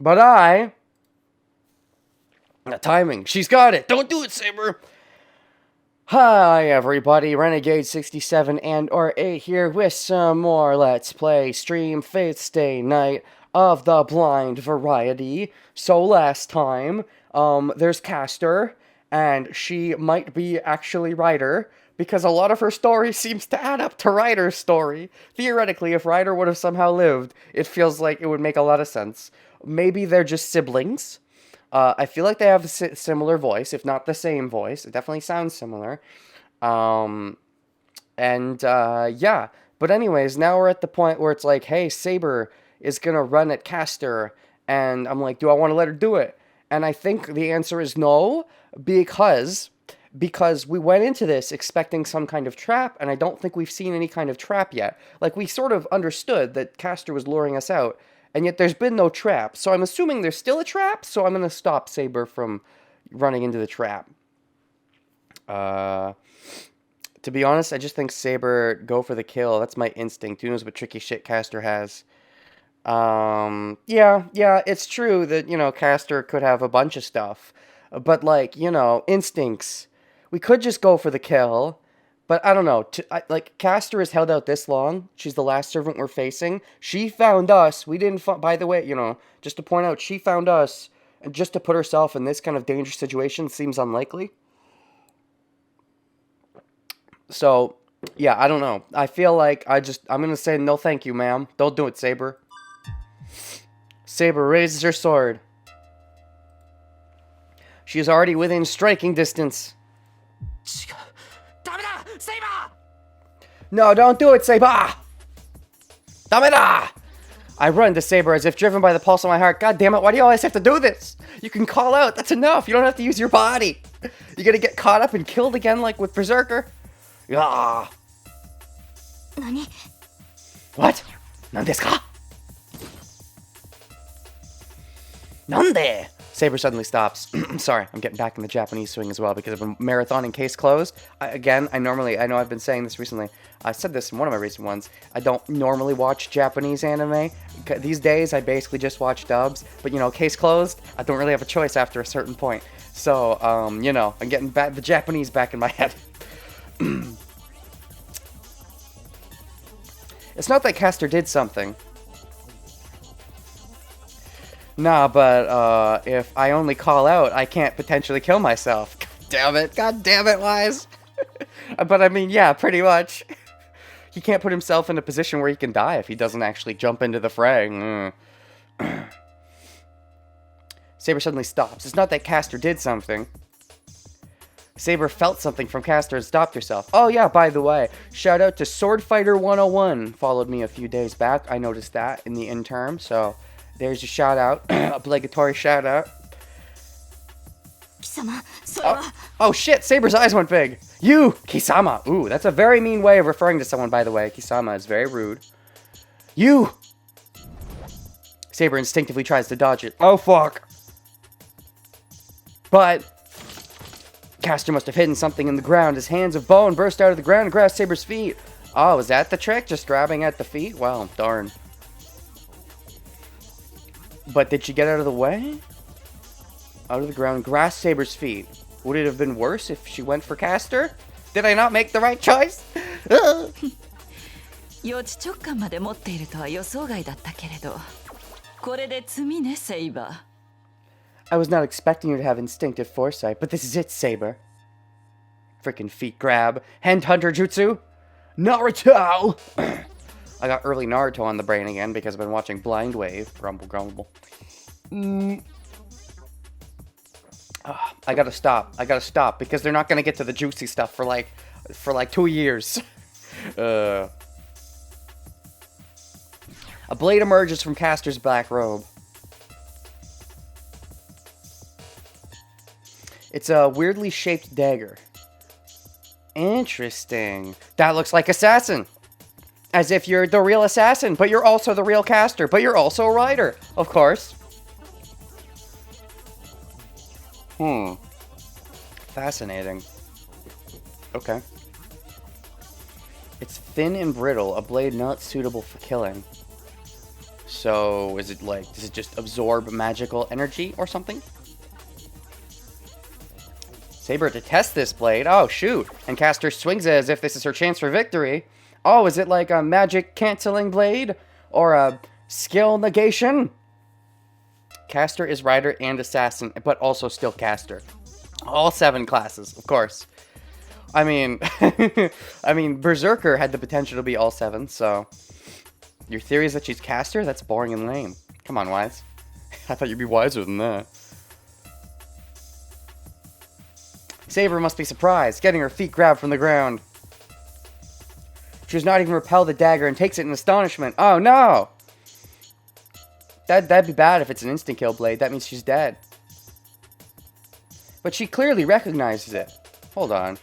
But I... The timing. She's got it. Don't do it, Saber. Hi, everybody. Renegade 67 and or 8 here with some more Let's Play Stream Fate's Day Night of the Blind variety. So last time, there's Caster, and she might be actually Ryder, because a lot of her story seems to add up to Ryder's story. Theoretically, if Ryder would have somehow lived, it feels like it would make a lot of sense. Maybe they're just siblings. I feel like they have a similar voice, if not the same voice. It definitely sounds similar. Yeah. But anyways, now we're at the point where it's like, hey, Saber is gonna run at Caster. And I'm like, do I want to let her do it? And I think the answer is no, because we went into this expecting some kind of trap, and I don't think we've seen any kind of trap yet. Like, we sort of understood that Caster was luring us out, and yet there's been no trap. So I'm assuming there's still a trap, so I'm going to stop Saber from running into the trap. To be honest, I just think Saber go for the kill. That's my instinct. Who knows what tricky shit Caster has. Yeah, it's true that, you know, Caster could have a bunch of stuff. But, like, you know, instincts. We could just go for the kill. But I don't know, like, Caster has held out this long. She's the last servant we're facing. She found us. We didn't, by the way, you know, just to point out, she found us. And just to put herself in this kind of dangerous situation seems unlikely. So, yeah, I don't know. I feel like I'm going to say no thank you, ma'am. Don't do it, Saber. Saber raises her sword. She is already within striking distance. No, don't do it, Saber! Dameda! I run to Saber as if driven by the pulse of my heart. God damn it, why do you always have to do this? You can call out, that's enough. You don't have to use your body. You're gonna get caught up and killed again like with Berserker? Ah. Nani? What? Nandesu ka? Nande? Saber suddenly stops. Sorry, I'm getting back in the Japanese swing as well because I've been marathoning Case Closed. I know I've been saying this recently. I said this in one of my recent ones. I don't normally watch Japanese anime. These days, I basically just watch dubs. But, you know, Case Closed, I don't really have a choice after a certain point. So, you know, I'm getting the Japanese back in my head. It's not that Caster did something. Nah, but, if I only call out, I can't potentially kill myself. God damn it, Wise. But I mean, yeah, pretty much. He can't put himself in a position where he can die if he doesn't actually jump into the fray. Saber suddenly stops. It's not that Caster did something. Saber felt something from Caster and stopped herself. Oh yeah, by the way, shout out to Swordfighter 101. Followed me a few days back. I noticed that in the interim, so... There's a shout out, obligatory shout out. Oh shit, Saber's eyes went big. You, Kisama. Ooh, that's a very mean way of referring to someone, by the way. Kisama is very rude. You. Saber instinctively tries to dodge it. Oh fuck. But Caster must have hidden something in the ground. His hands of bone burst out of the ground and grasped Saber's feet. Oh, is that the trick? Just grabbing at the feet? Well, darn. But did she get out of the way? Out of the ground, grasp Saber's feet. Would it have been worse if she went for Caster? Did I not make the right choice? I was not expecting you to have instinctive foresight, but this is it, Saber. Frickin' feet grab. Hand hunter jutsu. Naruto! I got early Naruto on the brain again because I've been watching Blind Wave. Grumble, grumble. I gotta stop because they're not gonna get to the juicy stuff for like 2 years. A blade emerges from Caster's black robe. It's a weirdly shaped dagger. Interesting. That looks like assassin. As if you're the real assassin, but you're also the real Caster, but you're also a Rider, of course. Fascinating. Okay. It's thin and brittle, a blade not suitable for killing. So, is it like, does it just absorb magical energy or something? Saber detests this blade. Oh, shoot. And Caster swings it as if this is her chance for victory. Oh, is it like a magic canceling blade? Or a skill negation? Caster is Rider and Assassin, but also still Caster. All 7 classes, of course. I mean, Berserker had the potential to be all 7, so... Your theory is that she's Caster? That's boring and lame. Come on, Wise. I thought you'd be wiser than that. Saber must be surprised, getting her feet grabbed from the ground. She does not even repel the dagger and takes it in astonishment. Oh, no! That'd be bad if it's an instant kill blade. That means she's dead. But she clearly recognizes it. Hold on.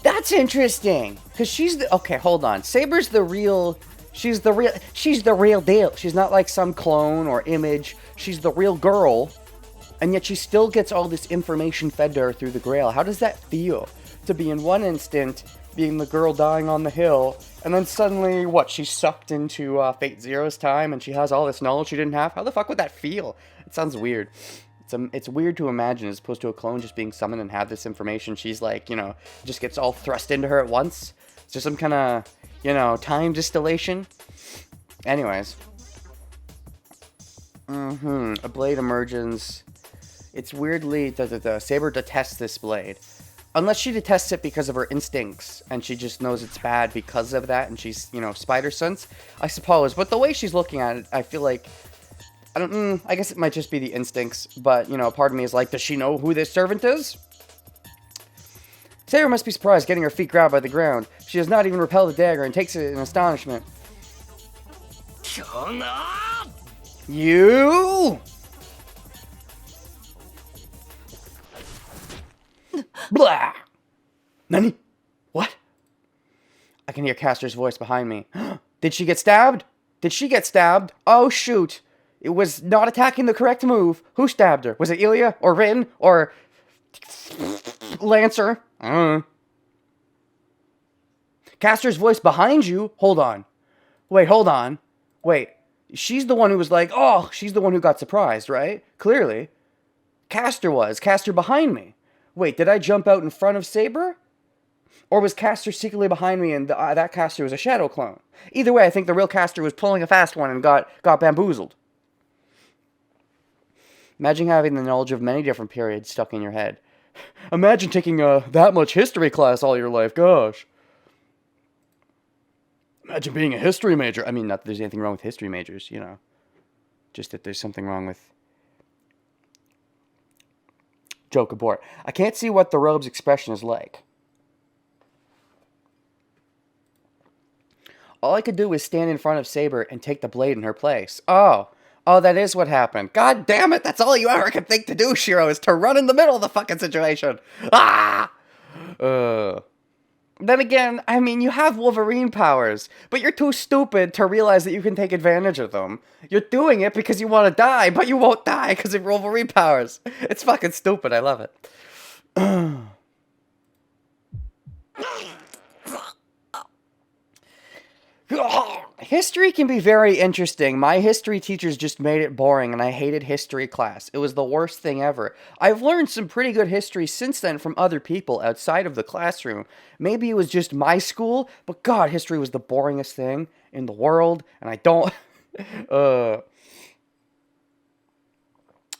That's interesting. Because she's the... Okay, hold on. Saber's the real... She's the real deal. She's not like some clone or image. She's the real girl. And yet she still gets all this information fed to her through the Grail. How does that feel? To be in one instant being the girl dying on the hill, and then suddenly, what, she's sucked into Fate Zero's time, and she has all this knowledge she didn't have? How the fuck would that feel? It sounds weird. It's weird to imagine, as opposed to a clone just being summoned and have this information. She's like, you know, just gets all thrust into her at once. It's just some kind of, you know, time distillation. Anyways. A blade emerges. It's weirdly, Saber detests this blade. Unless she detests it because of her instincts, and she just knows it's bad because of that, and she's, you know, spider sense, I suppose. But the way she's looking at it, I feel like, I guess it might just be the instincts, but, you know, part of me is like, does she know who this servant is? Saber must be surprised, getting her feet grabbed by the ground. She does not even repel the dagger and takes it in astonishment. You! Blah! Nani? What? I can hear Caster's voice behind me. Did she get stabbed? Did she get stabbed? Oh, shoot. It was not attacking the correct move. Who stabbed her? Was it Ilya? Or Rin? Or... Lancer? I don't know. Caster's voice behind you? Hold on. Wait, hold on. Wait. She's the one who was like, oh, she's the one who got surprised, right? Clearly. Caster was. Caster behind me. Wait, did I jump out in front of Saber? Or was Caster secretly behind me and that Caster was a shadow clone? Either way, I think the real Caster was pulling a fast one and got bamboozled. Imagine having the knowledge of many different periods stuck in your head. Imagine taking that much history class all your life, gosh. Imagine being a history major. I mean, not that there's anything wrong with history majors, you know. Just that there's something wrong with... Joke abort. I can't see what the robe's expression is like. All I could do was stand in front of Saber and take the blade in her place. Oh, that is what happened. God damn it, that's all you ever could think to do, Shiro, is to run in the middle of the fucking situation. Ah! Then again, I mean, you have Wolverine powers, but you're too stupid to realize that you can take advantage of them. You're doing it because you want to die, but you won't die because of Wolverine powers. It's fucking stupid, I love it. History can be very interesting. My history teachers just made it boring, and I hated history class. It was the worst thing ever. I've learned some pretty good history since then from other people outside of the classroom. Maybe it was just my school, but God, history was the boringest thing in the world, and I don't...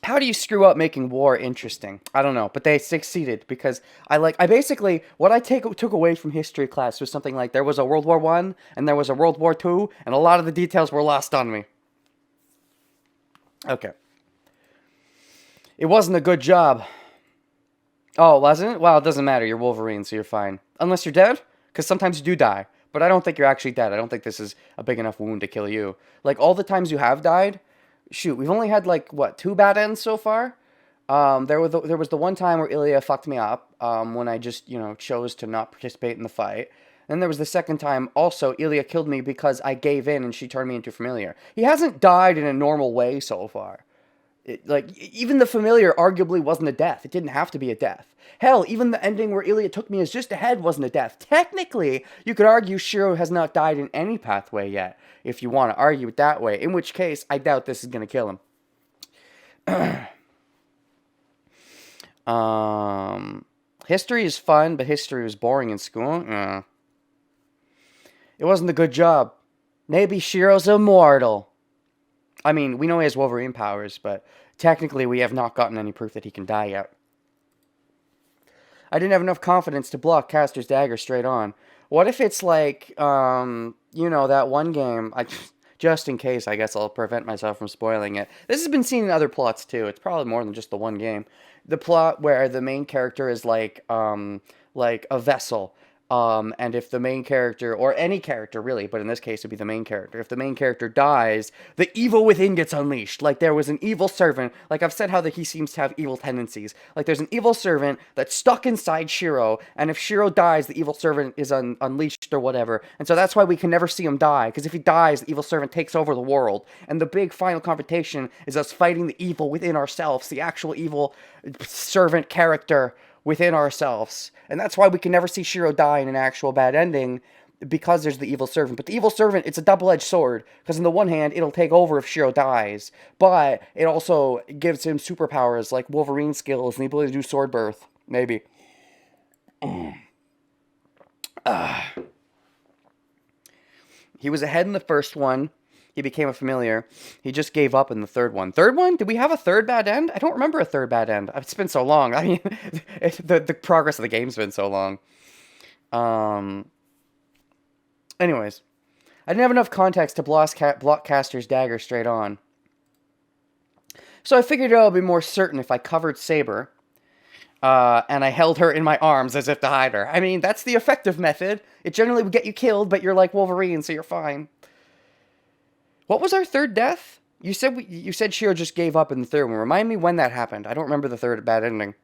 How do you screw up making war interesting? I don't know, but they succeeded because I basically, what I took away from history class was something like there was a World War I and there was a World War II, and a lot of the details were lost on me. Okay. It wasn't a good job. Oh, wasn't it? Well, it doesn't matter. You're Wolverine, so you're fine. Unless you're dead, because sometimes you do die. But I don't think you're actually dead. I don't think this is a big enough wound to kill you. Like, all the times you have died... Shoot, we've only had, like, what, 2 bad ends so far? There was the one time where Ilya fucked me up, when I just, you know, chose to not participate in the fight. Then there was the second time, also, Ilya killed me because I gave in and she turned me into familiar. He hasn't died in a normal way so far. Even the familiar arguably wasn't a death. It didn't have to be a death. Hell, even the ending where Ilya took me as just ahead wasn't a death. Technically, you could argue Shiro has not died in any pathway yet, if you want to argue it that way. In which case, I doubt this is going to kill him. History is fun, but history was boring in school. It wasn't a good job. Maybe Shiro's immortal. I mean, we know he has Wolverine powers, but technically we have not gotten any proof that he can die yet. I didn't have enough confidence to block Caster's dagger straight on. What if it's like, that one game? Just in case, I guess I'll prevent myself from spoiling it. This has been seen in other plots too. It's probably more than just the one game. The plot where the main character is like a vessel. And if the main character, or any character really, but in this case it'd be the main character, if the main character dies, the evil within gets unleashed. Like there was an evil servant, like I've said how that he seems to have evil tendencies. Like there's an evil servant that's stuck inside Shiro, and if Shiro dies, the evil servant is unleashed or whatever. And so that's why we can never see him die, because if he dies, the evil servant takes over the world. And the big final confrontation is us fighting the evil within ourselves, the actual evil servant character within ourselves. And that's why we can never see Shiro die in an actual bad ending, because there's the evil servant. But the evil servant, it's a double-edged sword, because on the one hand, it'll take over if Shiro dies, but it also gives him superpowers like Wolverine skills and the ability to do sword birth. Maybe. He was ahead in the first one. He became a familiar. He just gave up in the third one. Third one? Did we have a third bad end? I don't remember a third bad end. It's been so long. I mean, the progress of the game's been so long. Anyways. I didn't have enough context to block Caster's dagger straight on. So I figured it would be more certain if I covered Saber. And I held her in my arms as if to hide her. I mean, that's the effective method. It generally would get you killed, but you're like Wolverine, so you're fine. What was our third death? You said Shiro just gave up in the third one. Remind me when that happened. I don't remember the third bad ending.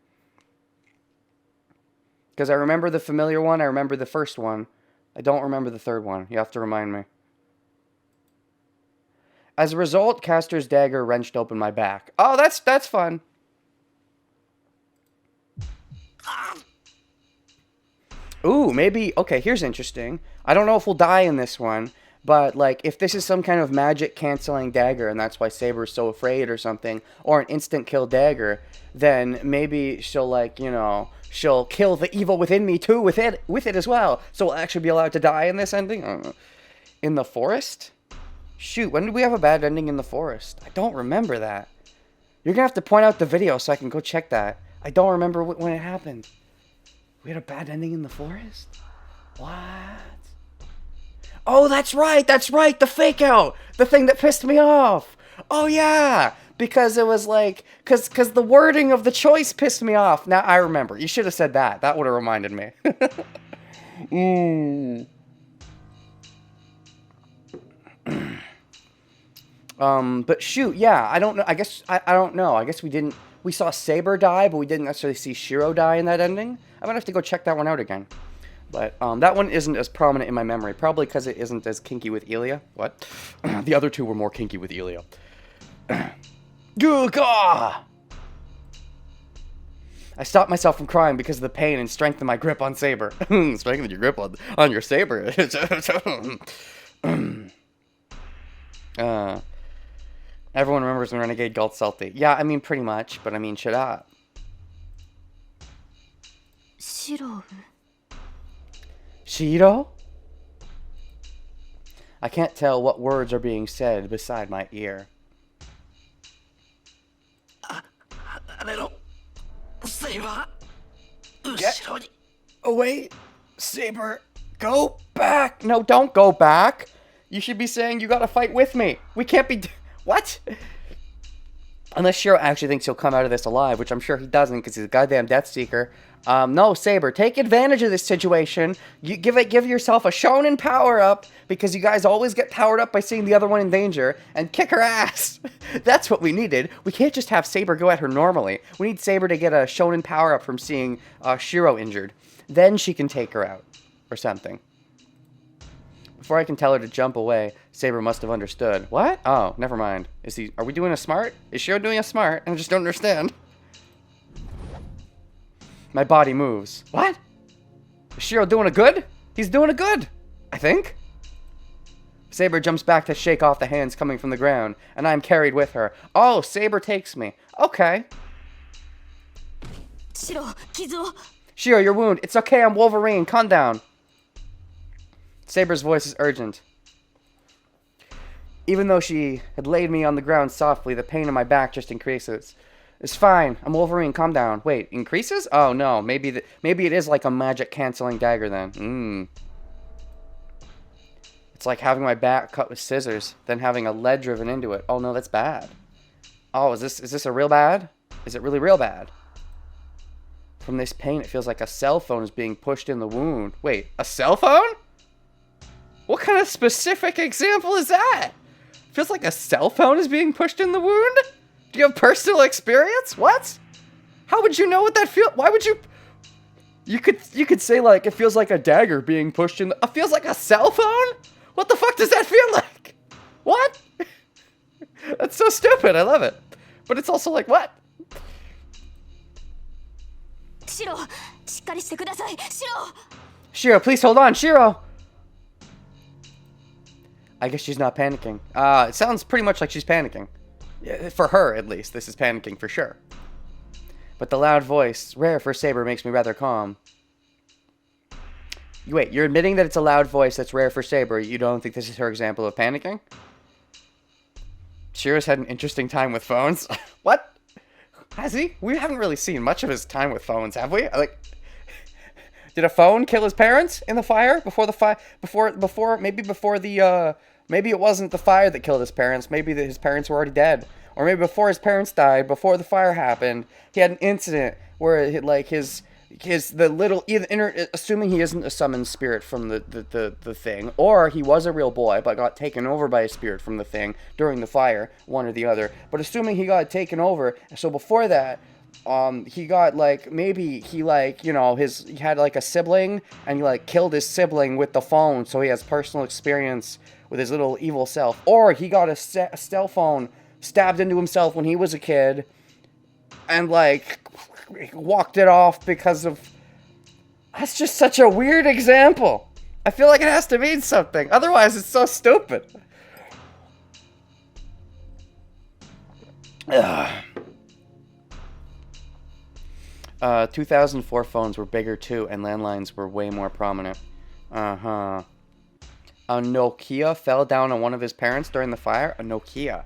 Because I remember the familiar one. I remember the first one. I don't remember the third one. You have to remind me. As a result, Caster's dagger wrenched open my back. Oh, that's fun. Ooh, maybe... Okay, here's interesting. I don't know if we'll die in this one. But, like, if this is some kind of magic-canceling dagger, and that's why Saber's so afraid or something, or an instant-kill dagger, then maybe she'll, like, she'll kill the evil within me, too, with it as well. So we'll actually be allowed to die in this ending? In the forest? Shoot, when did we have a bad ending in the forest? I don't remember that. You're gonna have to point out the video so I can go check that. I don't remember when it happened. We had a bad ending in the forest? What? Oh, that's right, the fake out! The thing that pissed me off! Oh, yeah! Because it was like, because the wording of the choice pissed me off. Now I remember. You should have said that. That would have reminded me. But shoot, yeah, I don't know. I guess, I don't know. I guess we saw Saber die, but we didn't necessarily see Shiro die in that ending. I'm gonna have to go check that one out again. But that one isn't as prominent in my memory, probably because it isn't as kinky with Ilya. What? The other two were more kinky with Ilya. I stopped myself from crying because of the pain and strengthened my grip on Saber. Strengthened your grip on your Saber. Everyone remembers when Renegade got salty. Yeah, I mean, pretty much, but I mean, shut up. Shiro? I can't tell what words are being said beside my ear. Get away, Saber. Go back. No, don't go back. You should be saying you gotta fight with me. We can't be... What? Unless Shiro actually thinks he'll come out of this alive, which I'm sure he doesn't because he's a goddamn Death Seeker. No, Saber, take advantage of this situation. You give yourself a shonen power-up, because you guys always get powered up by seeing the other one in danger, and kick her ass. That's what we needed. We can't just have Saber go at her normally. We need Saber to get a shonen power-up from seeing Shiro injured. Then she can take her out, or something. Before I can tell her to jump away, Saber must have understood. What? Oh, never mind. Are we doing a smart? Is Shiro doing a smart? I just don't understand. My body moves. What? Is Shiro doing a good? He's doing a good, I think. Saber jumps back to shake off the hands coming from the ground, and I am carried with her. Oh, Saber takes me. Okay. Shiro, your wound. It's okay, I'm Wolverine. Calm down. Saber's voice is urgent. Even though she had laid me on the ground softly, the pain in my back just increases. It's fine. I'm Wolverine. Calm down. Wait, increases? Oh, no. Maybe it is like a magic canceling dagger then. It's like having my back cut with scissors, then having a lead driven into it. Oh, no, that's bad. Oh, is this a real bad? Is it really real bad? From this pain, it feels like a cell phone is being pushed in the wound. Wait, a cell phone? What kind of specific example is that? Feels like a cell phone is being pushed in the wound? Do you have personal experience? What? How would you know what that feels? Why would you? You could say like it feels like a dagger being pushed in. It feels like a cell phone? What the fuck does that feel like? What? That's so stupid. I love it. But it's also like what? Shiro, please hold on, Shiro. I guess she's not panicking. It sounds pretty much like she's panicking. Yeah, for her, at least, this is panicking for sure. But the loud voice, rare for Saber, makes me rather calm. Wait, you're admitting that it's a loud voice that's rare for Saber. You don't think this is her example of panicking? Shiro's had an interesting time with phones. What? Has he? We haven't really seen much of his time with phones, have we? Like, did a phone kill his parents in the fire? Maybe it wasn't the fire that killed his parents. Maybe his parents were already dead. Or maybe before his parents died, before the fire happened, he had an incident where assuming he isn't a summoned spirit from the thing, or he was a real boy but got taken over by a spirit from the thing during the fire, one or the other. But assuming he got taken over, so before that, he got he had like a sibling, and he like killed his sibling with the phone, so he has personal experience with his little evil self. Or he got a cell phone stabbed into himself when he was a kid, and like walked it off because of... That's just such a weird example. I feel like it has to mean something. Otherwise, it's so stupid. Ugh. 2004 phones were bigger too, and landlines were way more prominent. A Nokia fell down on one of his parents during the fire? A Nokia.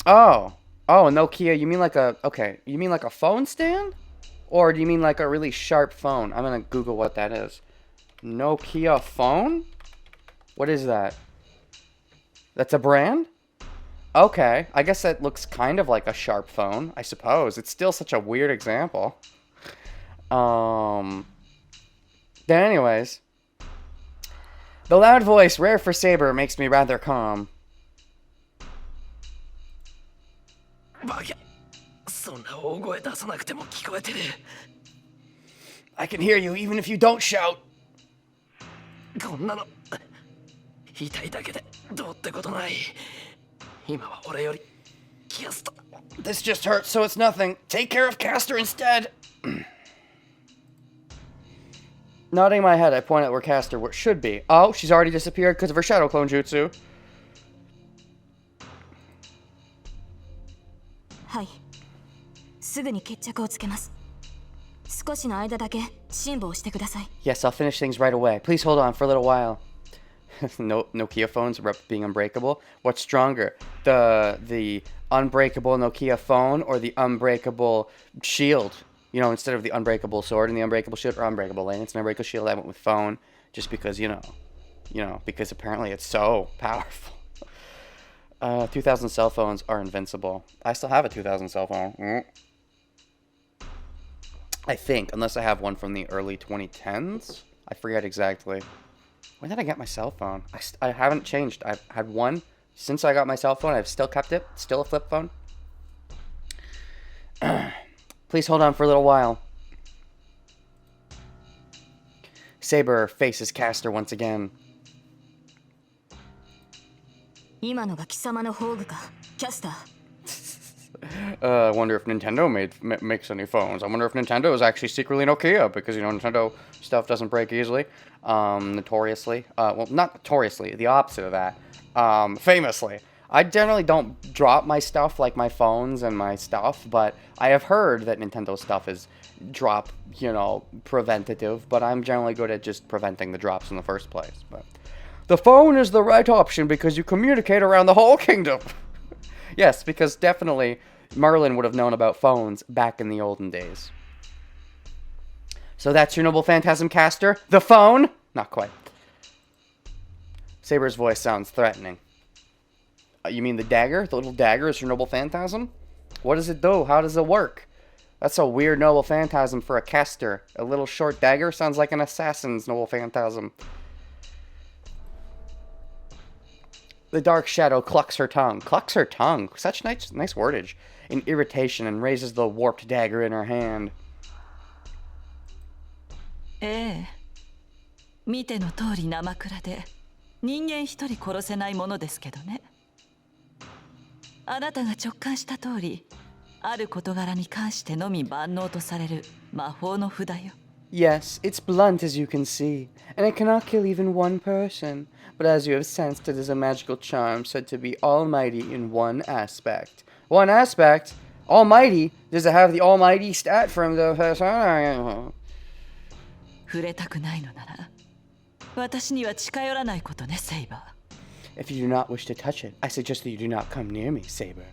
Oh, a Nokia, you mean like a phone stand? Or do you mean like a really sharp phone? I'm gonna Google what that is. Nokia phone? What is that? That's a brand? Okay, I guess that looks kind of like a sharp phone, I suppose. It's still such a weird example. Anyways. The loud voice, rare for Saber, makes me rather calm. I can hear you even if you don't shout. This just hurts, so it's nothing. Take care of Castor instead. Nodding my head, I point out where Castor should be. Oh, she's already disappeared because of her shadow clone jutsu. Yes, I'll finish things right away. Please hold on for a little while. Nokia phones being unbreakable. What's stronger, the unbreakable Nokia phone or the unbreakable shield? You know, instead of the unbreakable sword and the unbreakable shield, or unbreakable lance and unbreakable shield, I went with phone, just because because apparently it's so powerful. 2000 cell phones are invincible. I still have a 2000 cell phone. I think, unless I have one from the early 2010s. I forget exactly. When did I get my cell phone? I haven't changed. I've had one since I got my cell phone. I've still kept it. Still a flip phone. Please hold on for a little while. Saber faces Caster once again. 今のが貴様の宝具か、キャスター。I wonder if Nintendo makes any phones. I wonder if Nintendo is actually secretly Nokia, because, you know, Nintendo stuff doesn't break easily. Notoriously. Well, not notoriously, the opposite of that. Famously. I generally don't drop my stuff, like my phones and my stuff, but I have heard that Nintendo stuff is drop, you know, preventative, but I'm generally good at just preventing the drops in the first place. But the phone is the right option because you communicate around the whole kingdom. Yes, because definitely Merlin would have known about phones back in the olden days. So that's your noble phantasm, Caster? The phone? Not quite. Saber's voice sounds threatening. You mean the dagger? The little dagger is your noble phantasm? What does it do? How does it work? That's a weird noble phantasm for a caster. A little short dagger sounds like an assassin's noble phantasm. The dark shadow clucks her tongue. Clucks her tongue. Such nice wordage. In irritation, and raises the warped dagger in her hand. ええ。見ての通り生倉で、人間一人殺せないものですけどね。あなたが直感した通り、ある事柄に関してのみ万能とされる魔法の札よ。Yes, it's blunt as you can see, and it cannot kill even one person. But as you have sensed, it is a magical charm said to be almighty in one aspect. One aspect? Almighty? Does it have the almighty stat from the... 触れたくないのなら、私には近寄らないことね、セイバー。If you do not wish to touch it, I suggest that you do not come near me, Saber.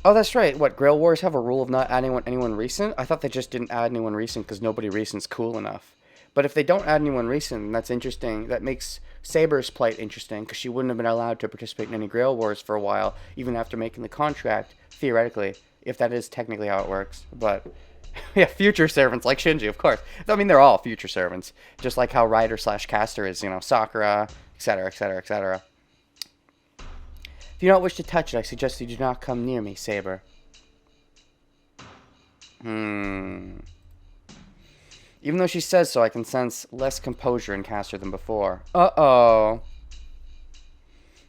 Oh, that's right. What, Grail Wars have a rule of not adding anyone recent? I thought they just didn't add anyone recent because nobody recent's cool enough. But if they don't add anyone recent, that's interesting. That makes Saber's plight interesting, because she wouldn't have been allowed to participate in any Grail Wars for a while, even after making the contract, theoretically, if that is technically how it works. But, yeah, future servants, like Shinji, of course. I mean, they're all future servants. Just like how Rider/Caster is, you know, Sakura, etc., etc., etc. If you don't wish to touch it, I suggest you do not come near me, Saber. Even though she says so, I can sense less composure in Caster than before. Uh-oh.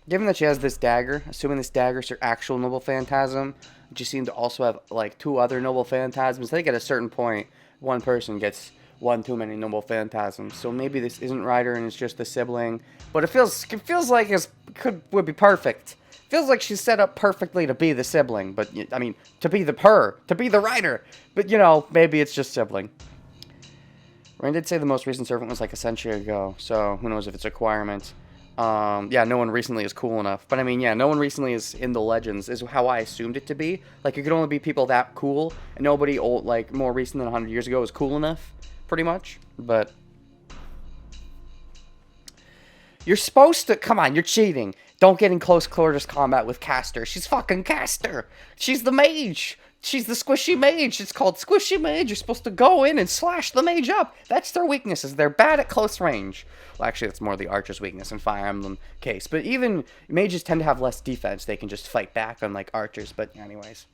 Given that she has this dagger, assuming this dagger is her actual noble phantasm, she seemed to also have, like, two other noble phantasms. I think at a certain point, one person gets one too many noble phantasms. So maybe this isn't Ryder and it's just the sibling. But it feels like it would be perfect. Feels like she's set up perfectly to be the sibling. But, I mean, to be the Ryder. But, you know, maybe it's just sibling. Rain did say the most recent servant was like a century ago, so who knows if it's a requirement. Yeah, no one recently is cool enough. But I mean, yeah, no one recently is in the Legends, is how I assumed it to be. Like, it could only be people that cool, and nobody old, like, more recent than 100 years ago is cool enough, pretty much. But you're supposed to, come on, you're cheating. Don't get in close quarters combat with Caster. She's fucking Caster. She's the mage. She's the squishy mage. It's called squishy mage. You're supposed to go in and slash the mage up. That's their weaknesses. They're bad at close range. Well, actually, that's more the archer's weakness in Fire Emblem case. But even mages tend to have less defense. They can just fight back, unlike archers. But anyways.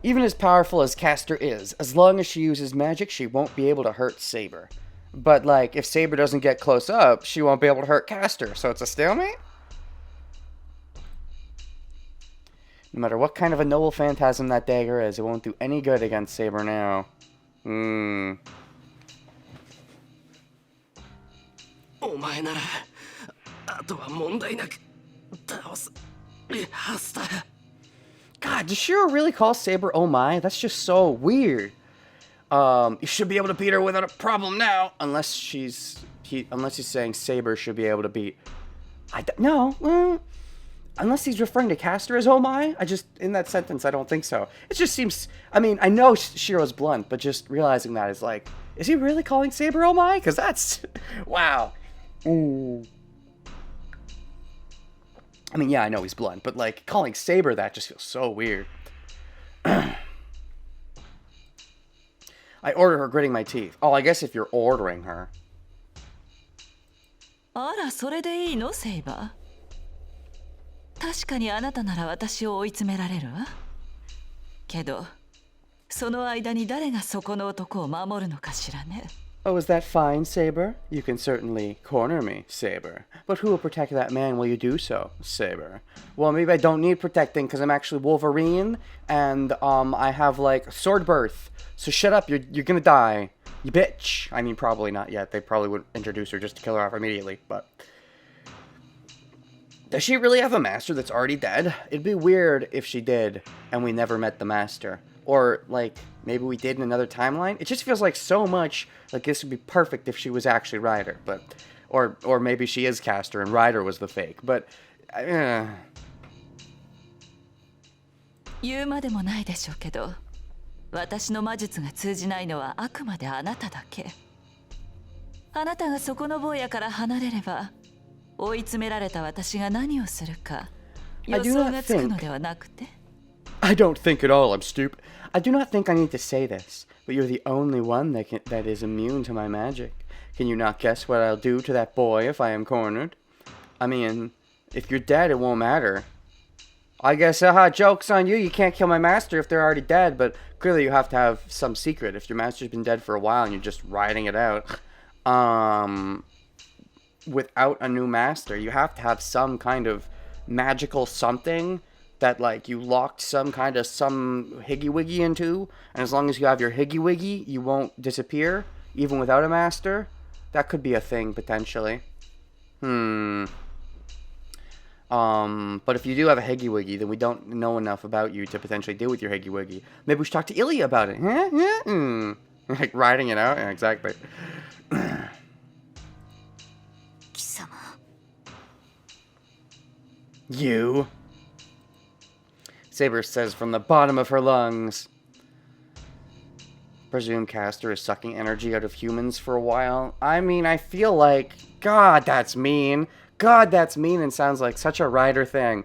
Even as powerful as Caster is, as long as she uses magic, she won't be able to hurt Saber. But, like, if Saber doesn't get close up, she won't be able to hurt Caster. So it's a stalemate? No matter what kind of a noble phantasm that dagger is, it won't do any good against Saber now. God, does Shiro really call Saber oh my? That's just so weird. You should be able to beat her without a problem now. Unless he's saying Saber should be able to beat... Unless he's referring to Caster as oh my? In that sentence, I don't think so. It just seems, I mean, I know Shiro's blunt, but just realizing that is like, is he really calling Saber oh my? Because that's, wow. Ooh. I mean, yeah, I know he's blunt, but like, calling Saber that just feels so weird. I ordered her gritting my teeth. Oh, I guess if you're ordering her. あら、それでいいの、セイバー。確かにあなたなら私を追い詰められるわ。けど、その間に誰がそこの男を守るのかしらね。 Oh, is that fine, Saber? You can certainly corner me, Saber. But who will protect that man while you do so, Saber? Well, maybe I don't need protecting because I'm actually Wolverine and I have like sword birth. So shut up, you're gonna die. You bitch. I mean, probably not yet. They probably would introduce her just to kill her off immediately, but... Does she really have a master that's already dead? It'd be weird if she did, and we never met the master. Or, like, maybe we did in another timeline? It just feels like so much, like this would be perfect if she was actually Ryder, but... Or maybe she is Caster and Ryder was the fake, but... 言うまでもないでしょうけど、私の魔術が通じないのはあくまであなただけ。あなたがそこの坊やから離れれば、追い詰められた私が何をするか予想がつくのではなくて。 I don't think at all, I'm stupid. I do not think I need to say this, but you're the only one that is immune to my magic. Can you not guess what I'll do to that boy if I am cornered? I mean, if you're dead, it won't matter. I guess, joke's on you. You can't kill my master if they're already dead, but clearly you have to have some secret. If your master's been dead for a while and you're just riding it out, without a new master, you have to have some kind of magical something that, like, you locked some higgy-wiggy into, and as long as you have your higgy-wiggy, you won't disappear, even without a master. That could be a thing, potentially. But if you do have a higgy-wiggy, then we don't know enough about you to potentially deal with your higgy-wiggy. Maybe we should talk to Ilya about it. Like, riding it out? Yeah, exactly. 貴様 You. Saber says from the bottom of her lungs. Presume Caster is sucking energy out of humans for a while. I mean, I feel like... God, that's mean. God, that's mean and sounds like such a Ryder thing.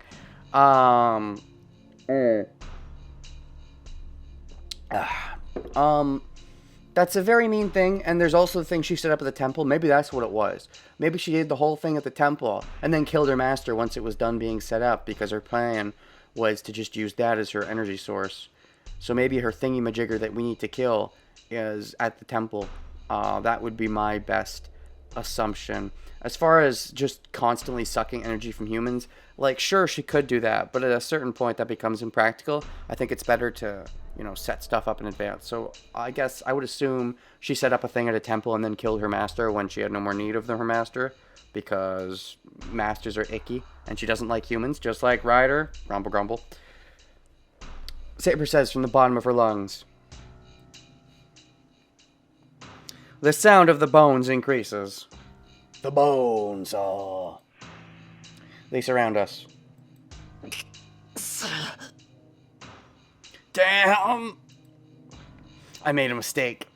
That's a very mean thing, and there's also the thing she set up at the temple. Maybe that's what it was. Maybe she did the whole thing at the temple, and then killed her master once it was done being set up, because her plan was to just use that as her energy source. So maybe her thingy-majigger that we need to kill is at the temple. That would be my best assumption. As far as just constantly sucking energy from humans, like, sure, she could do that, but at a certain point that becomes impractical. I think it's better to, you know, set stuff up in advance. So I guess I would assume she set up a thing at a temple and then killed her master when she had no more need of her master, because masters are icky, and she doesn't like humans, just like Ryder. Grumble, grumble. Saber says from the bottom of her lungs. The sound of the bones increases. The bones, they surround us. Damn! I made a mistake.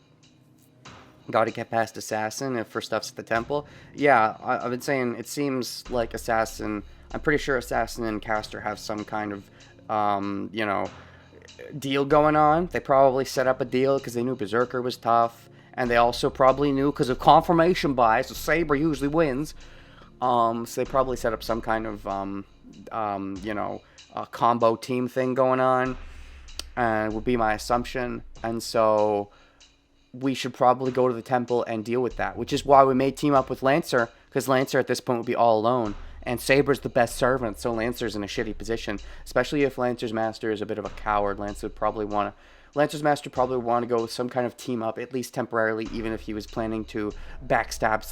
Gotta get past Assassin if her stuff's at the temple. Yeah, I've been saying it seems like Assassin... I'm pretty sure Assassin and Caster have some kind of, you know, deal going on. They probably set up a deal because they knew Berserker was tough. And they also probably knew, because of confirmation bias, the Saber usually wins. So they probably set up some kind of, you know, combo team thing going on. And would be my assumption. And so we should probably go to the temple and deal with that. Which is why we may team up with Lancer. Because Lancer at this point would be all alone. And Saber's the best servant, so Lancer's in a shitty position. Especially if Lancer's master is a bit of a coward. Lancer's master probably want to go with some kind of team up, at least temporarily, even if he was planning to backstab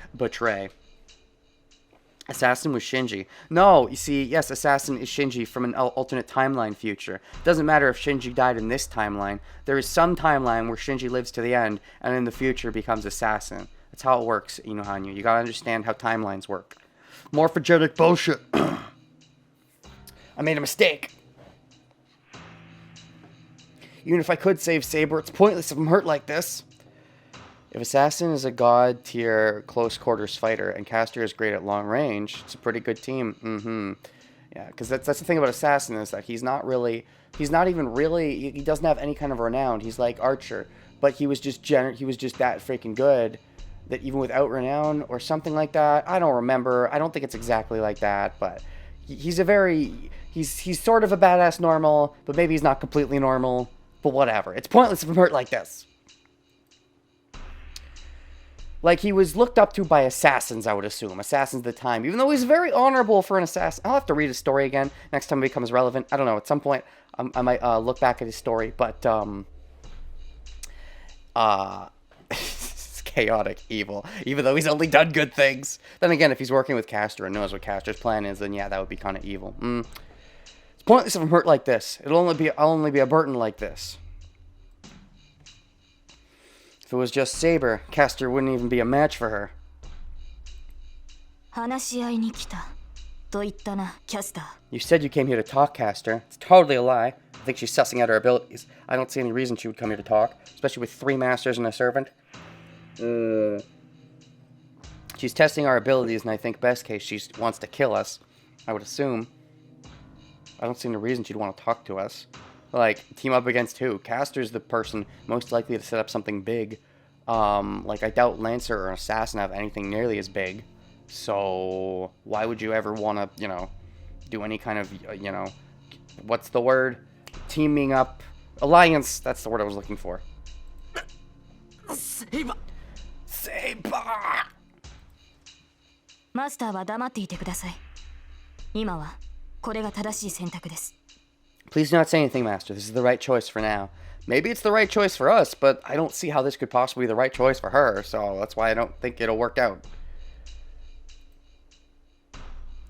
/ betray. Assassin was Shinji. No, you see, yes, Assassin is Shinji from an alternate timeline future. Doesn't matter if Shinji died in this timeline. There is some timeline where Shinji lives to the end, and in the future becomes Assassin. That's how it works, Inohanyu. You gotta understand how timelines work. Morphogenetic bullshit. I made a mistake. Even if I could save Saber, it's pointless if I'm hurt like this. If Assassin is a god tier close quarters fighter and Caster is great at long range, it's a pretty good team. Yeah, because that's the thing about Assassin is that he doesn't have any kind of renown. He's like Archer, but he was just that freaking good that even without renown or something like that, I don't remember. I don't think it's exactly like that, but he's sort of a badass normal, but maybe he's not completely normal. But whatever. It's pointless if I'm hurt like this. Like, he was looked up to by assassins, I would assume. Assassins at the time. Even though he's very honorable for an assassin. I'll have to read his story again next time it becomes relevant. I don't know. At some point, I might look back at his story. But, it's chaotic evil. Even though he's only done good things. Then again, if he's working with Castor and knows what Castor's plan is, then yeah, that would be kind of evil. It's pointless if I'm hurt like this. I'll only be a burden like this. If it was just Saber, Castor wouldn't even be a match for her. 話し合いに来たと言ったな、キャスター。 You said you came here to talk, Castor. It's totally a lie. I think she's sussing out her abilities. I don't see any reason she would come here to talk, especially with 3 masters and a servant. She's testing our abilities, and I think best case she wants to kill us. I would assume. I don't see any reason she'd want to talk to us. Like, team up against who? Castor's the person most likely to set up something big. Like, I doubt Lancer or Assassin have anything nearly as big. So, why would you ever want to, you know, do any kind of, you know, what's the word? Teaming up. Alliance. That's the word I was looking for. Saber! Saber! マスターは黙っていてください。今はこれが正しい選択です。 Please do not say anything, Master. This is the right choice for now. Maybe it's the right choice for us, but I don't see how this could possibly be the right choice for her, so that's why I don't think it'll work out.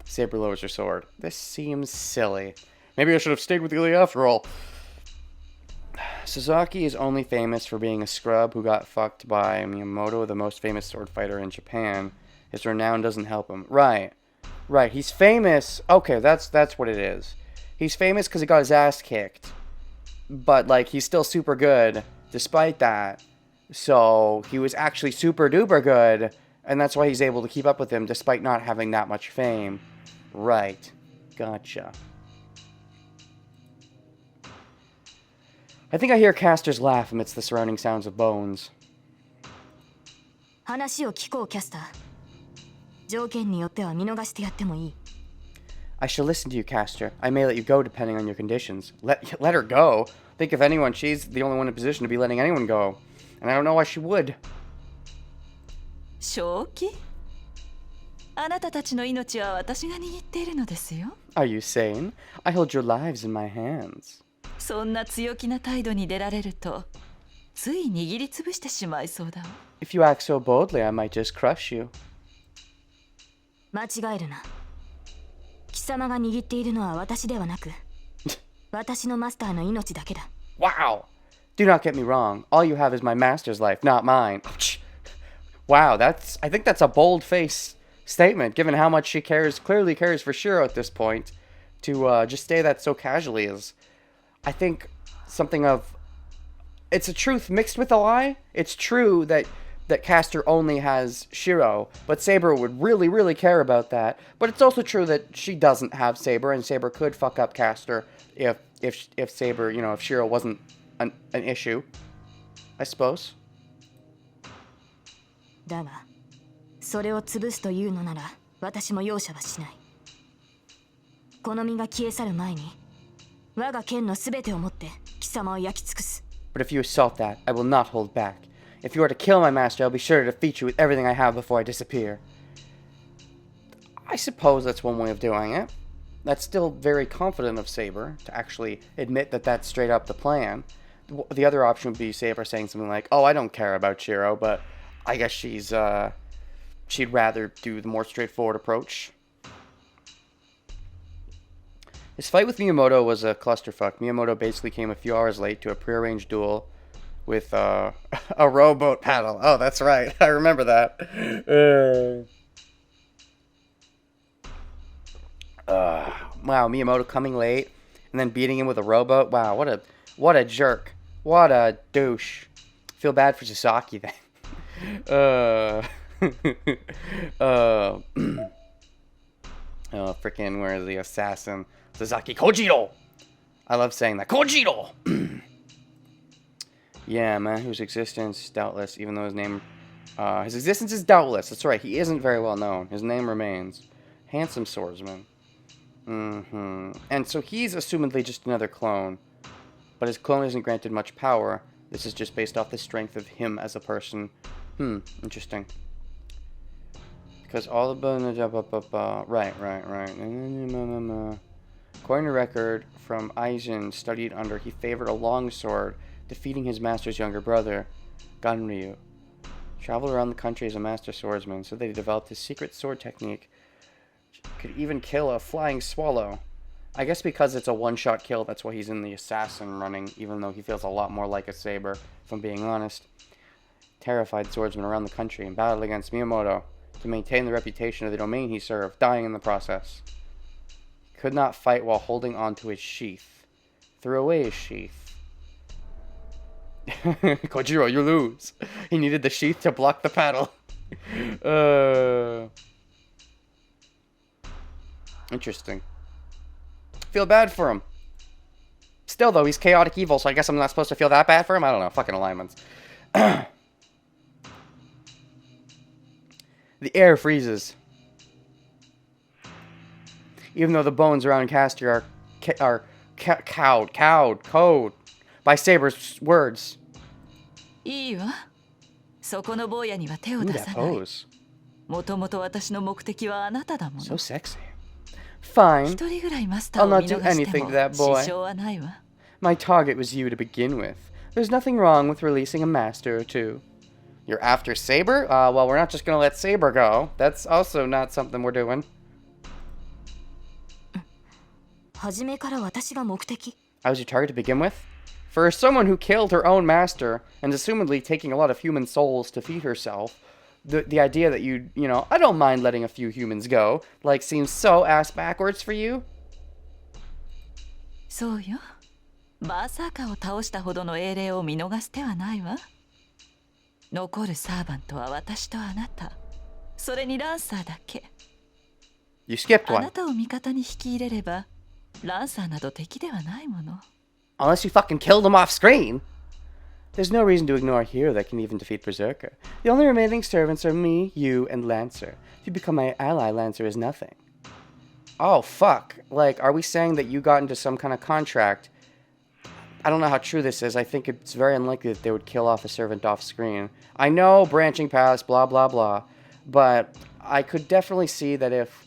Saber lowers her sword. This seems silly. Maybe I should have stayed with Ilya after all. Sasaki is only famous for being a scrub who got fucked by Miyamoto, the most famous sword fighter in Japan. His renown doesn't help him. Right. Right, he's famous. Okay, that's what it is. He's famous because he got his ass kicked. But, like, he's still super good despite that. So, he was actually super duper good. And that's why he's able to keep up with him despite not having that much fame. Right. Gotcha. I think I hear Castor's laugh amidst the surrounding sounds of bones. 話を聞こう、キャスター。条件によっては見逃してやってもいい。 I shall listen to you, Castor. I may let you go depending on your conditions. Let her go? Think if anyone, she's the only one in position to be letting anyone go. And I don't know why she would. 正気？あなたたちの命は私が握っているのですよ。 Are you sane? I hold your lives in my hands. そんな強気な態度に出られると、つい握りつぶしてしまいそうだわ。 If you act so boldly, I might just crush you. 間違えるな。貴様が握っているのは私ではなく、私のマスターの命だけだ。 Wow! Do not get me wrong. All you have is my master's life, not mine. Wow, I think that's a bold-faced statement, given how much she clearly cares for Shiro at this point. To just say that so casually is, I think, something of... It's a truth mixed with a lie. It's true that Castor only has Shiro, but Saber would really, really care about that. But it's also true that she doesn't have Saber, and Saber could fuck up Castor if Saber, you know, if Shiro wasn't an issue, I suppose. だが、それを潰すというのなら、私も容赦はしない。この身が消え去る前に、我が剣のすべてをもって貴様を焼き尽くす。But if you assault that, I will not hold back. If you are to kill my master, I'll be sure to defeat you with everything I have before I disappear. I suppose that's one way of doing it. That's still very confident of Saber, to actually admit that that's straight up the plan. The other option would be Saber saying something like, oh, I don't care about Shiro, but I guess she'd rather do the more straightforward approach. His fight with Miyamoto was a clusterfuck. Miyamoto basically came a few hours late to a prearranged duel with a rowboat paddle. Oh, that's right. I remember that. Wow, Miyamoto coming late and then beating him with a rowboat. Wow, what a jerk. What a douche. Feel bad for Sasaki then. Oh, freaking, where is the assassin? Sasaki Kojiro! I love saying that. Kojiro! Yeah, man, whose existence, doubtless, even though his existence is doubtless. That's right, he isn't very well known. His name remains. Handsome swordsman. And so he's assumedly just another clone. but his clone isn't granted much power. This is just based off the strength of him as a person. Interesting. Because all the... Right. According to record from Aizen studied under, he favored a long sword, defeating his master's younger brother, Ganryu. Traveled around the country as a master swordsman, so they developed his secret sword technique. Could even kill a flying swallow. I guess because it's a one-shot kill, that's why he's in the assassin running, even though he feels a lot more like a saber, if I'm being honest. Terrified swordsman around the country and battled against Miyamoto to maintain the reputation of the domain he served, dying in the process. He could not fight while holding onto his sheath. Threw away his sheath. Kojiro, you lose. He needed the sheath to block the paddle. Interesting. Feel bad for him. Still, though, he's chaotic evil, so I guess I'm not supposed to feel that bad for him? I don't know. Fucking alignments. The air freezes. Even though the bones around Castor are cowed by Saber's words. いいわ。そこの坊やには手を Ooh, 出 that さない。 pose. もともと私の目的はあなただも So の。 sexy. Fine. 一人ぐらいマスターを I'll 見 not do 逃して anything も to that boy. 支障はないわ。 My target was you to begin with. There's nothing wrong with releasing a master or two. You're after Saber? Well, we're not just gonna let Saber go. That's also not something we're doing. 初めから私が目的 I was your target to begin with? For someone who killed her own master, and assumedly taking a lot of human souls to feed herself, the idea that you know, I don't mind letting a few humans go, like, seems so ass backwards for you? そうよ。バーサーカーを倒したほどの英霊を見逃す手はないわ。残るサーバントは私とあなた。それにランサーだけ。 You skipped あ one. なたを味方に引き入れれば、ランサーなど敵ではないもの。 Unless you fucking killed him off screen. There's no reason to ignore a hero that can even defeat Berserker. The only remaining servants are me, you, and Lancer. If you become my ally, Lancer is nothing. Oh, fuck. Like, are we saying that you got into some kind of contract? I don't know how true this is. I think it's very unlikely that they would kill off a servant off screen. I know, branching paths, blah, blah, blah. But I could definitely see that if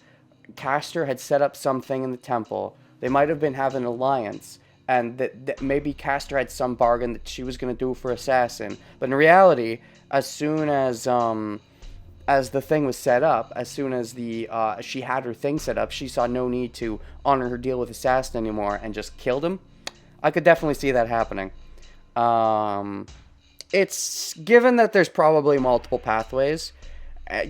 Castor had set up something in the temple, they might have been having an alliance. And that maybe Castor had some bargain that she was going to do for Assassin. But in reality, as soon as the thing was set up, as soon as she had her thing set up, she saw no need to honor her deal with Assassin anymore and just killed him. I could definitely see that happening. It's given that there's probably multiple pathways.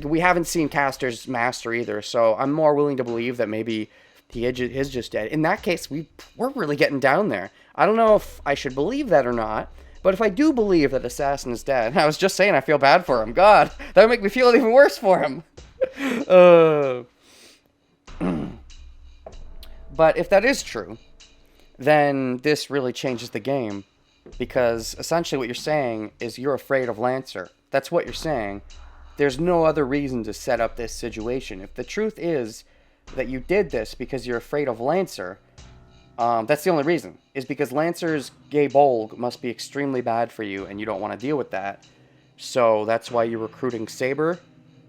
We haven't seen Castor's master either, so I'm more willing to believe that maybe he is just dead. In that case, we're really getting down there. I don't know if I should believe that or not, but if I do believe that Assassin is dead, I was just saying I feel bad for him. God, that would make me feel even worse for him. But if that is true, then this really changes the game. Because essentially what you're saying is you're afraid of Lancer. That's what you're saying. There's no other reason to set up this situation. If the truth is that you did this because you're afraid of Lancer, that's the only reason. Is because Lancer's gay bolg must be extremely bad for you and you don't want to deal with that. So that's why you're recruiting Saber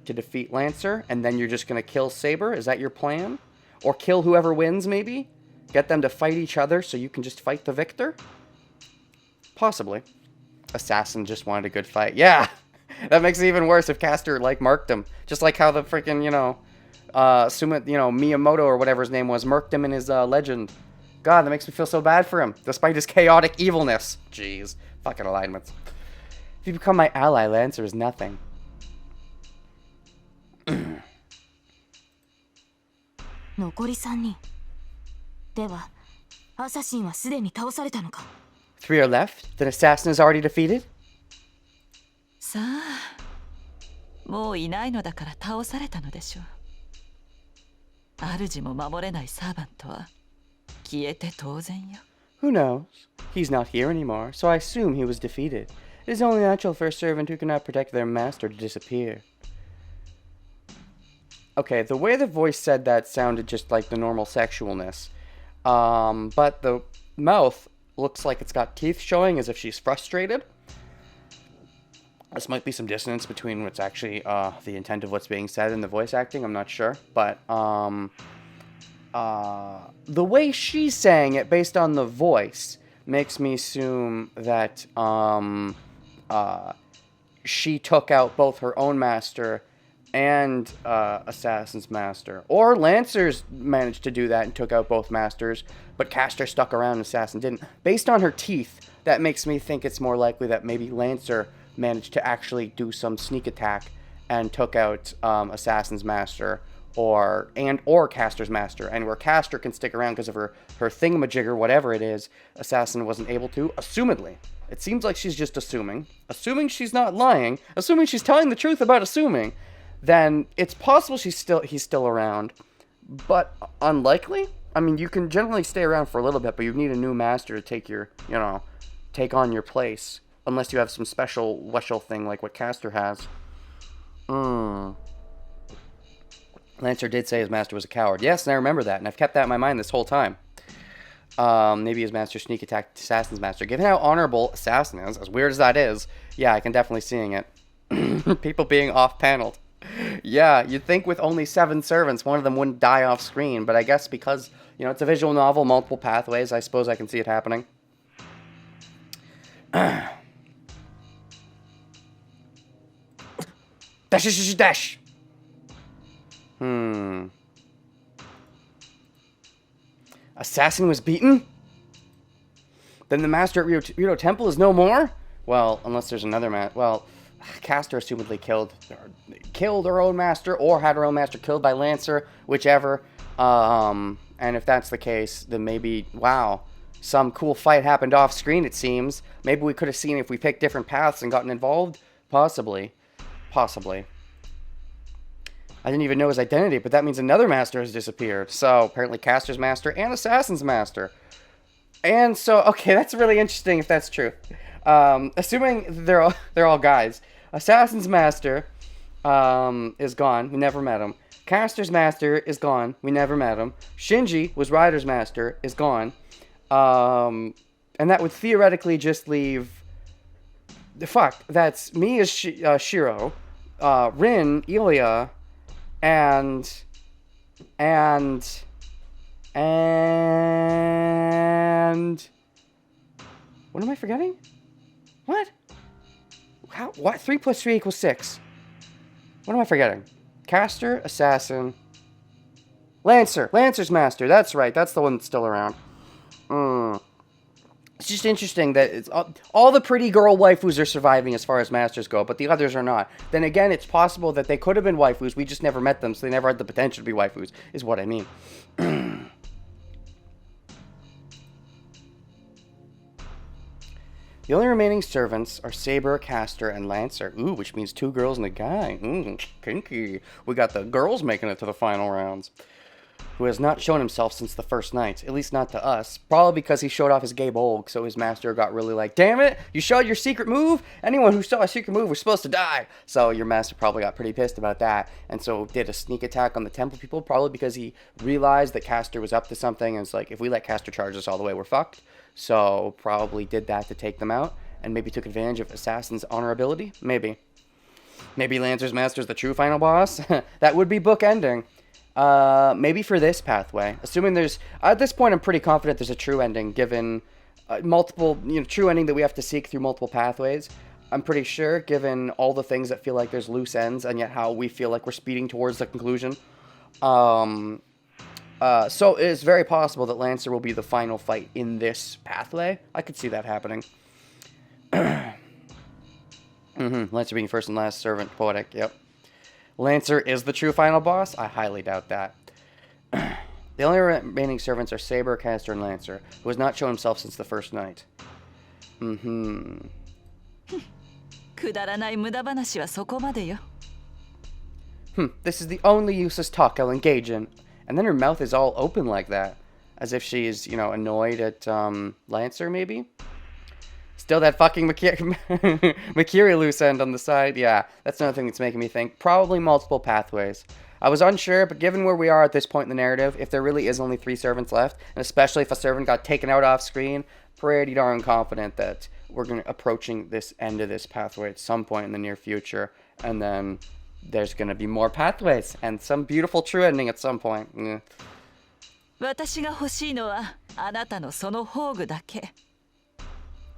to defeat Lancer, and then you're just going to kill Saber? Is that your plan? Or kill whoever wins, maybe? Get them to fight each other so you can just fight the victor? Possibly. Assassin just wanted a good fight. Yeah! That makes it even worse if Castor, like, marked him. Just like how the freaking, Miyamoto or whatever his name was, marked him in his legend. God, that makes me feel so bad for him, despite his chaotic evilness. Jeez. Fucking alignments. If you become my ally, Lancer is nothing. 残り3人ではアサシンはすでに倒されたのか 3 are left? Then Assassin is already defeated? さあ、もういないのだから倒されたのでしょう。主も守れないサーバントは消えて当然よ。Who knows? He's not here anymore, so I assume he was defeated. It is only natural for a servant who cannot protect their master to disappear. Okay, the way the voice said that sounded just like the normal sexualness. But the mouth looks like it's got teeth showing, as if she's frustrated. This might be some dissonance between what's actually the intent of what's being said and the voice acting. I'm not sure. But the way she's saying it, based on the voice, makes me assume that she took out both her own master and Assassin's master. Or Lancer's managed to do that and took out both masters, but Castor stuck around and Assassin didn't. Based on her teeth, that makes me think it's more likely that maybe Lancer managed to actually do some sneak attack and took out Assassin's master or Castor's master, and where Castor can stick around because of her thingamajigger, whatever it is, Assassin wasn't able to, assumedly. It seems like she's just assuming she's not lying, assuming she's telling the truth about assuming, then it's possible he's still around, but unlikely. I mean, you can generally stay around for a little bit, but you need a new master to take on your place. Unless you have some special thing like what Castor has. Lancer did say his master was a coward. Yes, and I remember that, and I've kept that in my mind this whole time. Maybe his master sneak attacked Assassin's master. Given how honorable Assassin is, as weird as that is, yeah, I can definitely seeing it. People being off-paneled. Yeah, you'd think with only 7 servants, one of them wouldn't die off screen, but I guess because, it's a visual novel, multiple pathways, I suppose I can see it happening. Dash. Assassin was beaten? Then the master at Rito Temple is no more? Well, unless there's another man. Well, Castor assumedly killed her own master or had her own master killed by Lancer, whichever. And if that's the case, then maybe, wow, some cool fight happened off screen, it seems. Maybe we could have seen if we picked different paths and gotten involved. Possibly. I didn't even know his identity, but that means another master has disappeared. So, apparently Castor's master and Assassin's master. And so, okay, that's really interesting if that's true. Assuming they're all guys. Assassin's master is gone. We never met him. Castor's master is gone. We never met him. Shinji was Ryder's master, is gone. And that would theoretically just leave... That's me as Shiro, Rin, Ilya, and what am I forgetting? What? What? 3 plus 3 equals 6. What am I forgetting? Castor, Assassin, Lancer's master. That's right. That's the one that's still around. It's just interesting that it's all the pretty girl waifus are surviving as far as masters go, but the others are not. Then again, it's possible that they could have been waifus, we just never met them, so they never had the potential to be waifus, is what I mean. The only remaining servants are Saber, Castor, and Lancer. Ooh, which means 2 girls and a guy. Kinky. We got the girls making it to the final rounds. Who has not shown himself since the first night. At least not to us. Probably because he showed off his gay bulk, so his master got really like, damn it, you showed your secret move? Anyone who saw a secret move was supposed to die. So your master probably got pretty pissed about that, and so did a sneak attack on the temple people, probably because he realized that Castor was up to something, and it's like, if we let Castor charge us all the way, we're fucked. So probably did that to take them out, and maybe took advantage of Assassin's honorability? Maybe. Maybe Lancer's master's the true final boss? That would be book ending. Maybe for this pathway. Assuming there's... At this point, I'm pretty confident there's a true ending, given multiple... true ending that we have to seek through multiple pathways. I'm pretty sure, given all the things that feel like there's loose ends, and yet how we feel like we're speeding towards the conclusion. So it is very possible that Lancer will be the final fight in this pathway. I could see that happening. Lancer being first and last servant, poetic, yep. Lancer is the true final boss? I highly doubt that. The only remaining servants are Saber, Castor, and Lancer, who has not shown himself since the first night. くだらない無駄話はそこまでよ。This is the only useless talk I'll engage in. And then her mouth is all open like that. As if she's, annoyed at Lancer, maybe? Still that fucking Makiri loose end on the side. Yeah, that's another thing that's making me think. Probably multiple pathways. I was unsure, but given where we are at this point in the narrative, if there really is only 3 servants left, and especially if a servant got taken out off screen, pretty darn confident that we're approaching this end of this pathway at some point in the near future, and then there's gonna be more pathways and some beautiful true ending at some point. 私が欲しいのはあなたのその宝具だけ。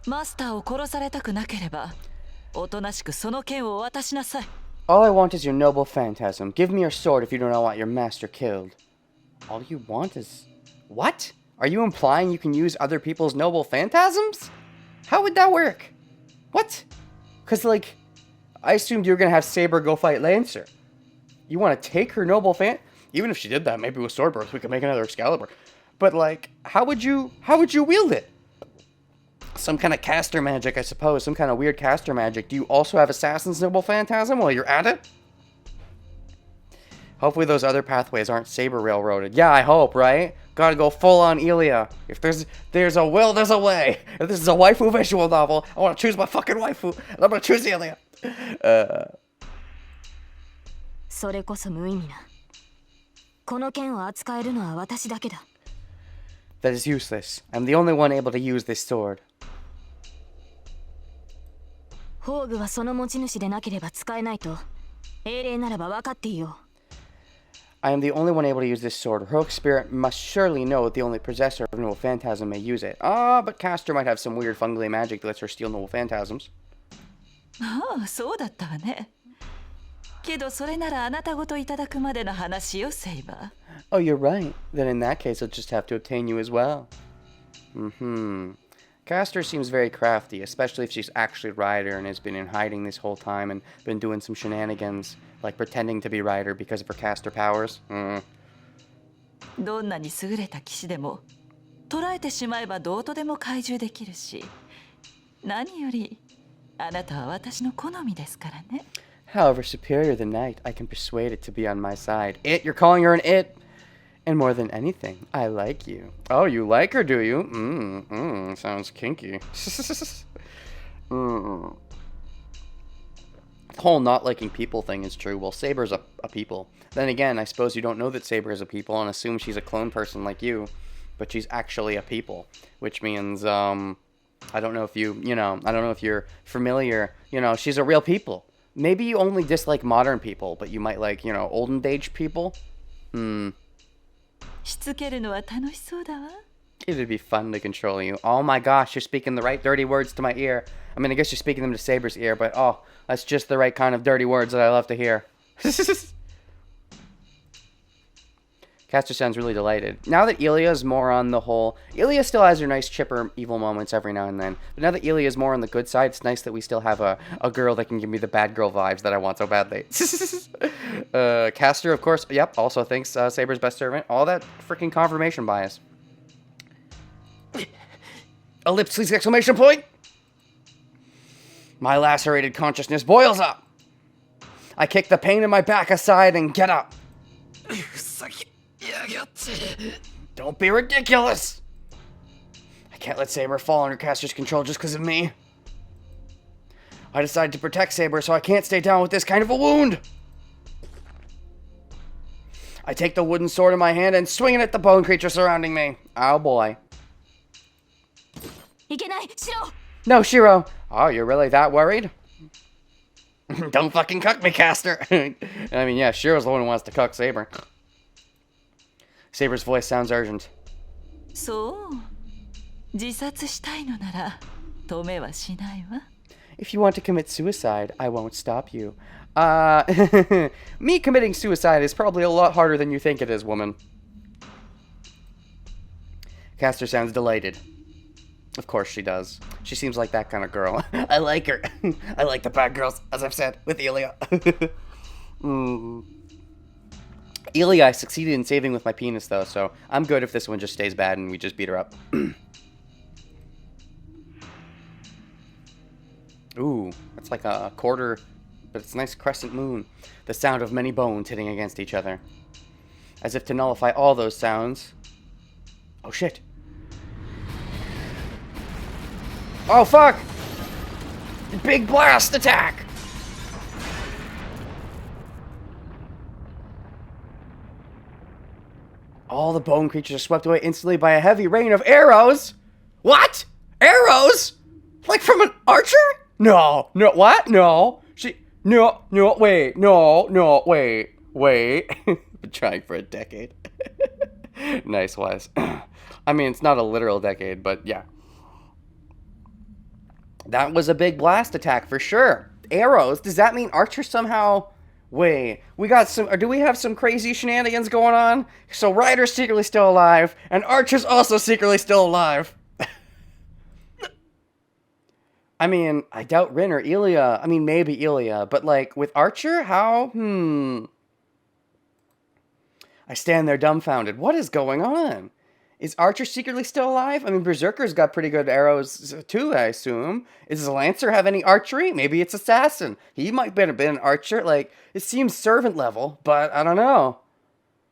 マスターを殺されたくなければ、おとなしくその剣を渡しなさい。All I want is your noble phantasm. Give me your sword if you do not want your master killed. All you want is... What? Are you implying you can use other people's noble phantasms? How would that work? What? Because, like, I assumed you were going to have Saber go fight Lancer. You want to take her noble Even if she did that, maybe with Sword Birth, we could make another Excalibur. But, like, how would you wield it? Some kind of caster magic, I suppose. Some kind of weird caster magic. Do you also have Assassin's Noble Phantasm while you're at it? Hopefully those other pathways aren't Saber railroaded. Yeah, I hope, right? Gotta go full on Elia. If there's a will, there's a way. If this is a waifu visual novel, I want to choose my fucking waifu. And I'm gonna choose Elia. それこそ無意味な。この剣を扱えるのは私だけだ。That is useless. I'm the only one able to use this sword. 宝具はその持ち主でなければ使えないと、英霊ならば分かっていよう。I am the only one able to use this sword. Heroic spirit must surely know that the only possessor of noble phantasm may use it. But Caster might have some weird fungly magic that lets her steal noble phantasms. ああ、そうだったわね。けどそれならあなたごといただくまでの話よ、セイバー。Oh, you're right. Then in that case, I'll just have to obtain you as well. Caster seems very crafty, especially if she's actually Ryder and has been in hiding this whole time and been doing some shenanigans, like pretending to be Ryder because of her caster powers. どんなに優れた騎士でも捕らえてしまえばどうとでも懐柔できるし、何よりあなたは私の好みですからね。However superior the knight, I can persuade it to be on my side. It? You're calling her an it? And more than anything, I like you. Oh, you like her, do you? Sounds kinky. The whole not liking people thing is true. Well, Saber's a people. Then again, I suppose you don't know that Saber is a people and assume she's a clone person like you. But she's actually a people. Which means, I don't know if I don't know if you're familiar. She's a real people. Maybe you only dislike modern people, but you might like, olden age people? しつけるのは楽しそうだわ。It'd be fun to control you. Oh my gosh, you're speaking the right dirty words to my ear. I mean, I guess you're speaking them to Saber's ear, but that's just the right kind of dirty words that I love to hear. Caster sounds really delighted. Now that Elia's more on the whole... Elia still has her nice chipper evil moments every now and then. But now that Elia's more on the good side, it's nice that we still have a girl that can give me the bad girl vibes that I want so badly. Caster, of course, yep, also thinks Saber's best servant. All that freaking confirmation bias. Ellipses exclamation point! My lacerated consciousness boils up. I kick the pain in my back aside and get up. Don't be ridiculous! I can't let Saber fall under Caster's control just because of me. I decided to protect Saber, so I can't stay down with this kind of a wound. I take the wooden sword in my hand and swing it at the bone creature surrounding me. Oh boy. No, Shiro. Oh, you're really that worried? Don't fucking cuck me, Caster. I mean, yeah, Shiro's the one who wants to cuck Saber. Saber's voice sounds urgent. そう。自殺したいのなら止めはしないわ。If you want to commit suicide, I won't stop you. Me committing suicide is probably a lot harder than you think it is, woman. Caster sounds delighted. Of course she does. She seems like that kind of girl. I like her. I like the bad girls, as I've said, with Elia. Elia, I succeeded in saving with my penis, though, so I'm good if this one just stays bad and we just beat her up. Ooh, that's like a quarter, but it's a nice crescent moon. The sound of many bones hitting against each other. As if to nullify all those sounds. Oh, shit. Oh, fuck! Big blast attack! All the bone creatures are swept away instantly by a heavy rain of arrows! What? Arrows? Like from an archer? No, what? No. Wait. Been trying for a decade. Nice, Wes. I mean, it's not a literal decade, but yeah. That was a big blast attack for sure. Arrows? Does that mean Archer somehow... Wait, we got some... Or do we have some crazy shenanigans going on? So Ryder's secretly still alive, and Archer's also secretly still alive. I mean, I doubt Rin or Ilya. I mean, maybe Ilya. But, like, with Archer? How? I stand there dumbfounded. What is going on? Is Archer secretly still alive? I mean, Berserker's got pretty good arrows, too, I assume. Does Lancer have any archery? Maybe it's Assassin. He might have been an archer. Like, it seems servant level, but I don't know.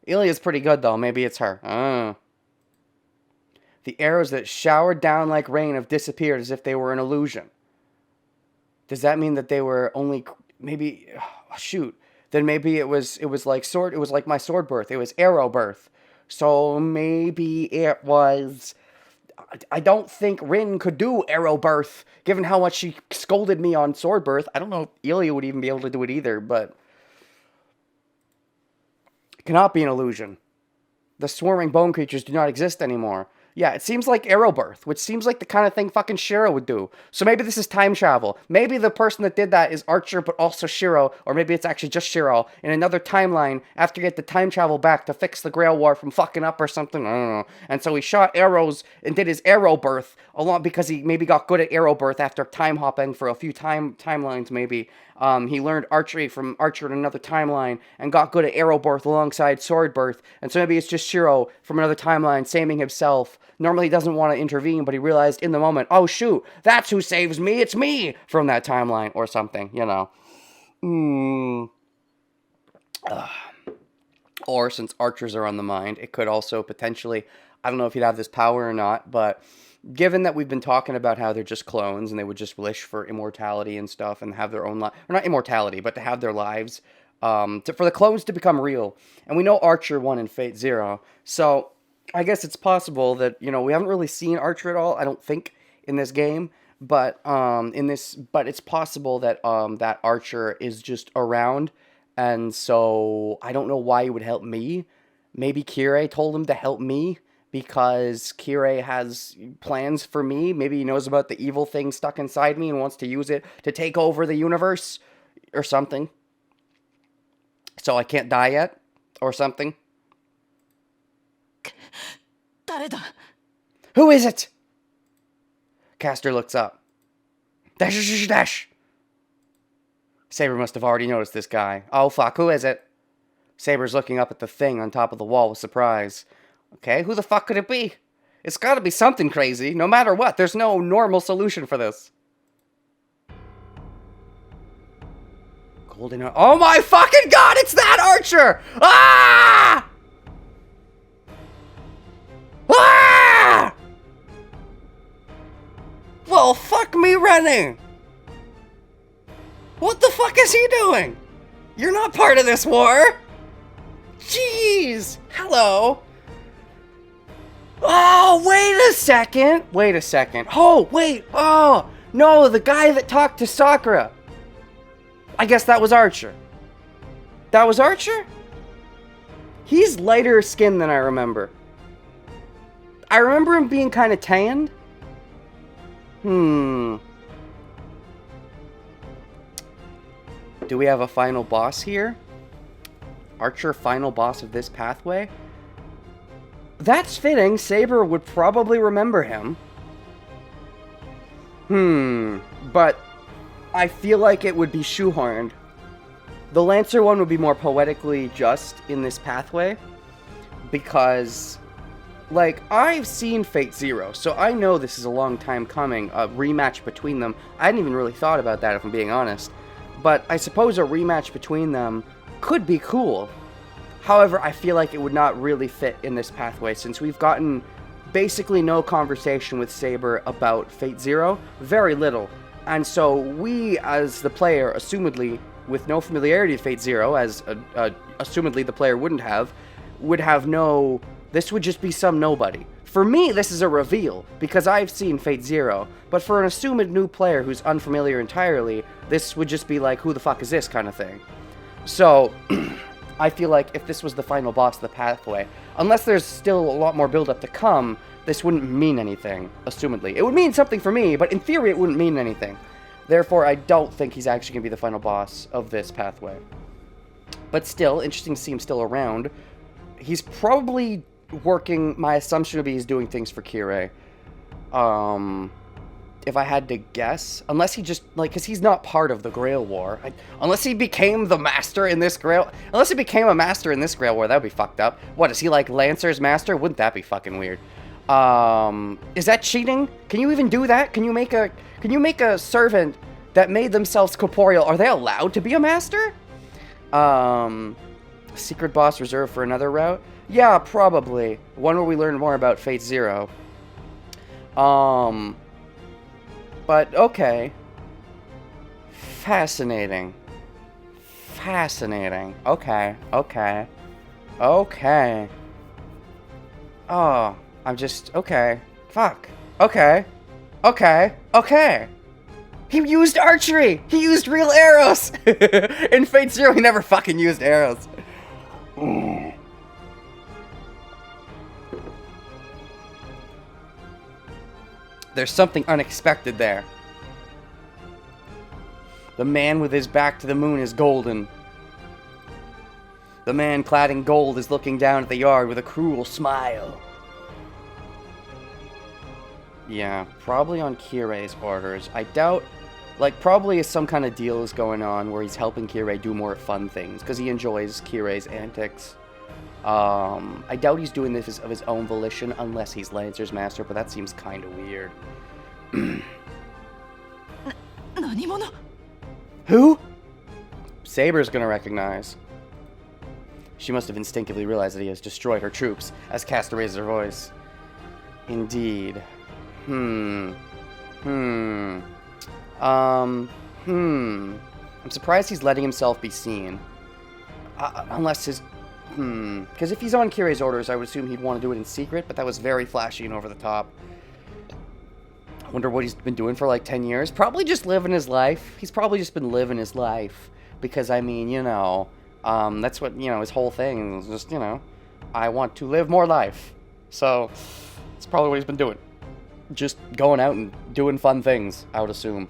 Ilya's pretty good, though. Maybe it's her. I don't know. The arrows that showered down like rain have disappeared as if they were an illusion. Does that mean that they were only... Maybe... Oh, shoot. Then maybe it was like sword... It was like my sword birth. It was arrow birth. So maybe it was... I don't think Rin could do arrow birth, given how much she scolded me on sword birth. I don't know if Ilya would even be able to do it either, but... It cannot be an illusion. The swarming bone creatures do not exist anymore. Yeah, it seems like arrow birth, which seems like the kind of thing fucking Shiro would do. So maybe this is time travel. Maybe the person that did that is Archer, but also Shiro, or maybe it's actually just Shiro in another timeline after you get the time travel back to fix the Grail War from fucking up or something. I don't know. And so he shot arrows and did his arrow birth along because he maybe got good at arrow birth after time hopping for a few timelines maybe. He learned archery from Archer in another timeline and got good at arrow birth alongside sword birth. And so maybe it's just Shiro from another timeline saving himself. Normally he doesn't want to intervene, but he realized in the moment, oh shoot, that's who saves me, it's me from that timeline or something, you know. Or since archers are on the mind, it could also potentially, I don't know if he'd have this power or not, but given that we've been talking about how they're just clones and they would just wish for immortality and stuff and have their own life, or not immortality, but to have their lives, for the clones to become real. And we know Archer won in Fate Zero, so I guess it's possible that, you know, we haven't really seen Archer at all, I don't think, in this game, but it's possible that that Archer is just around, and so I don't know why he would help me. Maybe Kirei told him to help me because Kirei has plans for me. Maybe he knows about the evil thing stuck inside me and wants to use it to take over the universe or something. So I can't die yet or something. Who is it? Castor looks up. Dash. Saber must have already noticed this guy. Oh fuck, who is it? Saber's looking up at the thing on top of the wall with surprise. Okay, who the fuck could it be? It's gotta be something crazy, no matter what. There's no normal solution for this. Golden... Oh my fucking god, it's that Archer! Ah! Ah! Well, fuck me running! What the fuck is he doing? You're not part of this war! Jeez! Hello! Oh, wait a second! Oh, wait! Oh! No, the guy that talked to Sakura! I guess that was Archer. That was Archer? He's lighter skinned than I remember. I remember him being kind of tanned. Do we have a final boss here? Archer, final boss of this pathway? That's fitting. Saber would probably remember him. But I feel like it would be shoehorned. The Lancer one would be more poetically just in this pathway. Because, like, I've seen Fate Zero, so I know this is a long time coming, a rematch between them. I hadn't even really thought about that, if I'm being honest. But I suppose a rematch between them could be cool. However, I feel like it would not really fit in this pathway, since we've gotten basically no conversation with Saber about Fate Zero, very little. And so we, as the player, assumedly, with no familiarity with Fate Zero, as assumedly the player would have no... This would just be some nobody. For me, this is a reveal, because I've seen Fate Zero, but for an assumed new player who's unfamiliar entirely, this would just be like, who the fuck is this kind of thing. So, I feel like if this was the final boss of the pathway, unless there's still a lot more build-up to come, this wouldn't mean anything, assumedly. It would mean something for me, but in theory it wouldn't mean anything. Therefore, I don't think he's actually going to be the final boss of this pathway. But still, interesting to see him still around. He's probably working, my assumption would be he's doing things for Kirei. If I had to guess. Unless he just, like, because he's not part of the Grail War. Unless he became the master in this Grail... Unless he became a master in this Grail War, that would be fucked up. What, is he like Lancer's master? Wouldn't that be fucking weird? Is that cheating? Can you even do that? Can you make a servant that made themselves corporeal? Are they allowed to be a master? Secret boss reserved for another route? Yeah, probably. One where we learn more about Fate Zero. But, okay. Fascinating. Fascinating. Okay, okay. Okay. Oh, I'm just, okay. Fuck. Okay. Okay. Okay. He used archery! He used real arrows! In Fate Zero, he never fucking used arrows. There's something unexpected there. The man with his back to the moon is golden. The man clad in gold is looking down at the yard with a cruel smile. Yeah, probably on Kirei's orders. I doubt... Like, probably some kind of deal is going on where he's helping Kirei do more fun things, because he enjoys Kirei's antics. I doubt he's doing this of his own volition, unless he's Lancer's master, but that seems kind of weird. Who? Saber's gonna recognize. She must have instinctively realized that he has destroyed her troops, as Caster raises her voice. Indeed. I'm surprised he's letting himself be seen. Unless his... Because if he's on Kirei's orders, I would assume he'd want to do it in secret, but that was very flashy and over the top. I wonder what he's been doing for like 10 years. Probably just living his life. He's probably just been living his life. Because, I mean, you know, that's what, you know, his whole thing is just, you know, I want to live more life. So, that's probably what he's been doing. Just going out and doing fun things, I would assume.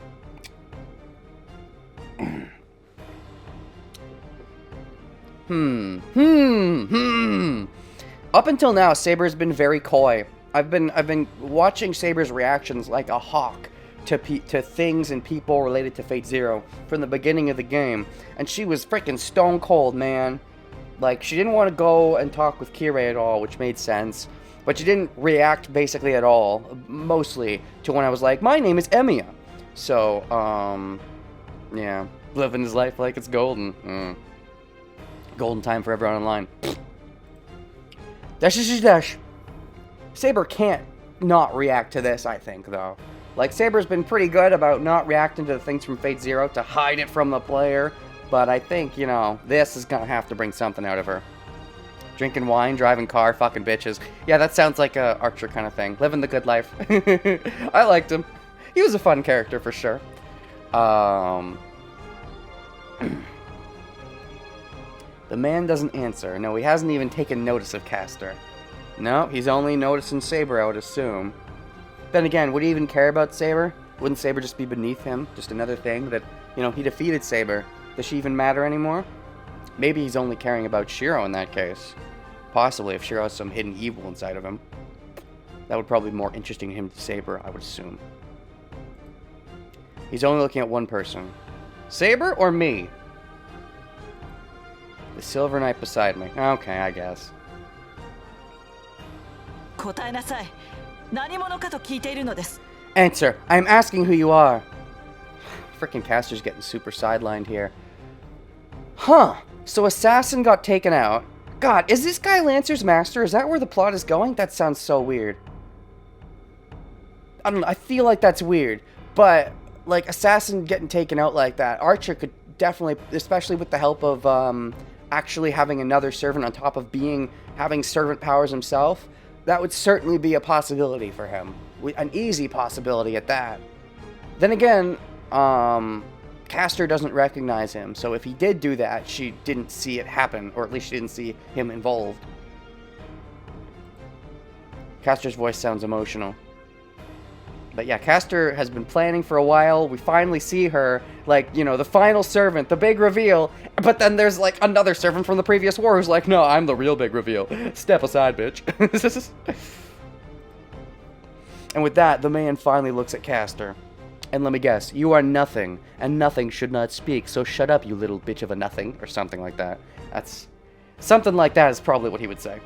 Up until now, Saber's been very coy. I've been watching Saber's reactions like a hawk to things and people related to Fate Zero from the beginning of the game, and she was freaking stone cold, man. Like, she didn't want to go and talk with Kirei at all, which made sense, but she didn't react basically at all, mostly to when I was like, my name is Emiya. So, yeah, living his life like it's golden. Golden time for everyone online. Dash. Saber can't not react to this, I think, though. Like, Saber's been pretty good about not reacting to the things from Fate Zero to hide it from the player, but I think, you know, this is gonna have to bring something out of her. Drinking wine, driving car, fucking bitches. Yeah, that sounds like a Archer kind of thing. Living the good life. I liked him. He was a fun character for sure. The man doesn't answer. No, he hasn't even taken notice of Caster. No, he's only noticing Saber, I would assume. Then again, would he even care about Saber? Wouldn't Saber just be beneath him? Just another thing that, you know, he defeated Saber. Does she even matter anymore? Maybe he's only caring about Shiro in that case. Possibly, if Shiro has some hidden evil inside of him. That would probably be more interesting to him to Saber, I would assume. He's only looking at one person. Saber or me? The Silver Knight beside me. Okay, I guess. Answer. I'm asking who you are. Frickin' Caster's getting super sidelined here. Huh. So Assassin got taken out. God, is this guy Lancer's master? Is that where the plot is going? That sounds so weird. I don't know. I feel like that's weird. But, like, Assassin getting taken out like that, Archer could definitely, especially with the help of, actually having another servant on top of having servant powers himself, That would certainly be a possibility for him. An easy possibility at that. Then again, Castor doesn't recognize him, so if he did do that, she didn't see it happen, or at least she didn't see him involved. Castor's voice sounds emotional. But yeah, Castor has been planning for a while. We finally see her, like, you know, the final servant, the big reveal. But then there's, like, another servant from the previous war who's like, no, I'm the real big reveal. Step aside, bitch. And with that, the man finally looks at Castor. And let me guess, you are nothing, and nothing should not speak, so shut up, you little bitch of a nothing, or something like that. Something like that is probably what he would say.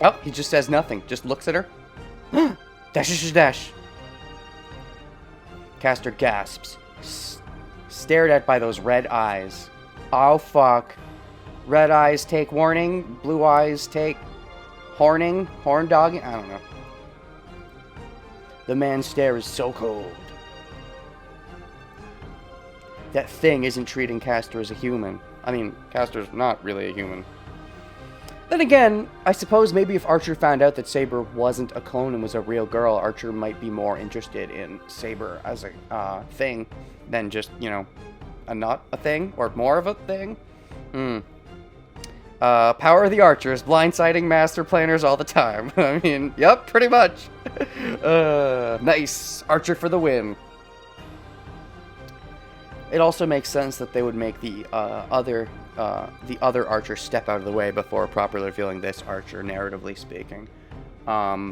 Oh, he just says nothing, just looks at her. Dash, dash. Castor gasps, stared at by those red eyes. Oh, fuck. Red eyes take warning, blue eyes take horn dogging, I don't know. The man's stare is so cold. That thing isn't treating Castor as a human. I mean, Castor's not really a human. Then again, I suppose maybe if Archer found out that Saber wasn't a clone and was a real girl, Archer might be more interested in Saber as a thing than just, you know, not a thing, or more of a thing. Power of the Archers, blindsiding master planners all the time. I mean, yep, pretty much. Nice. Archer for the win. It also makes sense that they would make the other Archer step out of the way before properly revealing this Archer, narratively speaking.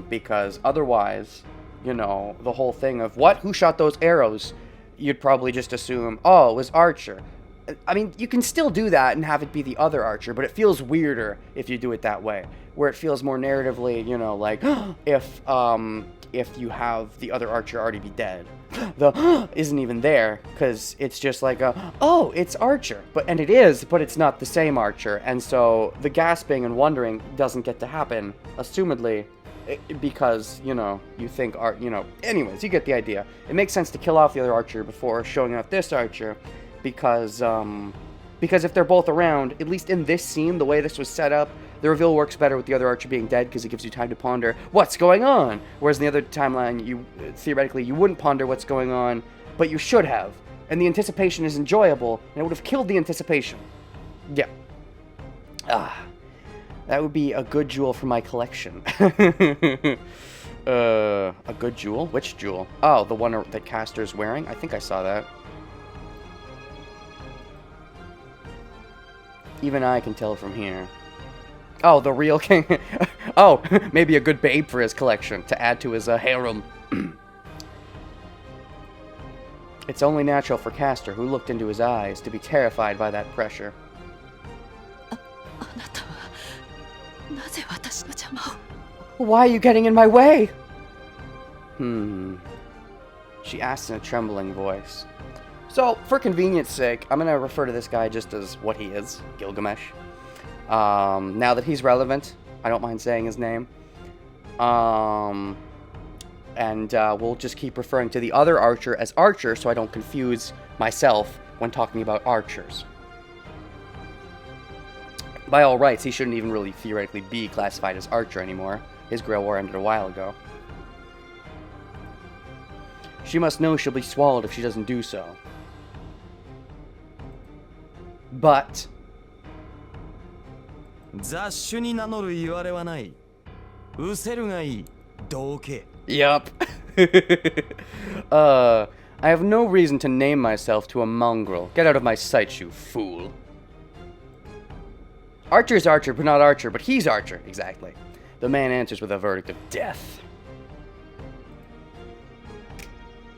Because otherwise, you know, the whole thing of, what? Who shot those arrows? You'd probably just assume, oh, it was Archer. I mean, you can still do that and have it be the other Archer, but it feels weirder if you do it that way. Where it feels more narratively, you know, like, if you have the other Archer already be dead. The isn't even there, because it's just like oh, it's Archer. And it is, but it's not the same Archer. And so the gasping and wondering doesn't get to happen, assumedly, because, you know, you think, anyways, you get the idea. It makes sense to kill off the other Archer before showing off this Archer. Because if they're both around, at least in this scene, the way this was set up, the reveal works better with the other Archer being dead because it gives you time to ponder what's going on. Whereas in the other timeline, theoretically, you wouldn't ponder what's going on, but you should have. And the anticipation is enjoyable, and it would have killed the anticipation. Yeah. That would be a good jewel for my collection. A good jewel? Which jewel? Oh, the one that Castor's wearing? I think I saw that. Even I can tell from here. Oh, the real king. Oh, maybe a good babe for his collection to add to his harem. It's only natural for Castor, who looked into his eyes, to be terrified by that pressure. Why are you getting in my way? She asked in a trembling voice. So, for convenience sake, I'm going to refer to this guy just as what he is, Gilgamesh. Now that he's relevant, I don't mind saying his name. And we'll just keep referring to the other Archer as Archer so I don't confuse myself when talking about Archers. By all rights, he shouldn't even really theoretically be classified as Archer anymore. His Grail War ended a while ago. She must know she'll be swallowed if she doesn't do so. But... Yup. I have no reason to name myself to a mongrel. Get out of my sight, you fool. Archer's Archer, but not Archer, but he's Archer. Exactly. The man answers with a verdict of death.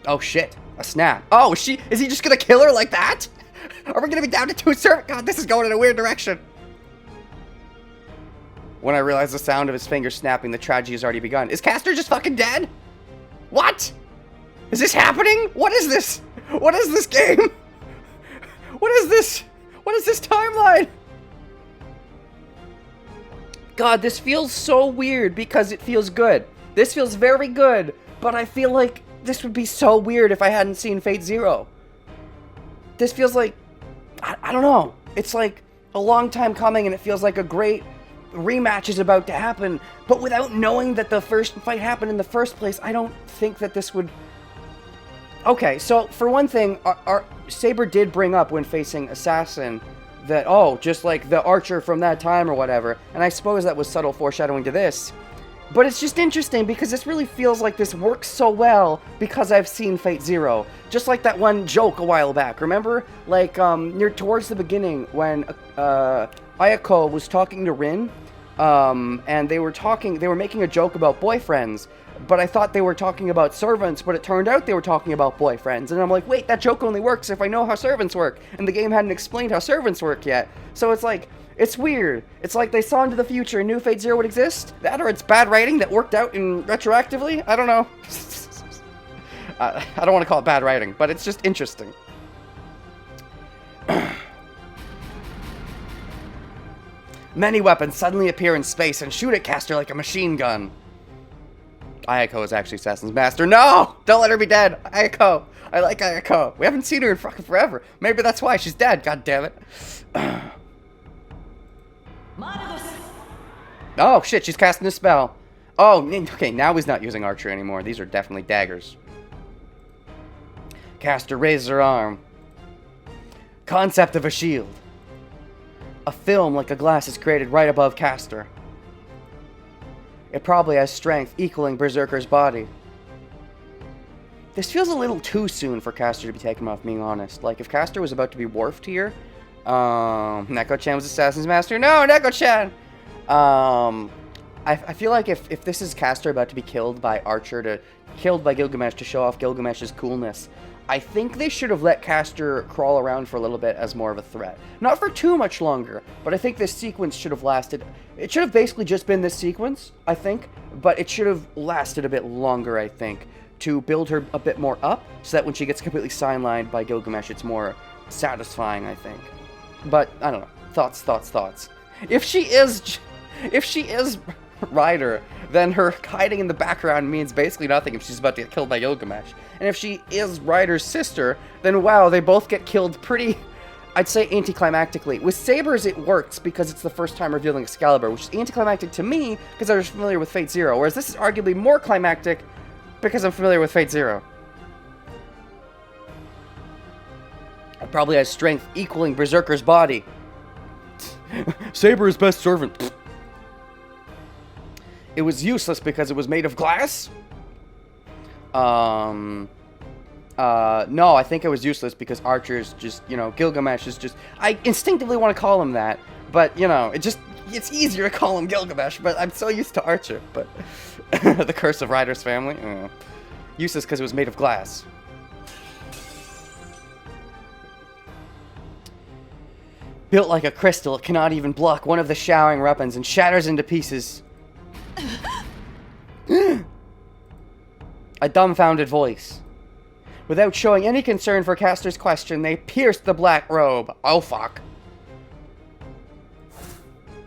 Oh shit. A snap. Oh, is he just gonna kill her like that? Are we gonna be down to two servants? God, this is going in a weird direction. When I realize the sound of his fingers snapping, the tragedy has already begun. Is Castor just fucking dead? What? Is this happening? What is this? What is this game? What is this? What is this timeline? God, this feels so weird because it feels good. This feels very good, but I feel like this would be so weird if I hadn't seen Fate Zero. This feels like, I don't know. It's like a long time coming and it feels like a great rematch is about to happen, but without knowing that the first fight happened in the first place, I don't think that this would... Okay, so for one thing, Saber did bring up when facing Assassin that, oh, just like the Archer from that time or whatever, and I suppose that was subtle foreshadowing to this. But it's just interesting because this really feels like this works so well because I've seen Fate Zero. Just like that one joke a while back, remember? Like, near towards the beginning when Ayako was talking to Rin, and they were making a joke about boyfriends, but I thought they were talking about servants, but it turned out they were talking about boyfriends, and I'm like, wait, that joke only works if I know how servants work, and the game hadn't explained how servants work yet. So it's like, it's weird. It's like they saw into the future and knew Fate Zero would exist. That or it's bad writing that worked out in retroactively? I don't know. I don't want to call it bad writing, but it's just interesting. Many weapons suddenly appear in space and shoot at Caster like a machine gun. Ayako is actually Assassin's Master. No! Don't let her be dead! Ayako! I like Ayako. We haven't seen her in fucking forever. Maybe that's why she's dead, god damn it. Oh, shit, she's casting a spell. Oh, okay, now he's not using archery anymore. These are definitely daggers. Caster raises her arm. Concept of a shield. A film like a glass is created right above Caster. It probably has strength equaling Berserker's body. This feels a little too soon for Caster to be taken off, being honest. Like, if Caster was about to be Worfed here... Neko-chan was Assassin's Master. No, Neko-chan! I feel like if this is Caster about to be killed by killed by Gilgamesh to show off Gilgamesh's coolness, I think they should have let Caster crawl around for a little bit as more of a threat. Not for too much longer, but I think this sequence should have lasted... It should have basically just been this sequence, I think, but it should have lasted a bit longer, I think, to build her a bit more up, so that when she gets completely sidelined by Gilgamesh, it's more satisfying, I think. But, I don't know. Thoughts. If she is Ryder, then her hiding in the background means basically nothing if she's about to get killed by Gilgamesh. And if she is Ryder's sister, then wow, they both get killed pretty, I'd say, anticlimactically. With Sabers, it works because it's the first time revealing Excalibur, which is anticlimactic to me because I was familiar with Fate Zero, whereas this is arguably more climactic because I'm familiar with Fate Zero. It probably has strength equaling Berserker's body. Saber is best servant. It was useless because it was made of glass? No, I think it was useless because Archer's just, Gilgamesh is just... I instinctively want to call him that, but, it's easier to call him Gilgamesh, but I'm so used to Archer, but... the curse of Ryder's family? Useless because it was made of glass. Built like a crystal, it cannot even block one of the showering weapons and shatters into pieces. A dumbfounded voice. Without showing any concern for Caster's question, they pierced the black robe. Oh, fuck.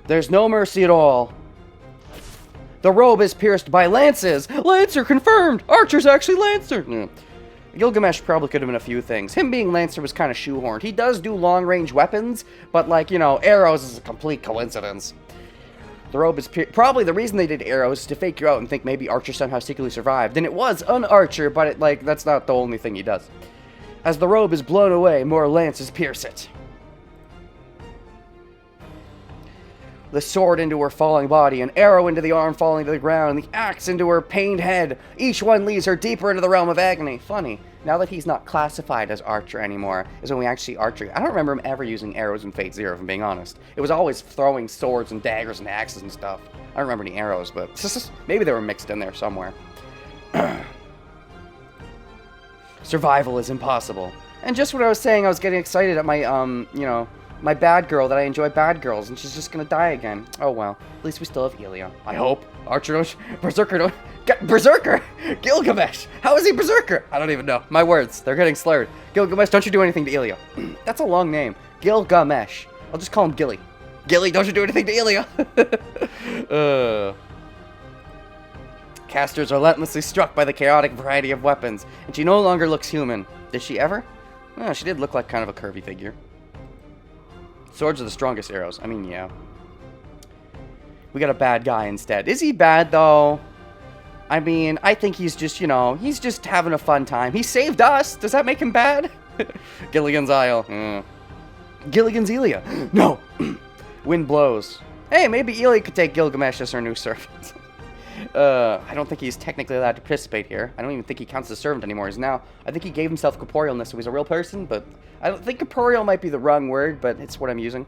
There's no mercy at all. The robe is pierced by lances. Lancer confirmed. Archer's actually Lancer. Gilgamesh probably could have been a few things. Him being Lancer was kind of shoehorned. He does do long-range weapons, but, arrows is a complete coincidence. The robe is probably the reason they did arrows is to fake you out and think maybe Archer somehow secretly survived. And it was an Archer, but that's not the only thing he does. As the robe is blown away, more lances pierce it. The sword into her falling body, an arrow into the arm falling to the ground, and the axe into her pained head. Each one leads her deeper into the realm of agony. Funny, now that he's not classified as Archer anymore, is when we actually see Archer. I don't remember him ever using arrows in Fate Zero, if I'm being honest. It was always throwing swords and daggers and axes and stuff. I don't remember any arrows, but maybe they were mixed in there somewhere. Survival is impossible. And just what I was saying, I was getting excited at my, my bad girl, that I enjoy bad girls, and she's just gonna die again. Oh well, at least we still have Elia. I hope. Archer, Berserker, Berserker! Gilgamesh! How is he Berserker? I don't even know. My words, they're getting slurred. Gilgamesh, don't you do anything to Elia. That's a long name. Gilgamesh. I'll just call him Gilly. Gilly, don't you do anything to Elia. Casters are relentlessly struck by the chaotic variety of weapons, and she no longer looks human. Did she ever? Oh, she did look like kind of a curvy figure. Swords are the strongest arrows. I mean, yeah. We got a bad guy instead. Is he bad, though? I mean, I think he's just, you know, he's just having a fun time. He saved us. Does that make him bad? Gilligan's Isle. Gilligan's Elia. No. Wind blows. Hey, maybe Elia could take Gilgamesh as her new servant. I don't think he's technically allowed to participate here. I don't even think he counts as a servant anymore. I think he gave himself corporealness, so he's a real person, but I don't think corporeal might be the wrong word, but it's what I'm using.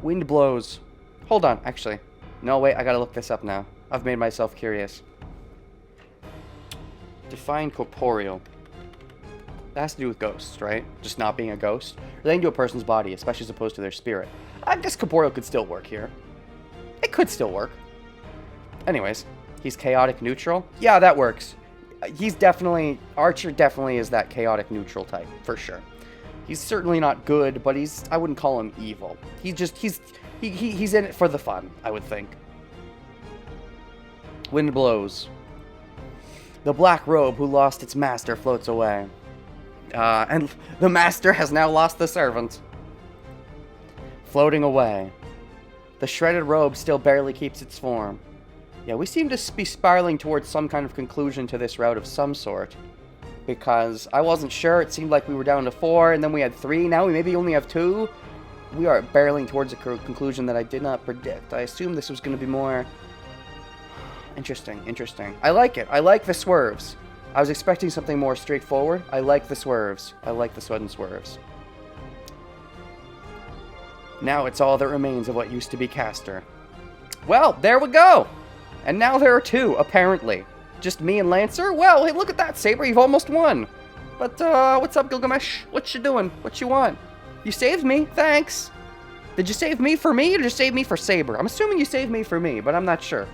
Wind blows. Hold on, actually. No, wait, I gotta look this up now. I've made myself curious. Define corporeal. That has to do with ghosts, right? Just not being a ghost. Relating to a person's body, especially as opposed to their spirit. I guess corporeal could still work here. It could still work. Anyways, he's chaotic neutral. Yeah, that works. He's definitely... Archer definitely is that chaotic neutral type, for sure. He's certainly not good, but I wouldn't call him evil. He's in it for the fun, I would think. Wind blows. The black robe who lost its master floats away. And the master has now lost the servant. Floating away. The shredded robe still barely keeps its form. Yeah, we seem to be spiraling towards some kind of conclusion to this route of some sort. Because I wasn't sure, it seemed like we were down to 4, and then we had 3, now we maybe only have 2. We are barreling towards a conclusion that I did not predict. I assumed this was going to be more... Interesting. I like it. I like the swerves. I was expecting something more straightforward. I like the swerves. I like the sudden swerves. Now it's all that remains of what used to be Castor. Well, there we go! And now there are 2, apparently. Just me and Lancer? Well, hey, look at that, Saber, you've almost won. But, what's up, Gilgamesh? What you doing? What you want? You saved me, thanks. Did you save me for me, or did you save me for Saber? I'm assuming you saved me for me, but I'm not sure.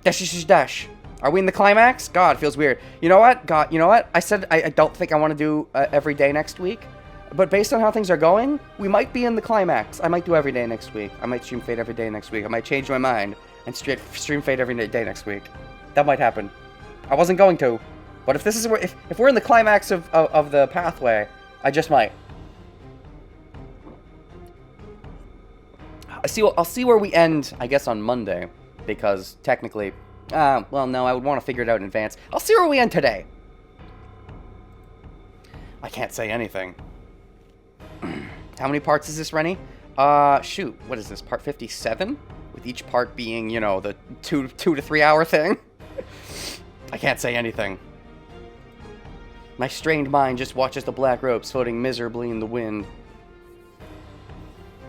Dash. Are we in the climax? God, it feels weird. You know what? God, you know what? I said I don't think I want to do every day next week. But based on how things are going, we might be in the climax. I might do every day next week. I might stream Fate every day next week. I might change my mind and stream Fate every day next week. That might happen. I wasn't going to. But if this is where, if we're in the climax of the pathway, I just might. I'll see where we end, I guess, on Monday. Because, technically... well, no, I would want to figure it out in advance. I'll see where we end today. I can't say anything. How many parts is this, Rennie? Shoot. What is this? Part 57? With each part being, you know, the 2 to 3 hour thing? I can't say anything. My strained mind just watches the black ropes floating miserably in the wind.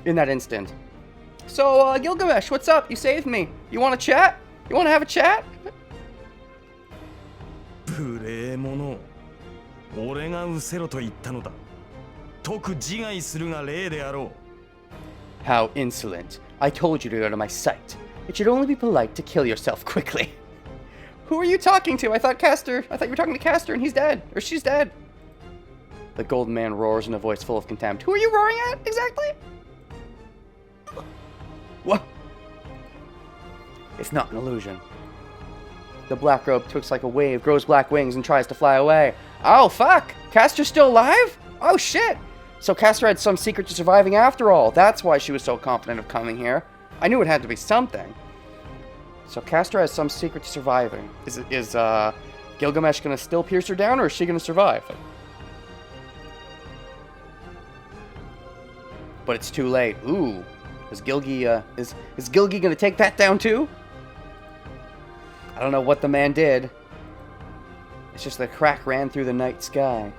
In that instant. So, Gilgamesh, what's up? You saved me. You want to chat? You want to have a chat? 無礼者。俺が失せろと言ったのだ。特自害するが礼であろう。 How insolent. I told you to go to my sight. It should only be polite to kill yourself quickly. Who are you talking to? I thought you were talking to Castor and he's dead. Or she's dead. The golden man roars in a voice full of contempt. Who are you roaring at, exactly? What? It's not an illusion. The black robe twists like a wave, grows black wings, and tries to fly away. Oh, fuck! Castor's still alive? Oh, shit! So Castor had some secret to surviving after all. That's why she was so confident of coming here. I knew it had to be something. So Castor has some secret to surviving. Is Gilgamesh gonna still pierce her down, or is she gonna survive? But it's too late. Ooh. Is Gilgi gonna take that down too? I don't know what the man did. It's just the crack ran through the night sky.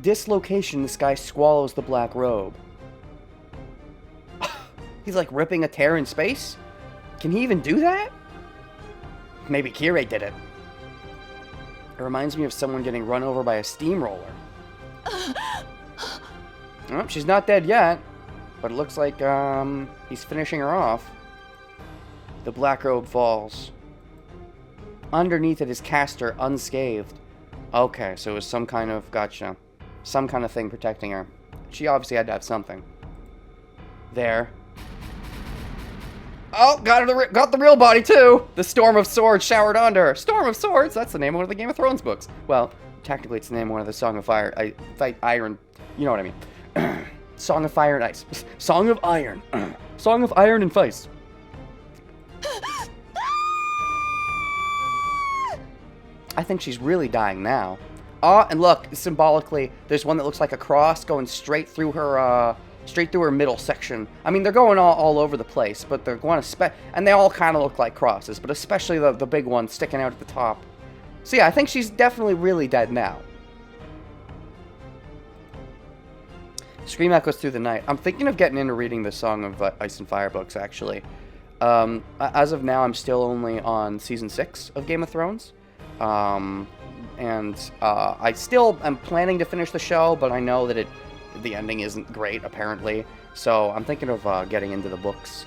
Dislocation, the sky swallows the black robe. He's like ripping a tear in space? Can he even do that? Maybe Kirei did it. It reminds me of someone getting run over by a steamroller. Oh, she's not dead yet, but it looks like he's finishing her off. The black robe falls. Underneath it is Castor, unscathed. Okay, so it was some kind of, gotcha, some kind of thing protecting her. She obviously had to have something. There. Oh, got the real body too! The Storm of Swords showered onto her. Storm of Swords? That's the name of one of the Game of Thrones books. Well, technically it's the name of one of the Song of Fire, Iron, you know what I mean. Song of Fire and Ice. Song of Iron. Song of Iron and Ice. I think she's really dying now. And look, symbolically, there's one that looks like a cross going straight through her middle section. I mean, they're going all over the place, but they're going to and they all kind of look like crosses, but especially the big one sticking out at the top. So yeah, I think she's definitely really dead now. Scream echoes through the night. I'm thinking of getting into reading the Song of Ice and Fire books, actually. As of now, I'm still only on Season 6 of Game of Thrones. I still am planning to finish the show, but I know that the ending isn't great, apparently. So I'm thinking of getting into the books.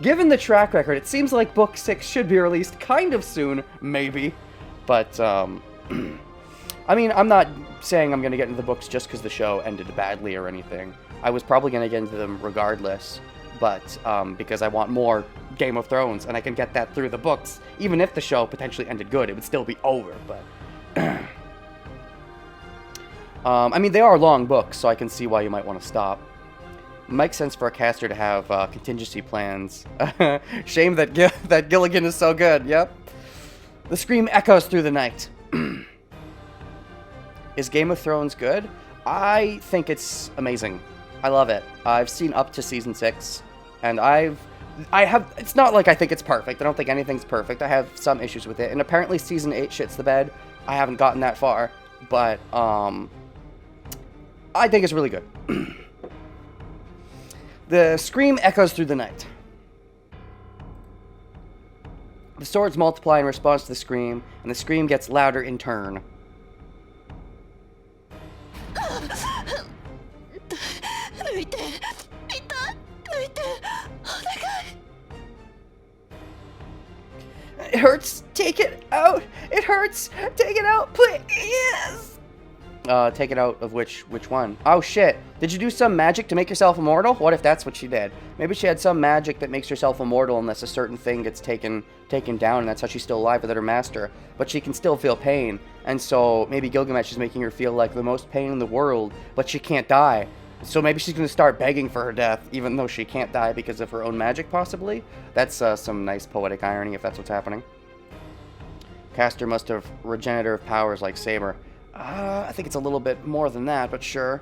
Given the track record, it seems like Book 6 should be released kind of soon, maybe. But, I mean, I'm not saying I'm going to get into the books just because the show ended badly or anything. I was probably going to get into them regardless, but because I want more Game of Thrones, and I can get that through the books. Even if the show potentially ended good, it would still be over, but... I mean, they are long books, so I can see why you might want to stop. It makes sense for a caster to have contingency plans. Shame that Gilligan is so good, yep. The scream echoes through the night. Is Game of Thrones good? I think it's amazing. I love it. I've seen up to Season 6, and it's not like I think it's perfect. I don't think anything's perfect. I have some issues with it, and apparently Season 8 shits the bed. I haven't gotten that far, but, I think it's really good. The scream echoes through the night. The swords multiply in response to the scream, and the scream gets louder in turn. It hurts. Take it out. It hurts. Take it out, please. Take it out of which one? Oh shit. Did you do some magic to make yourself immortal? What if that's what she did? Maybe she had some magic that makes herself immortal unless a certain thing gets taken down, and that's how she's still alive without her master. But she can still feel pain. And so maybe Gilgamesh is making her feel like the most pain in the world, but she can't die. So maybe she's going to start begging for her death, even though she can't die because of her own magic, possibly? That's some nice poetic irony, if that's what's happening. Caster must have regenerative powers like Saber. I think it's a little bit more than that, but sure.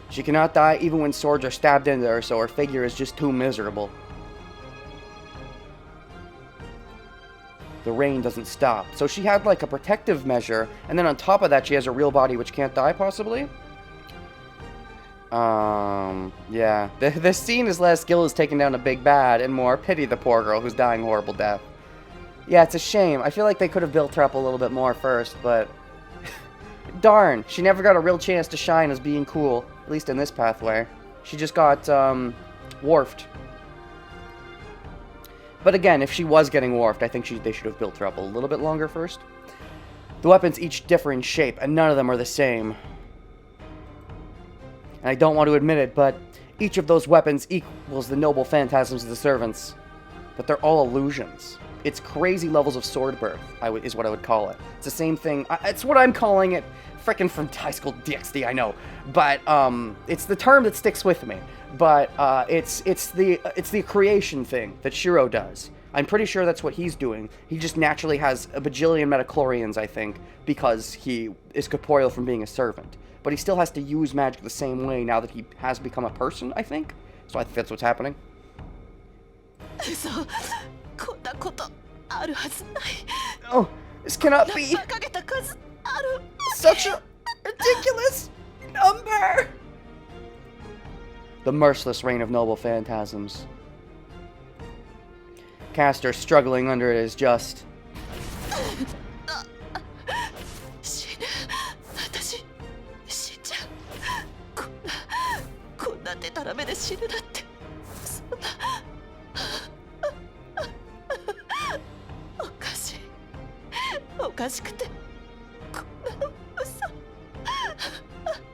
She cannot die even when swords are stabbed into her, so her figure is just too miserable. The rain doesn't stop. So she had like a protective measure, and then on top of that she has a real body which can't die, possibly? Yeah. This scene is less Gil is taking down a big bad, and more pity the poor girl who's dying a horrible death. Yeah, it's a shame. I feel like they could have built her up a little bit more first, but... Darn, she never got a real chance to shine as being cool, at least in this pathway. She just got, wharfed. But again, if she was getting wharfed, I think they should have built her up a little bit longer first. The weapons each differ in shape, and none of them are the same. And I don't want to admit it, but each of those weapons equals the noble phantasms of the servants. But they're all illusions. It's crazy levels of sword birth, is what I would call it. It's the same thing. It's what I'm calling it. Frickin' from high school DxD, I know. But it's the term that sticks with me. But it's the creation thing that Shiro does. I'm pretty sure that's what he's doing. He just naturally has a bajillion metachlorians, I think, because he is corporeal from being a servant. But he still has to use magic the same way now that he has become a person, I think. So I think that's what's happening. Oh, this cannot be. Such a ridiculous number. The merciless reign of noble phantasms. Caster struggling under it is just.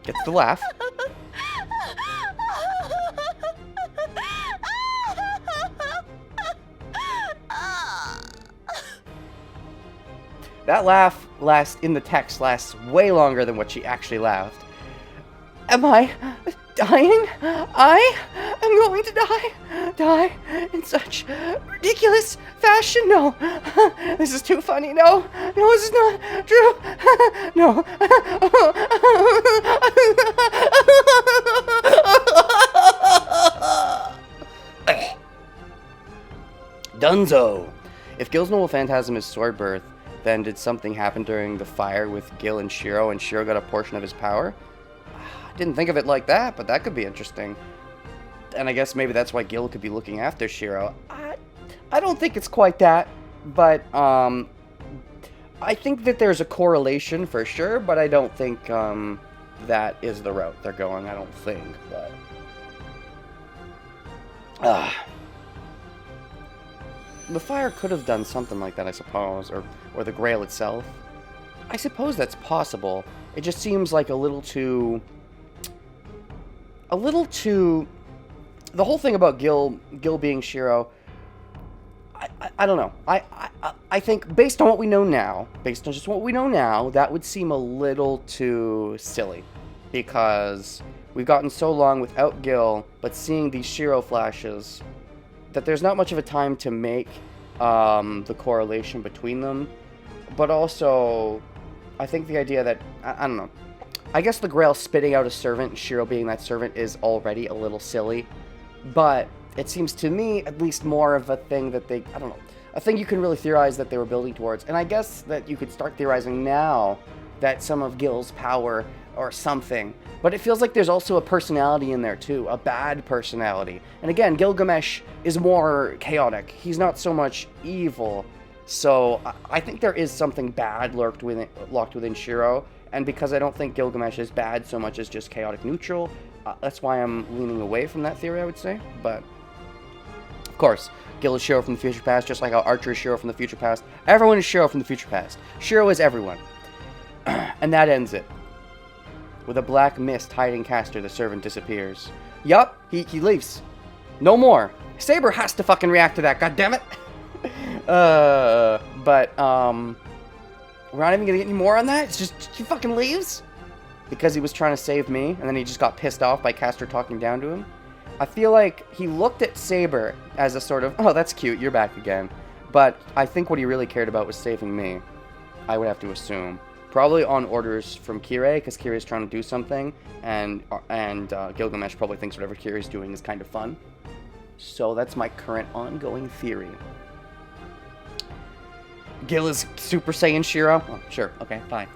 Gets the laugh. That laugh in the text lasts way longer than what she actually laughed. Am I dying? I am going to die in such ridiculous fashion. No, this is too funny. No, this is not true. No. Dunzo. If Gil's noble phantasm is sword birth, then did something happen during the fire with Gil and Shiro got a portion of his power? Didn't think of it like that, but that could be interesting. And I guess maybe that's why Gil could be looking after Shiro. I don't think it's quite that, but I think that there's a correlation for sure, but I don't think that is the route they're going. I don't think, but the fire could have done something like that, I suppose, or the Grail itself. I suppose that's possible. It just seems like a little too. The whole thing about Gil being Shiro, I don't know. I think based on what we know now, that would seem a little too silly, because we've gotten so long without Gil, but seeing these Shiro flashes, that there's not much of a time to make the correlation between them. But also, I think the idea that I don't know. I guess the Grail spitting out a servant, and Shiro being that servant, is already a little silly. But it seems to me at least more of a thing that they, I don't know, a thing you can really theorize that they were building towards. And I guess that you could start theorizing now that some of Gil's power or something. But it feels like there's also a personality in there too, a bad personality. And again, Gilgamesh is more chaotic. He's not so much evil. So I think there is something bad locked within Shiro. And because I don't think Gilgamesh is bad so much as just chaotic neutral, that's why I'm leaning away from that theory, I would say. But, of course, Gil is Shiro from the future past, just like how Archer is Shiro from the future past. Everyone is Shiro from the future past. Shiro is everyone. And that ends it. With a black mist hiding Castor, the servant disappears. Yup, he leaves. No more. Saber has to fucking react to that, goddammit! We're not even gonna get any more on that? It's just, he fucking leaves? Because he was trying to save me, and then he just got pissed off by Castor talking down to him? I feel like he looked at Saber as a sort of, oh, that's cute, you're back again. But I think what he really cared about was saving me. I would have to assume. Probably on orders from Kirei, because Kirei's trying to do something, and Gilgamesh probably thinks whatever Kirei's doing is kind of fun. So that's my current ongoing theory. Gil is Super Saiyan Shiro? Oh, sure, okay, fine.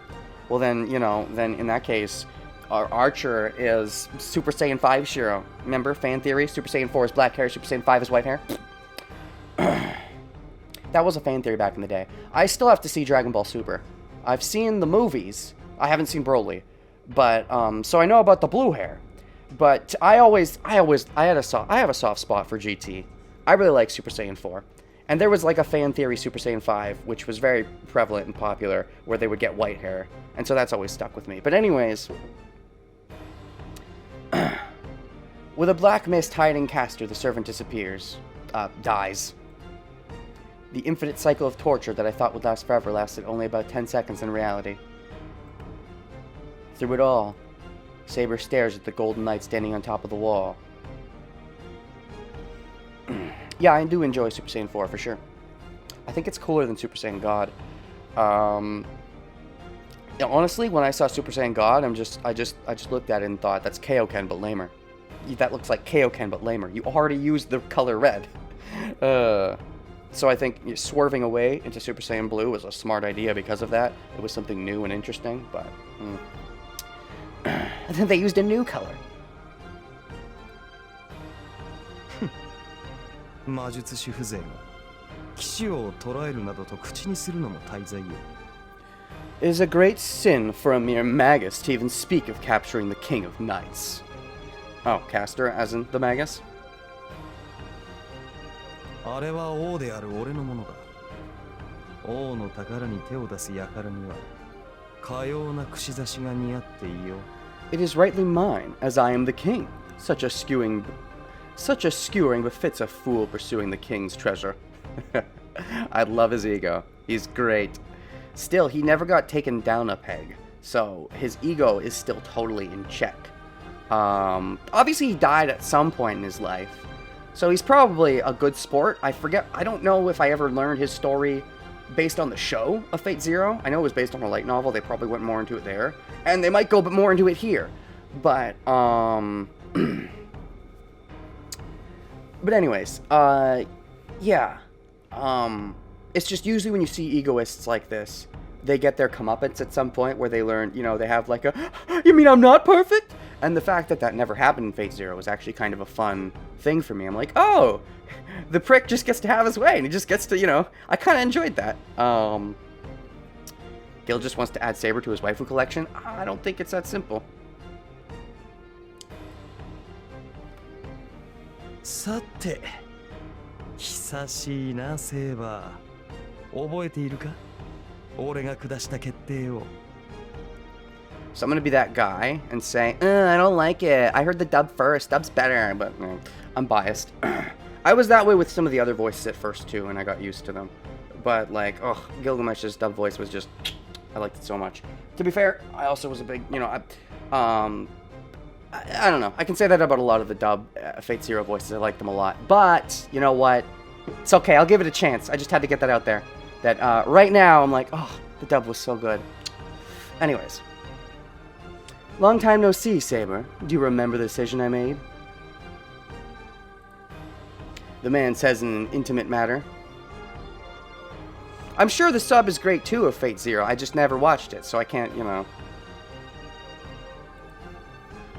Well then, then in that case, our Archer is Super Saiyan 5 Shiro. Remember, fan theory? Super Saiyan 4 is black hair, Super Saiyan 5 is white hair? That was a fan theory back in the day. I still have to see Dragon Ball Super. I've seen the movies. I haven't seen Broly. But, so I know about the blue hair. But I have a soft spot for GT. I really like Super Saiyan 4. And there was like a fan theory Super Saiyan 5, which was very prevalent and popular, where they would get white hair. And so that's always stuck with me. But anyways, with a black mist hiding Castor, the servant disappears. Dies. The infinite cycle of torture that I thought would last forever lasted only about 10 seconds in reality. Through it all, Saber stares at the Golden Knight standing on top of the wall. Yeah, I do enjoy Super Saiyan 4 for sure. I think it's cooler than Super Saiyan God. Yeah, honestly, when I saw Super Saiyan God, I just looked at it and thought, that's Kaioken but lamer. That looks like Kaioken but lamer. You already used the color red. So I think swerving away into Super Saiyan Blue was a smart idea because of that. It was something new and interesting, but and then they used a new color. 魔術師風情が騎士王を捕らえるなどと口にするのも大罪よ。It is a great sin for a mere magus to even speak of capturing the King of Knights. Oh, Castor, as in the magus? あれは王である俺のものだ。王の宝に手を出す輩にはかような串刺しが似合っていいよ。It is rightly mine, as I am the king. Such a skewering befits a fool pursuing the king's treasure. I love his ego. He's great. still, he never got taken down a peg. So his ego is still totally in check. Obviously he died at some point in his life. So he's probably a good sport. I don't know if I ever learned his story based on the show of Fate Zero. I know it was based on a light novel. They probably went more into it there. And they might go more into it here. But, but anyways, yeah. It's just usually when you see egoists like this, they get their comeuppance at some point where they learn, you know, they have like a, you mean I'm not perfect? And the fact that that never happened in Fate Zero was actually kind of a fun thing for me. I'm like, oh, the prick just gets to have his way, and he just gets to, you know, I kind of enjoyed that. Gil just wants to add Saber to his waifu collection. I don't think it's that simple. さて、久しいなセーバー。覚えているか？俺が下した決定を。 So I'm gonna be that guy and say, I don't like it. I heard the dub first. Dub's better, but I'm biased. I was that way with some of the other voices at first too, and I got used to them. But like, oh, Gilgamesh's dub voice was just, I liked it so much. To be fair, I also was a big, you know, I don't know. I can say that about a lot of the dub Fate Zero voices. I liked them a lot. But you know what? It's okay. I'll give it a chance. I just had to get that out there. That right now I'm like, oh, the dub was so good. Anyways. Long time no see, Saber. Do you remember the decision I made? The man says in an intimate matter. I'm sure the sub is great too of Fate Zero. I just never watched it, so I can't, you know.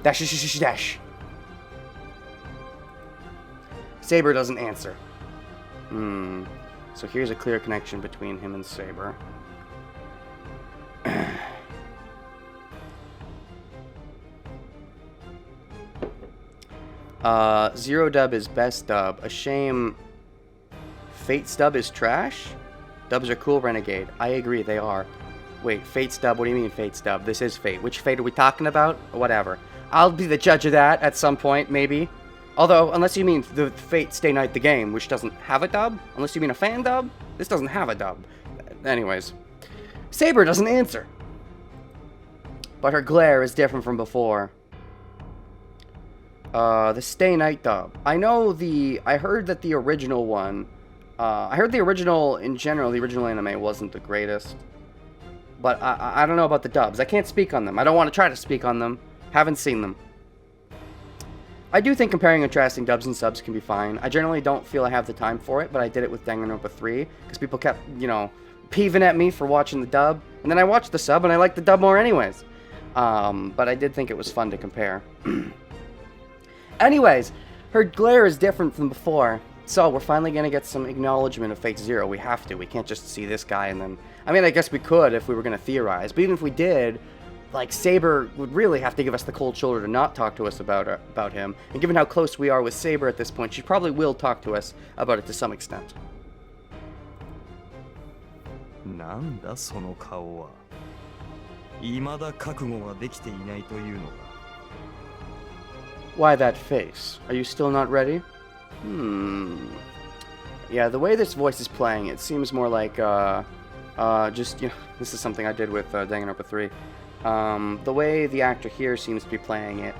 Dash, dash, dash. Saber doesn't answer. So here's a clear connection between him and Saber. Zero dub is best dub. A shame Fate's dub is trash? Dubs are cool, Renegade. I agree, they are. Wait, Fate's dub? What do you mean Fate's dub? This is Fate. Which Fate are we talking about? Whatever. I'll be the judge of that at some point, maybe. Although, unless you mean the Fate Stay Night the game, which doesn't have a dub. Unless you mean a fan dub, this doesn't have a dub. Anyways. Saber doesn't answer. But her glare is different from before. The Stay Night dub. I heard that the original one, I heard the original, in general, the original anime wasn't the greatest. But I don't know about the dubs. I can't speak on them. I don't want to try to speak on them. Haven't seen them. I do think comparing and contrasting dubs and subs can be fine. I generally don't feel I have the time for it, but I did it with Danganronpa 3, because people kept, you know, peeving at me for watching the dub. And then I watched the sub, and I liked the dub more anyways. But I did think it was fun to compare. Anyways, her glare is different from before, so we're finally going to get some acknowledgement of Fate Zero. We have to. We can't just see this guy and then... I mean, I guess we could if we were going to theorize, but even if we did, like, Saber would really have to give us the cold shoulder to not talk to us about him, and given how close we are with Saber at this point, she probably will talk to us about it to some extent. なんだその顔は。未だ覚悟ができていないというのか。 Why that face? Are you still not ready? Yeah, the way this voice is playing, it seems more like, just, you know, this is something I did with Danganronpa 3. The way the actor here seems to be playing it,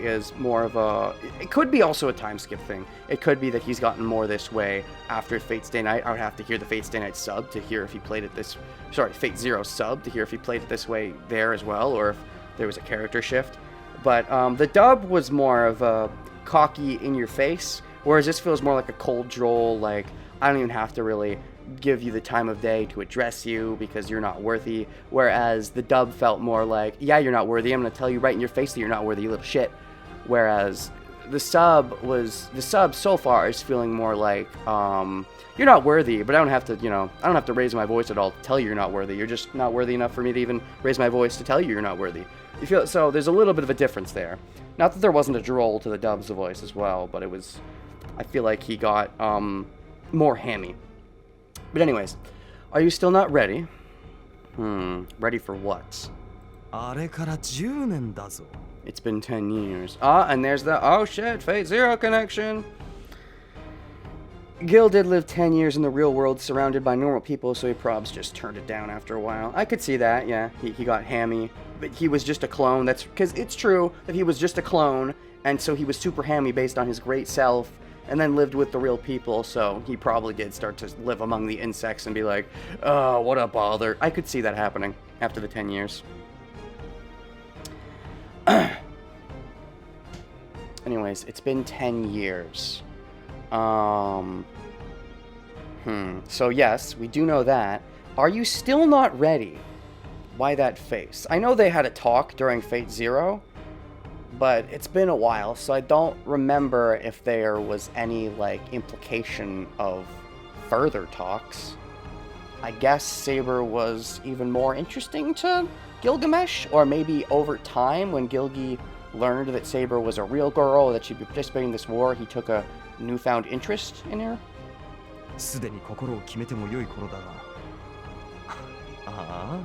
is more of a... It could be also a time skip thing. It could be that he's gotten more this way after Fate Stay Night. I would have to hear the Fate Stay Night sub to hear if he played it this... Sorry, Fate Zero sub to hear if he played it this way there as well, or if there was a character shift. But the dub was more of a cocky in-your-face, whereas this feels more like a cold droll, like, I don't even have to really give you the time of day to address you because you're not worthy, whereas the dub felt more like, yeah, you're not worthy, I'm going to tell you right in your face that you're not worthy, you little shit. Whereas the sub so far is feeling more like, you're not worthy, but I don't have to, you know, I don't have to raise my voice at all to tell you you're not worthy. You're just not worthy enough for me to even raise my voice to tell you you're not worthy. You feel, so there's a little bit of a difference there. Not that there wasn't a droll to the dub's voice as well, but it was, I feel like he got more hammy. But anyways, are you still not ready? Ready for what? あれから10年だぞ。 It's been 10 years. Ah, and there's the, oh shit, Fate Zero connection. Gil did live 10 years in the real world surrounded by normal people, so he probs just turned it down after a while. I could see that, yeah. He got hammy. But he was just a clone. That's because it's true that he was just a clone, and so he was super hammy based on his great self, and then lived with the real people, so he probably did start to live among the insects and be like, oh, what a bother. I could see that happening after the 10 years. Anyways, it's been 10 years. So yes, we do know that. Are you still not ready? Why that face? I know they had a talk during Fate Zero, but it's been a while, so I don't remember if there was any, like, implication of further talks. I guess Saber was even more interesting to Gilgamesh, or maybe over time, when Gilgi learned that Saber was a real girl, that she'd be participating in this war, he took a newfound interest in her. すでに心を決めても良い頃だが。あ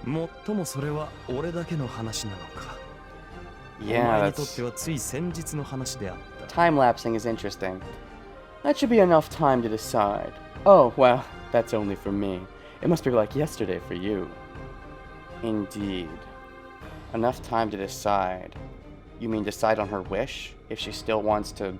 あ。もっともそれは俺だけの話なのか。Yeah, お前にとっ that's... てはつい先日の話であった。Time-lapsing is interesting. That should be enough time to decide. Oh, well, that's only for me. It must be like yesterday for you. Indeed. Enough time to decide. You mean decide on her wish? If she still wants to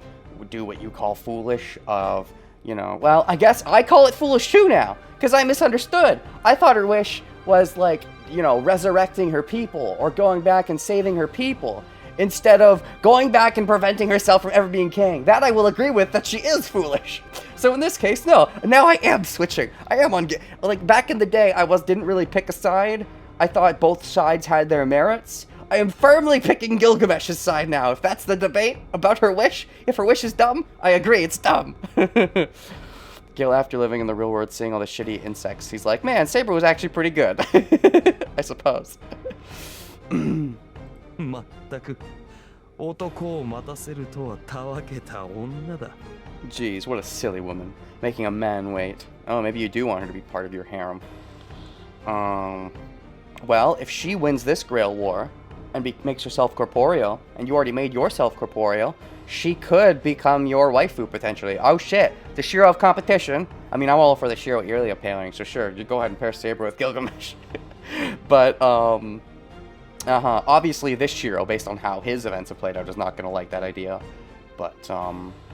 do what you call foolish of, you know... Well, I guess I call it foolish too now, because I misunderstood. I thought her wish was like, you know, resurrecting her people, or going back and saving her people, instead of going back and preventing herself from ever being king. That I will agree with, that she is foolish. So in this case, no. Now I am switching. I am on... Like, back in the day, I didn't really pick a side. I thought both sides had their merits. I am firmly picking Gilgamesh's side now. If that's the debate about her wish, if her wish is dumb, I agree, it's dumb. Gil, after living in the real world, seeing all the shitty insects, he's like, man, Saber was actually pretty good. I suppose. まったく男を待たせるとはたわけた女だ。 Jeez, what a silly woman. Making a man wait. Oh, maybe you do want her to be part of your harem. Well, if she wins this Grail War and makes herself corporeal, and you already made yourself corporeal, she could become your waifu, potentially. Oh shit, the Shiro of competition. I mean, I'm all for the Shiro Irelia pairing, so sure, you go ahead and pair Saber with Gilgamesh. But, obviously this Shiro, based on how his events have played out, is not going to like that idea. But,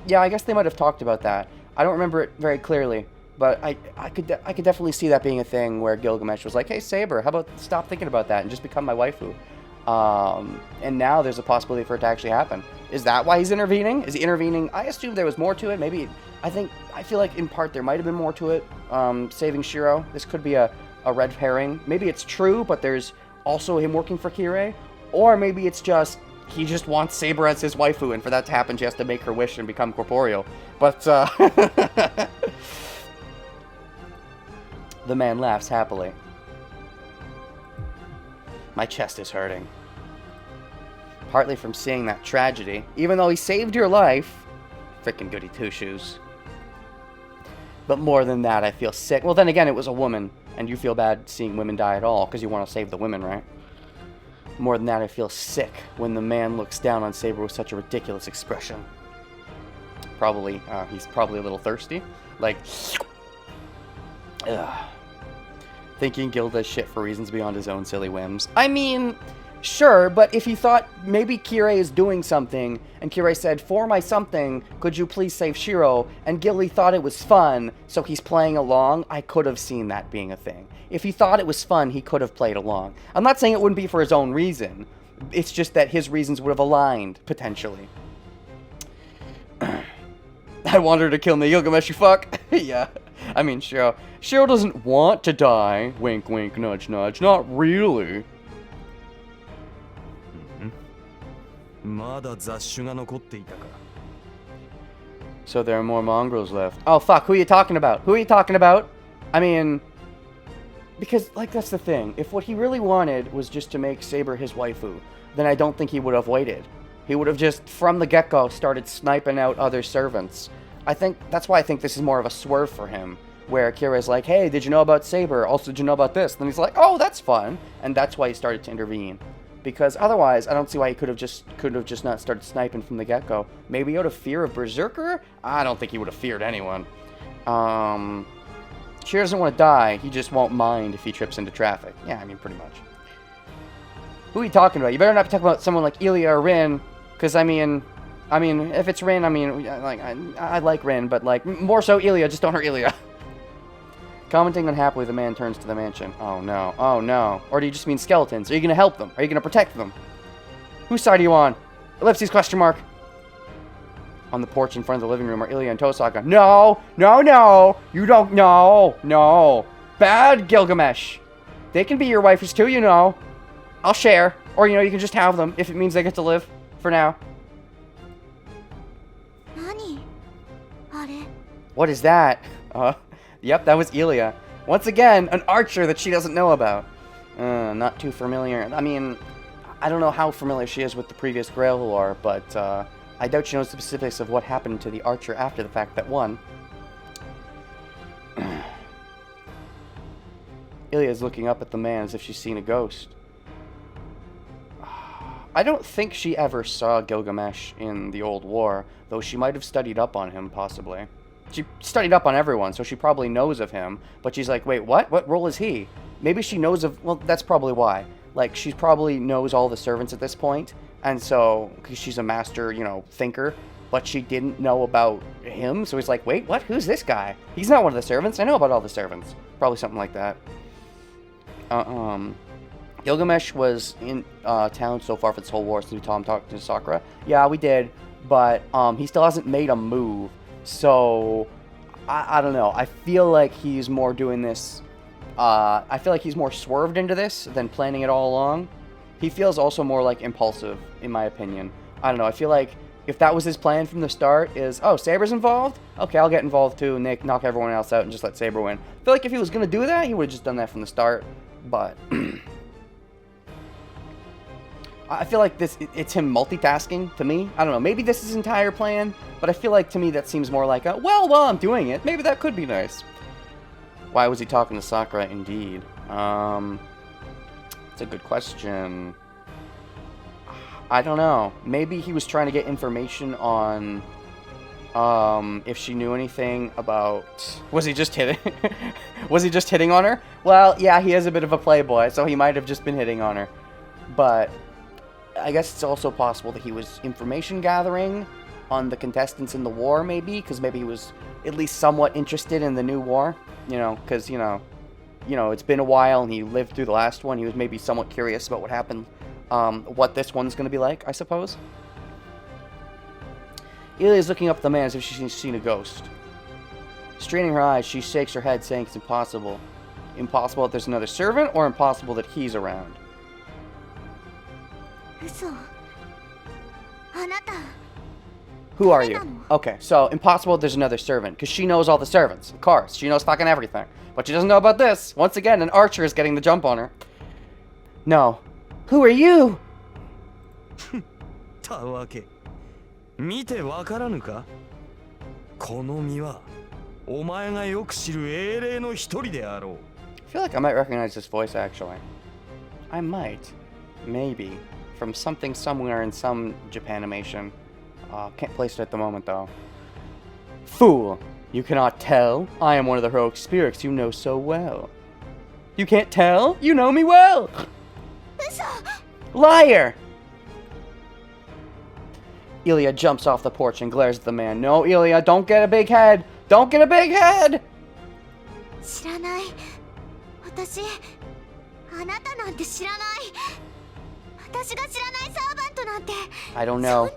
yeah, I guess they might have talked about that. I don't remember it very clearly, but I could definitely see that being a thing where Gilgamesh was like, hey, Saber, how about stop thinking about that and just become my waifu? And now there's a possibility for it to actually happen. Is that why he's intervening? Is he intervening? I assume there was more to it. Maybe, I feel like in part there might have been more to it. Saving Shiro. This could be a red herring. Maybe it's true, but there's also him working for Kirei. Or maybe it's just, he just wants Saber as his waifu, and for that to happen, she has to make her wish and become corporeal. But, the man laughs happily. My chest is hurting. Partly from seeing that tragedy, even though he saved your life. Frickin' goody two-shoes. But more than that, I feel sick. Well, then again, it was a woman, and you feel bad seeing women die at all, because you want to save the women, right? More than that, I feel sick when the man looks down on Saber with such a ridiculous expression. Probably, he's probably a little thirsty. Like, ugh. Thinking Gil does shit for reasons beyond his own silly whims. I mean, sure, but if he thought maybe Kirei is doing something, and Kirei said, for my something, could you please save Shiro, and Gilly thought it was fun, so he's playing along, I could have seen that being a thing. If he thought it was fun, he could have played along. I'm not saying it wouldn't be for his own reason. It's just that his reasons would have aligned, potentially. I want her to kill me, Gilgamesh, you fuck. Yeah. I mean, Shiro doesn't want to die. Wink, wink, nudge, nudge. Not really. So there are more mongrels left. Oh, fuck. Who are you talking about? Who are you talking about? I mean... Because, like, that's the thing. If what he really wanted was just to make Saber his waifu, then I don't think he would have waited. He would have just, from the get-go, started sniping out other servants. That's why I think this is more of a swerve for him, where Kirei's like, hey, did you know about Saber? Also, did you know about this? Then he's like, oh, that's fun. And that's why he started to intervene. Because otherwise, I don't see why he could have just not started sniping from the get-go. Maybe out of fear of Berserker? I don't think he would have feared anyone. She doesn't want to die. He just won't mind if he trips into traffic. Yeah, I mean, pretty much. Who are you talking about? You better not be talking about someone like Ilya or Rin, because I mean, if it's Rin, I mean, like I like Rin, but like more so Ilya. Just don't hurt Ilya. Commenting unhappily, the man turns to the mansion. Oh no, oh no. Or do you just mean skeletons? Are you gonna help them? Are you gonna protect them? Whose side are you on? Ellipses question mark. On the porch in front of the living room are Ilya and Tosaka. No, no, no. You don't. No, no. Bad Gilgamesh. They can be your wifers too, you know. I'll share. Or, you know, you can just have them if it means they get to live for now. What is that? Yep, that was Ilya. Once again, an archer that she doesn't know about. Not too familiar. I mean, I don't know how familiar she is with the previous Grail lore, but I doubt she knows the specifics of what happened to the archer after the fact that won. Ilya's looking up at the man as if she's seen a ghost. I don't think she ever saw Gilgamesh in the old war, though she might have studied up on him, possibly. She studied up on everyone, so she probably knows of him, but she's like, wait, what? What role is he? Maybe she knows of... Well, that's probably why. Like, she probably knows all the servants at this point, and so, because she's a master, you know, thinker, but she didn't know about him, so he's like, wait, what? Who's this guy? He's not one of the servants. I know about all the servants. Probably something like that. Gilgamesh was in town so far for this whole war since we saw him talk to Sakura. Yeah, we did, but he still hasn't made a move. So, I don't know. I feel like he's more doing this... I feel like he's more swerved into this than planning it all along. He feels also more, like, impulsive, in my opinion. I don't know. I feel like if that was his plan from the start is, oh, Saber's involved? Okay, I'll get involved too, and knock everyone else out and just let Saber win. I feel like if he was going to do that, he would have just done that from the start. But... I feel like it's him multitasking to me. I don't know. Maybe this is his entire plan, but I feel like to me that seems more like a, well, while I'm doing it, maybe that could be nice. Why was he talking to Sakura? Indeed. It's a good question. I don't know. Maybe he was trying to get information on if she knew anything about... Was he just hitting? Was he just hitting on her? Well, yeah, he is a bit of a playboy, so he might have just been hitting on her. But... I guess it's also possible that he was information gathering on the contestants in the war, maybe, because maybe he was at least somewhat interested in the new war, you know, because, you know, it's been a while and he lived through the last one. He was maybe somewhat curious about what happened, what this one's going to be like, I suppose. Ilya's looking up at the man as if she's seen a ghost. Straining her eyes, she shakes her head, saying it's impossible. Impossible that there's another servant, or impossible that he's around? Who are you? Okay, so impossible there's another servant, because she knows all the servants, of course. She knows fucking everything. But she doesn't know about this. Once again, an archer is getting the jump on her. No. Who are you? たわけ。見てわからぬか？この身はお前がよく知る英霊の一人であろう。I feel like I might recognize this voice actually. I might. Maybe. From something somewhere in some Japanimation. Can't place it at the moment, though. Fool! You cannot tell? I am one of the heroic spirits you know so well. You can't tell? You know me well! Liar! Ilya jumps off the porch and glares at the man. No, Ilya, don't get a big head! Don't get a big head! I don't know.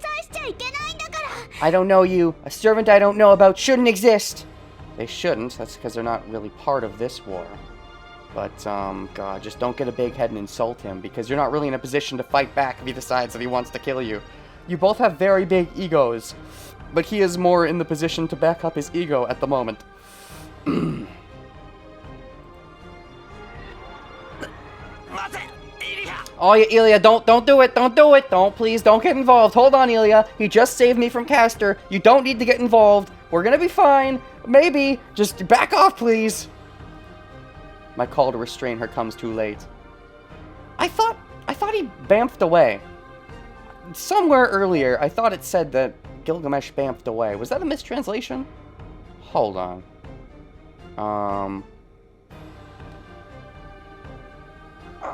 I don't know you. A servant I don't know about shouldn't exist. They shouldn't. That's because they're not really part of this war. But, God, just don't get a big head and insult him, because you're not really in a position to fight back if he decides that he wants to kill you. You both have very big egos, but he is more in the position to back up his ego at the moment. Oh, yeah, Ilya, don't do it, please, don't get involved. Hold on, Ilya, he just saved me from Castor. You don't need to get involved. We're gonna be fine. Maybe. Just back off, please. My call to restrain her comes too late. I thought I thought he bamfed away. Somewhere earlier, I thought it said that Gilgamesh bamfed away. Was that a mistranslation? Hold on. I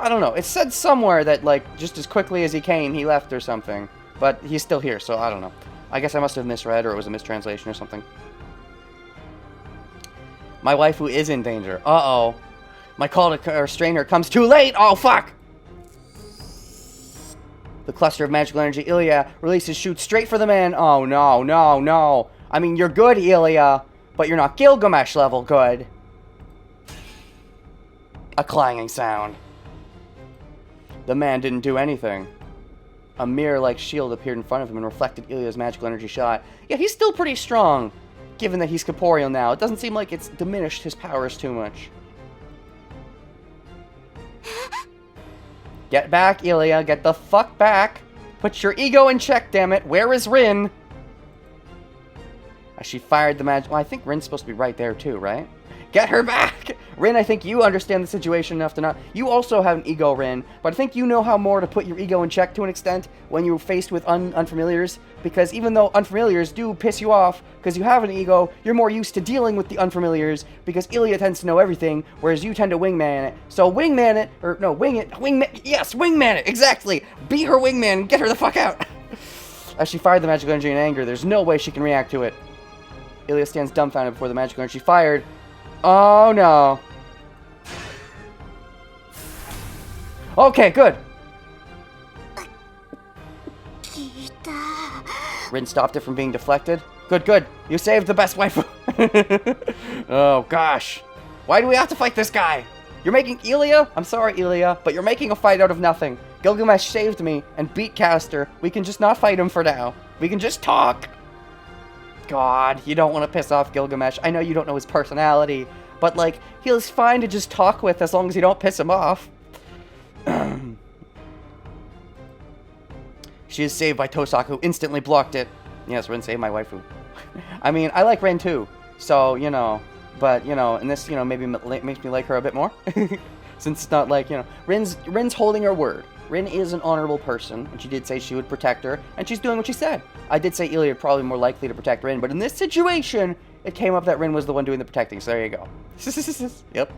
don't know. It said somewhere that, like, just as quickly as he came, he left or something. But he's still here, so I don't know. I guess I must have misread, or it was a mistranslation or something. My waifu is in danger. Uh-oh. My call to restrain her comes too late! Oh, fuck! The cluster of magical energy, Ilya, releases shoots straight for the man. Oh, no, no, no. I mean, you're good, Ilya, but you're not Gilgamesh level good. A clanging sound. The man didn't do anything. A mirror-like shield appeared in front of him and reflected Ilya's magical energy shot. Yeah, he's still pretty strong, given that he's corporeal now. It doesn't seem like it's diminished his powers too much. Get back, Ilya. Get the fuck back. Put your ego in check, damn it. Where is Rin? As she fired the magic... Well, I think Rin's supposed to be right there too, right? Get her back! Rin, I think you understand the situation enough to not... You also have an ego, Rin, but I think you know how more to put your ego in check to an extent when you're faced with unfamiliars, because even though unfamiliars do piss you off, because you have an ego, you're more used to dealing with the unfamiliars, because Ilya tends to know everything, whereas you tend to wingman it. So wingman it, or no, wing it, yes, wingman it, exactly! Be her wingman and get her the fuck out! As she fired the magical energy in anger, there's no way she can react to it. Ilya stands dumbfounded before the magical energy fired. Oh no. Okay, good. Rin stopped it from being deflected. Good, good. You saved the best waifu. Oh gosh. Why do we have to fight this guy? You're making Ilya? I'm sorry, Ilya, but you're making a fight out of nothing. Gilgamesh saved me and beat Castor. We can just not fight him for now. We can just talk. God, you don't want to piss off Gilgamesh. I know you don't know his personality, but, like, he's fine to just talk with as long as you don't piss him off. She is saved by Tosaka, who instantly blocked it. Yes, Rin saved my waifu. I mean, I like Rin too, so, you know, but, you know, and this, you know, maybe makes me like her a bit more. Since it's not like, you know, Rin's holding her word. Rin is an honorable person, and she did say she would protect her, and she's doing what she said. I did say Ilya would probably more likely to protect Rin, but in this situation, it came up that Rin was the one doing the protecting, so there you go. Yep.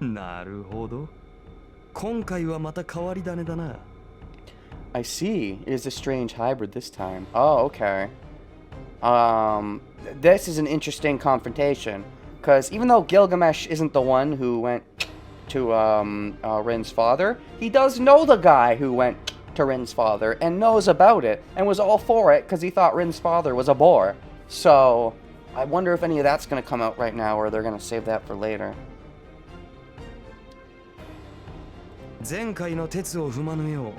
なるほど。今回はまた変わり種だな。I see. It is a strange hybrid this time. Oh, okay. This is an interesting confrontation, because even though Gilgamesh isn't the one who went to Rin's father, he does know the guy who went to Rin's father and knows about it and was all for it because he thought Rin's father was a bore. So I wonder if any of that's going to come out right now or they're going to save that for later. 前回の鉄を踏まぬよう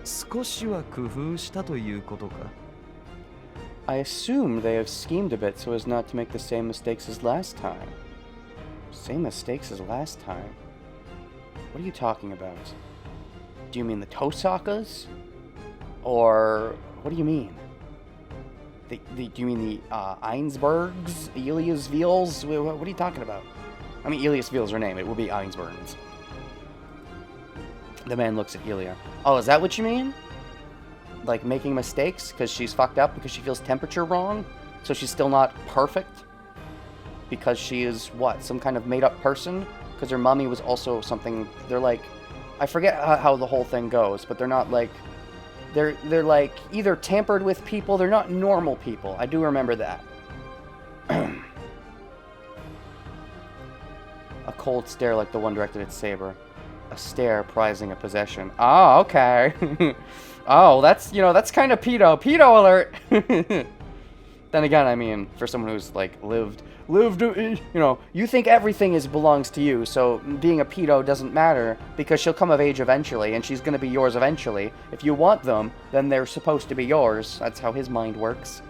少しは工夫したということか。I assume they have schemed a bit so as not to make the same mistakes as last time. Same mistakes as last time? What are you talking about? Do you mean the Tosakas? Or what do you mean? Do you mean the Einsbergs? Elias Veals? What are you talking about? I mean, Elias Veals her name. It will be Einsbergs. The man looks at Ilya. Oh, is that what you mean? Like making mistakes because she's fucked up because she feels temperature wrong? So she's still not perfect? Because she is, what, some kind of made-up person? Because her mummy was also something, they're like, I forget how the whole thing goes, but they're not like, they're like either tampered with people, they're not normal people. I do remember that. A cold stare like the one directed at Saber. A stare prizing a possession. Oh, okay. Oh, that's, you know, that's kind of pedo. Pedo alert! Then again, I mean, for someone who's, like, lived, you know, you think everything belongs to you, so being a pedo doesn't matter, because she'll come of age eventually, and she's gonna be yours eventually. If you want them, then they're supposed to be yours. That's how his mind works.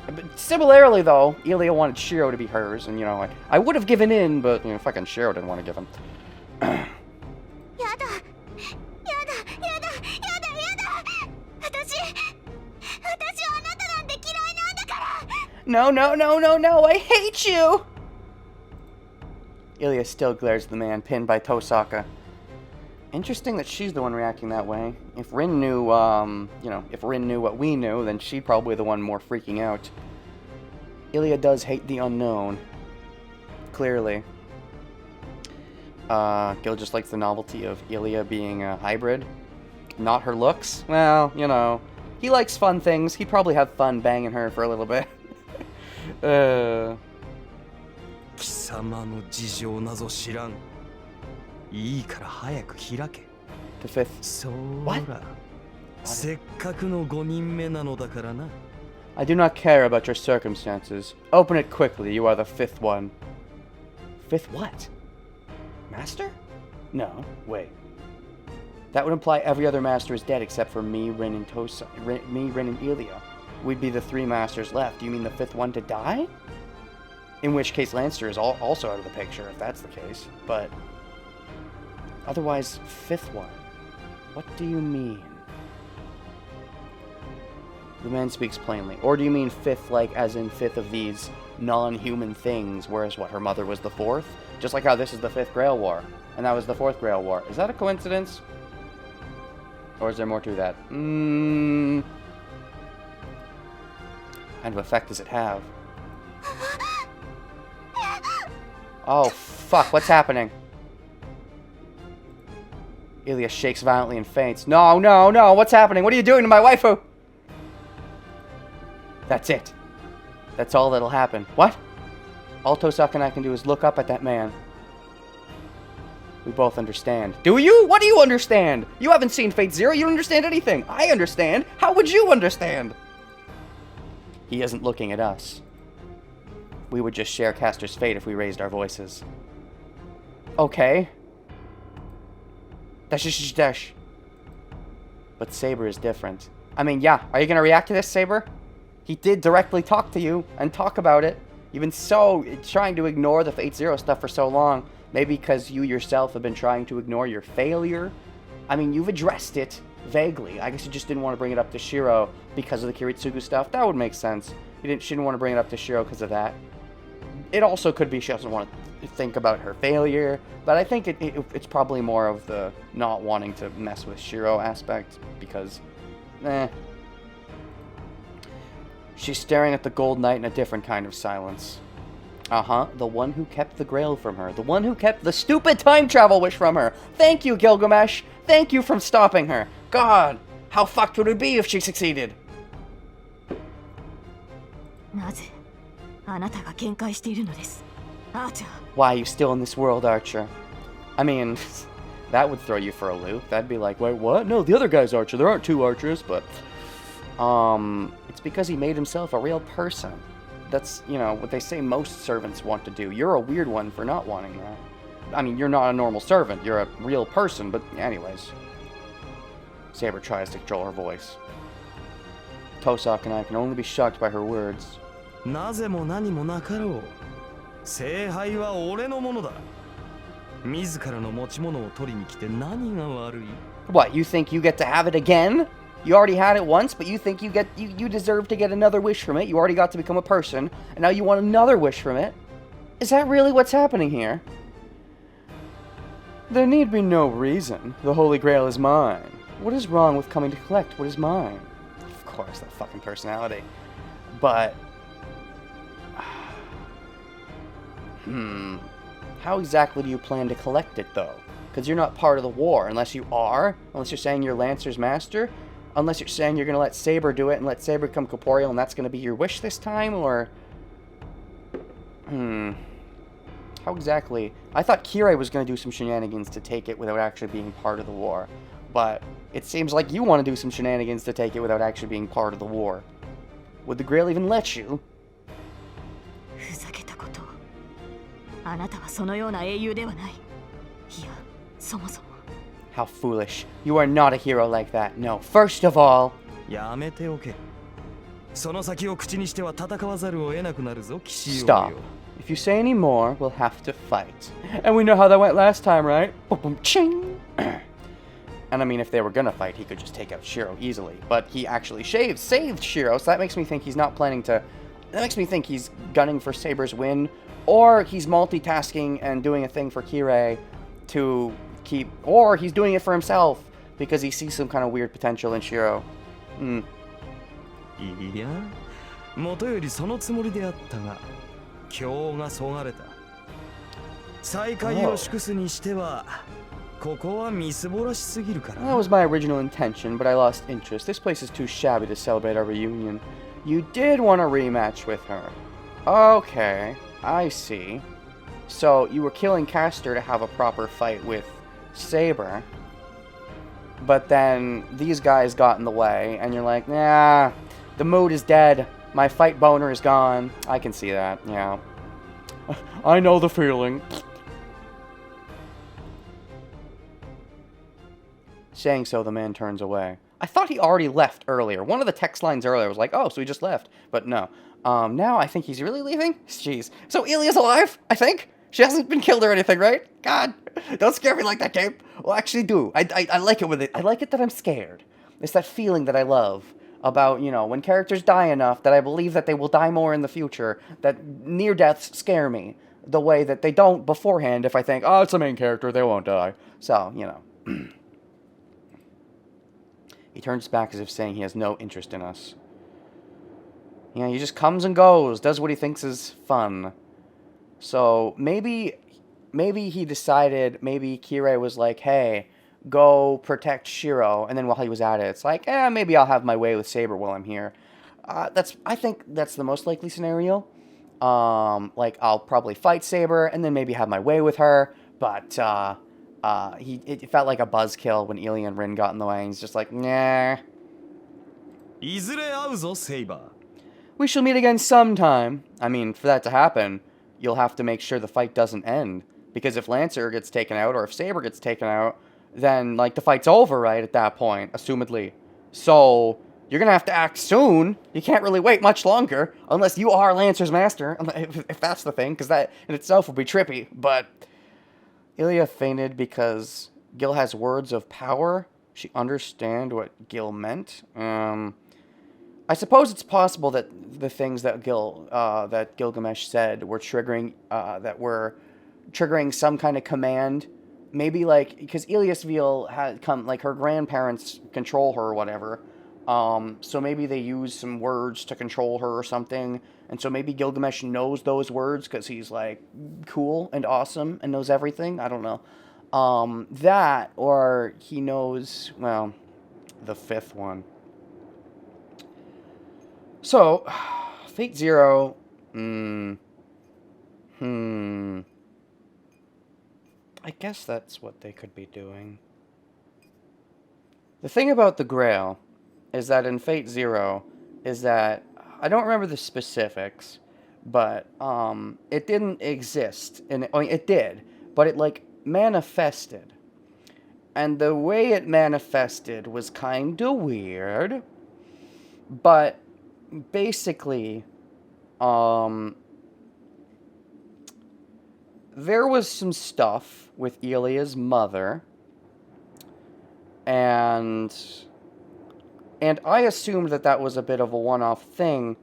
But similarly, though, Ilya wanted Shiro to be hers, and, you know, I would have given in, but, you know, fucking Shiro didn't want to give him. No, no, no, no, no, I hate you! Ilya still glares at the man pinned by Tosaka. Interesting that she's the one reacting that way. If Rin knew, if Rin knew what we knew, then she'd probably the one more freaking out. Ilya does hate the unknown. Clearly. Gil just likes the novelty of Ilya being a hybrid. Not her looks. Well, he likes fun things. He'd probably have fun banging her for a little bit. 貴様の事情なぞ知らん。いいから早く開け。The fifth. そうら。 What? せっかくの5人目なのだからな。 I do not care about your circumstances. Open it quickly. You are the fifth one. Fifth what? Master? No. Wait. That would imply every other master is dead except for me, Rin, and Tosa. Me, Rin, and Ilya. We'd be the 3 masters left. Do you mean the 5th one to die? In which case Lancer is also out of the picture, if that's the case. But otherwise, 5th one. What do you mean? The man speaks plainly. Or do you mean 5th, like as in 5th of these non-human things, whereas what, her mother was the 4th? Just like how this is the 5th Grail War, and that was the 4th Grail War. Is that a coincidence? Or is there more to that? What kind of effect does it have? Oh, fuck, what's happening? Ilya shakes violently and faints. No, no, no, what's happening? What are you doing to my waifu? That's it. That's all that'll happen. What? All Tosaka and I can do is look up at that man. We both understand. Do you? What do you understand? You haven't seen Fate Zero. You don't understand anything. I understand. How would you understand? He isn't looking at us. We would just share Castor's fate if we raised our voices. Okay. Dash. But Saber is different. I mean, yeah. Are you going to react to this, Saber? He did directly talk to you and talk about it. You've been trying to ignore the Fate Zero stuff for so long. Maybe because you yourself have been trying to ignore your failure. I mean, you've addressed it vaguely. I guess you just didn't want to bring it up to Shiro because of the Kiritsugu stuff. That would make sense. She didn't want to bring it up to Shiro because of that. It also could be she doesn't want to think about her failure. But I think it's probably more of the not wanting to mess with Shiro aspect. Because, She's staring at the Gold Knight in a different kind of silence. Uh-huh, the one who kept the Grail from her. The one who kept the stupid time travel wish from her. Thank you, Gilgamesh. Thank you for stopping her. God, how fucked would it be if she succeeded? なぜあなたが見解しているのです、アーチャー。 Why are you still in this world, Archer? I mean, that would throw you for a loop. That'd be like, wait, what? No, the other guy's Archer. There aren't 2 Archers, but... it's because he made himself a real person. That's, what they say most servants want to do. You're a weird one for not wanting that. I mean, you're not a normal servant. You're a real person, but anyways. Saber tries to control her voice. Tosaka and I can only be shocked by her words. なぜも何もなかろう。聖杯は俺のものだ。自らの持ち物を取りに来て何が悪い? What, you think you get to have it again? You already had it once, but you think you deserve to get another wish from it. You already got to become a person, and now you want another wish from it. Is that really what's happening here? There need be no reason. The Holy Grail is mine. What is wrong with coming to collect what is mine? Of course, that fucking personality. But... How exactly do you plan to collect it, though? Because you're not part of the war, unless you are. Unless you're saying you're Lancer's master. Unless you're saying you're going to let Saber do it and let Saber become corporeal and that's going to be your wish this time, or... How exactly... I thought Kirei was going to do some shenanigans to take it without actually being part of the war. But it seems like you want to do some shenanigans to take it without actually being part of the war. Would the Grail even let you? ふざけたことを。あなたはそのような英雄ではない。いや、そもそも。 How foolish. You are not a hero like that. No. First of all... やめておけ。その先を口にしては戦わざるを得なくなるぞ、騎士よ。 Stop. If you say any more, we'll have to fight. And we know how that went last time, right? Boom, boom, ching! And I mean, if they were gonna fight, he could just take out Shiro easily. But he actually saved Shiro, so that makes me think he's not planning to... That makes me think he's gunning for Saber's win, or he's multitasking and doing a thing for Kirei to keep... Or he's doing it for himself because he sees some kind of weird potential in Shiro. いや、もとよりそのつもりであったが、今日がそがれた。再会を祝すにしては、ここはみすぼらしすぎるから。That was my original intention, but I lost interest. This place is too shabby to celebrate our reunion. You did want a rematch with her. Okay, I see. So, you were killing Castor to have a proper fight with Saber. But then, these guys got in the way, and you're like, nah, the mood is dead. My fight boner is gone. I can see that, yeah. I know the feeling. Saying so, the man turns away. I thought he already left earlier. One of the text lines earlier was like, oh, so he just left. But no. Now I think he's really leaving? Jeez. So Ilia's alive, I think? She hasn't been killed or anything, right? God, don't scare me like that, Gabe. Well, actually do. I like it with it. I like it that I'm scared. It's that feeling that I love about, you know, when characters die enough that I believe that they will die more in the future, that near deaths scare me the way that they don't beforehand if I think, oh, it's the main character, they won't die. So, you know. He turns back as if saying he has no interest in us. Yeah, he just comes and goes, does what he thinks is fun. So, maybe he decided, maybe Kirei was like, hey, go protect Shiro, and then while he was at it, it's like, maybe I'll have my way with Saber while I'm here. I think that's the most likely scenario. Like, I'll probably fight Saber, and then maybe have my way with her, but, it felt like a buzzkill when Ilia and Rin got in the way, and he's just like, nah. いずれ会うぞ、セイバー。 We shall meet again sometime. I mean, for that to happen, you'll have to make sure the fight doesn't end. Because if Lancer gets taken out, or if Saber gets taken out, then, like, the fight's over, right, at that point, assumedly. So, you're gonna have to act soon. You can't really wait much longer, unless you are Lancer's master, if that's the thing, because that in itself would be trippy. But Ilia fainted because Gil has words of power. She understand what Gil meant. I suppose it's possible that the things that Gilgamesh said were triggering some kind of command. Maybe like because Iliasville had come like her grandparents control her or whatever. So maybe they use some words to control her or something. And so maybe Gilgamesh knows those words because he's like cool and awesome and knows everything. I don't know. That or he knows well the fifth one. So, Fate Zero, I guess that's what they could be doing. The thing about the Grail is that in Fate Zero is that, I don't remember the specifics, but, it didn't exist, I mean, it did, but it, like, manifested. And the way it manifested was kinda weird, but basically, there was some stuff with Ilia's mother, and I assumed that was a bit of a one-off thing,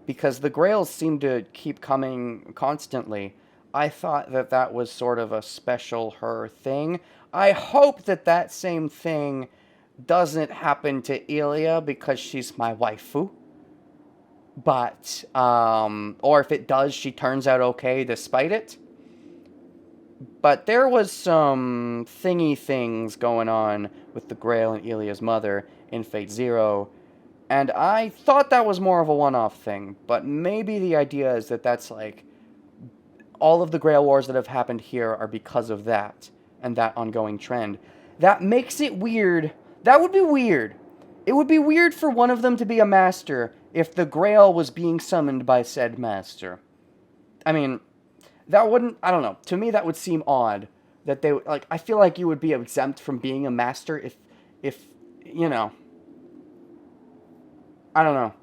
because the Grails seem to keep coming constantly. I thought that was sort of a special her thing. I hope that same thing doesn't happen to Ilia, because she's my waifu. But, or if it does, she turns out okay despite it. But there was some thingy things going on with the Grail and Ilia's mother in Fate Zero, and I thought that was more of a one-off thing, but maybe the idea is that that's like, all of the Grail Wars that have happened here are because of that, and that ongoing trend. That makes it weird. That would be weird. It would be weird for one of them to be a master if the Grail was being summoned by said master. I mean, that wouldn't, I don't know, to me that would seem odd, that they, like, I feel like you would be exempt from being a master if, you know, I don't know.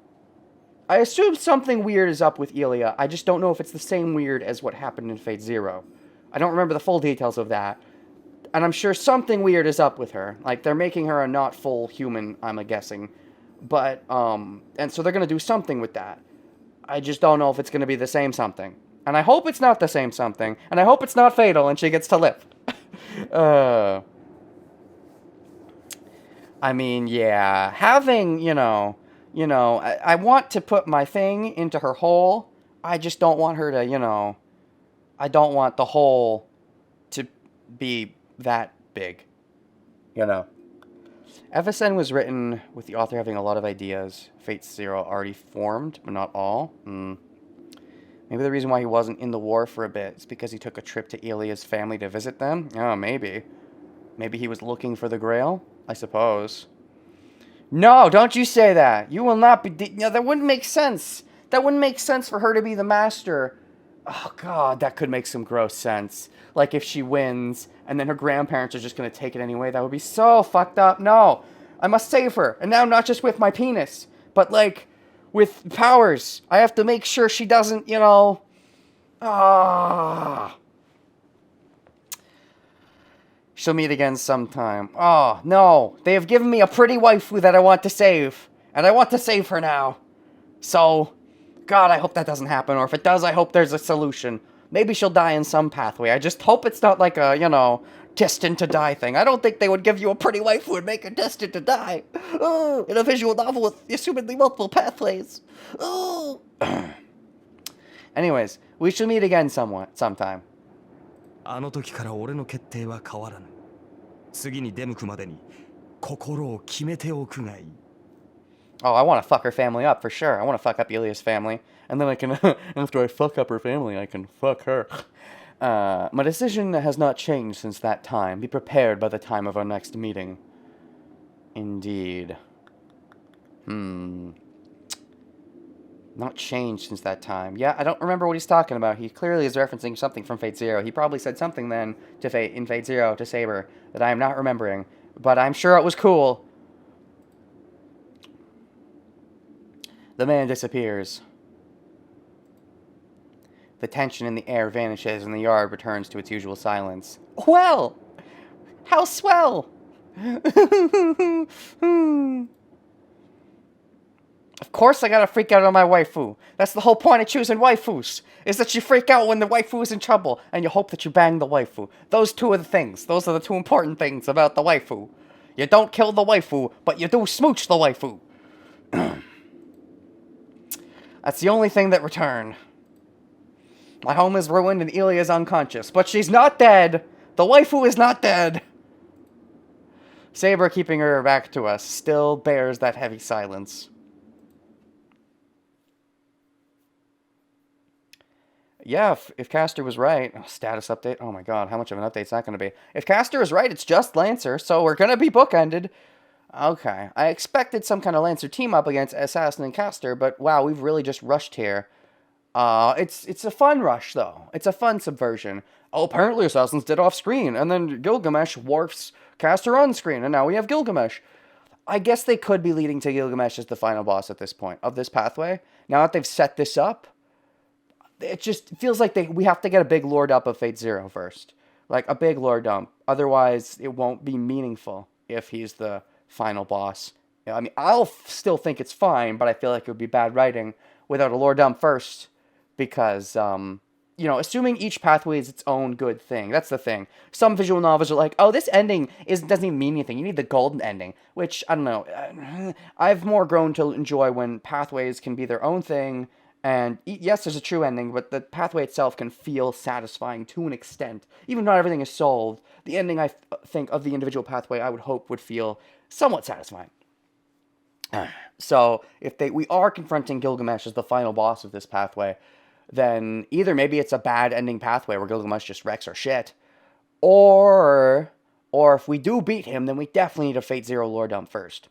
I assume something weird is up with Ilia, I just don't know if it's the same weird as what happened in Fate Zero. I don't remember the full details of that, and I'm sure something weird is up with her, like, they're making her a not full human, I'm guessing. But, and so they're going to do something with that. I just don't know if it's going to be the same something. And I hope it's not the same something. And I hope it's not fatal and she gets to live. uh, I mean, yeah, having, I want to put my thing into her hole. I just don't want her to, I don't want the hole to be that big, FSN was written with the author having a lot of ideas. Fate Zero already formed, but not all. Maybe the reason why he wasn't in the war for a bit is because he took a trip to Ilia's family to visit them? Oh, maybe. Maybe he was looking for the Grail? I suppose. No, don't you say that. You will not be... that wouldn't make sense. That wouldn't make sense for her to be the master. Oh, God, that could make some gross sense. Like, if she wins, and then her grandparents are just going to take it anyway, that would be so fucked up. No, I must save her. And now not just with my penis, but, like, with powers. I have to make sure she doesn't, She'll meet again sometime. Oh, no. They have given me a pretty waifu that I want to save. And I want to save her now. So, God, I hope that doesn't happen. Or if it does, I hope there's a solution. Maybe she'll die in some pathway. I just hope it's not like a, destined to die thing. I don't think they would give you a pretty waifu and make her destined to die. Oh, in a visual novel with assumedly multiple pathways. Oh. Anyways, we shall meet again sometime. あの時から俺の決定は変わらぬ。次に出向くまでに心を決めておくがいい。Oh, I want to fuck her family up for sure. I want to fuck up Ilia's family. And then I can, after I fuck up her family, I can fuck her. My decision has not changed since that time. Be prepared by the time of our next meeting. Indeed. Not changed since that time. Yeah, I don't remember what he's talking about. He clearly is referencing something from Fate Zero. He probably said something then to in Fate Zero to Saber that I am not remembering. But I'm sure it was cool. The man disappears. The tension in the air vanishes and the yard returns to its usual silence. Well! How swell! Of course I gotta freak out on my waifu. That's the whole point of choosing waifus, is that you freak out when the waifu is in trouble, and you hope that you bang the waifu. Those two are the things. Those are the two important things about the waifu. You don't kill the waifu, but you do smooch the waifu. That's the only thing that returned. My home is ruined and Ilia's unconscious, but she's not dead! The waifu is not dead! Saber, keeping her back to us, still bears that heavy silence. Yeah, if Castor was right... Oh, status update? Oh my god, how much of an update is that going to be? If Castor is right, it's just Lancer, so we're going to be bookended. Okay, I expected some kind of Lancer team-up against Assassin and Castor, but wow, we've really just rushed here. It's a fun rush, though. It's a fun subversion. Oh, apparently Assassin's dead off-screen, and then Gilgamesh warps Castor on-screen, and now we have Gilgamesh. I guess they could be leading to Gilgamesh as the final boss at this point of this pathway. Now that they've set this up, it just feels like we have to get a big lore dump of Fate Zero first. Like, a big lore dump. Otherwise, it won't be meaningful if he's the final boss. I mean, I'll still think it's fine, but I feel like it would be bad writing without a lore dump first. Because, assuming each pathway is its own good thing. That's the thing. Some visual novels are like, oh, this ending doesn't even mean anything. You need the golden ending. Which, I don't know. I've more grown to enjoy when pathways can be their own thing. And yes, there's a true ending, but the pathway itself can feel satisfying to an extent. Even though not everything is solved, the ending, I think, of the individual pathway, I would hope would feel somewhat satisfying. So, if we are confronting Gilgamesh as the final boss of this pathway, then either maybe it's a bad ending pathway where Gilgamesh just wrecks our shit, or if we do beat him, then we definitely need a Fate Zero lore dump first.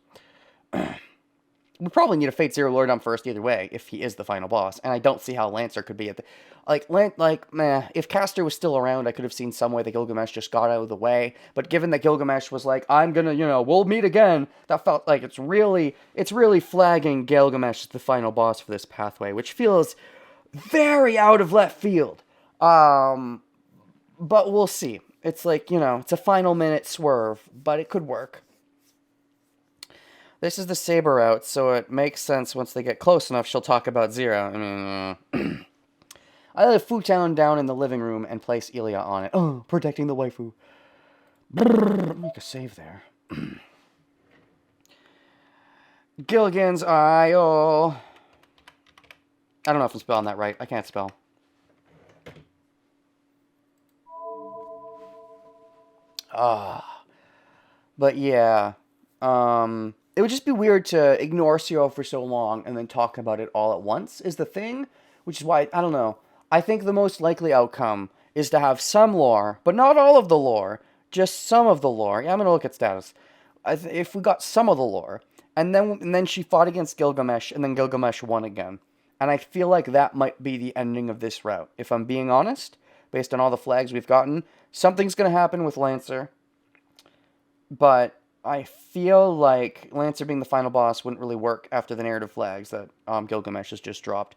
We probably need a Fate Zero lore dump first either way, if he is the final boss, and I don't see how Lancer could be at the... if Castor was still around, I could have seen some way that Gilgamesh just got out of the way, but given that Gilgamesh was like, I'm gonna, we'll meet again, that felt like it's really flagging Gilgamesh as the final boss for this pathway, which feels very out of left field. But we'll see. It's like, it's a final minute swerve, but it could work. This is the Saber route, so it makes sense once they get close enough, she'll talk about Zero. I lay a futon down in the living room and place Ilia on it. Oh, protecting the waifu. Make a save there. Gilligan's Isle. I don't know if I'm spelling that right. I can't spell. But yeah. It would just be weird to ignore Zero for so long and then talk about it all at once is the thing. Which is why, I don't know. I think the most likely outcome is to have some lore, but not all of the lore. Just some of the lore. Yeah, I'm going to look at status. If we got some of the lore, and then she fought against Gilgamesh, and then Gilgamesh won again. And I feel like that might be the ending of this route. If I'm being honest, based on all the flags we've gotten, something's going to happen with Lancer. But I feel like Lancer being the final boss wouldn't really work after the narrative flags that Gilgamesh has just dropped.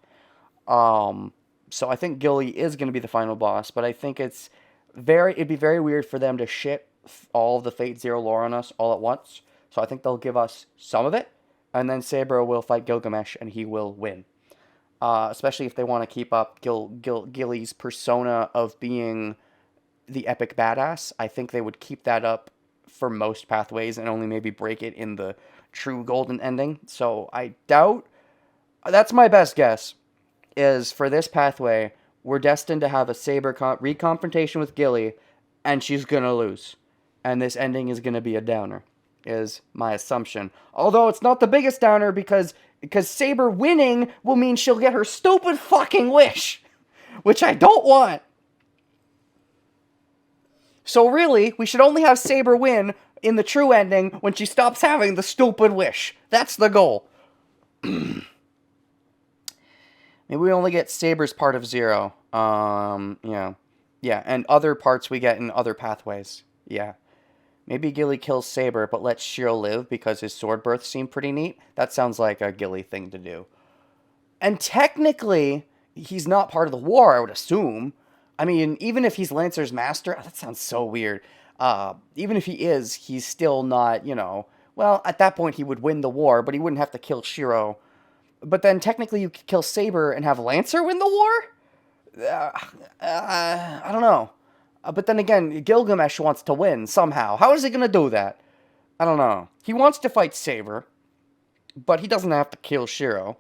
So I think Gilly is going to be the final boss, but I think it'd be very weird for them to ship all of the Fate Zero lore on us all at once. So I think they'll give us some of it, and then Saber will fight Gilgamesh, and he will win. Especially if they want to keep up Gilly's persona of being the epic badass. I think they would keep that up for most pathways and only maybe break it in the true golden ending. So I doubt... That's my best guess, is for this pathway, we're destined to have a Saber reconfrontation with Gilly, and she's going to lose. And this ending is going to be a downer, is my assumption. Although it's not the biggest downer because Saber winning will mean she'll get her stupid fucking wish, which I don't want. So really, we should only have Saber win in the true ending when she stops having the stupid wish. That's the goal. Maybe we only get Saber's part of Zero. Yeah. Yeah, and other parts we get in other pathways. Yeah. Maybe Gilly kills Saber, but lets Shiro live because his sword birth seemed pretty neat. That sounds like a Gilly thing to do. And technically, he's not part of the war, I would assume. I mean, even if he's Lancer's master... Oh, that sounds so weird. Even if he is, he's still not, Well, at that point, he would win the war, but he wouldn't have to kill Shiro. But then, technically, you could kill Saber and have Lancer win the war? I don't know. But then again, Gilgamesh wants to win somehow. How is he going to do that? I don't know. He wants to fight Saber, but he doesn't have to kill Shiro.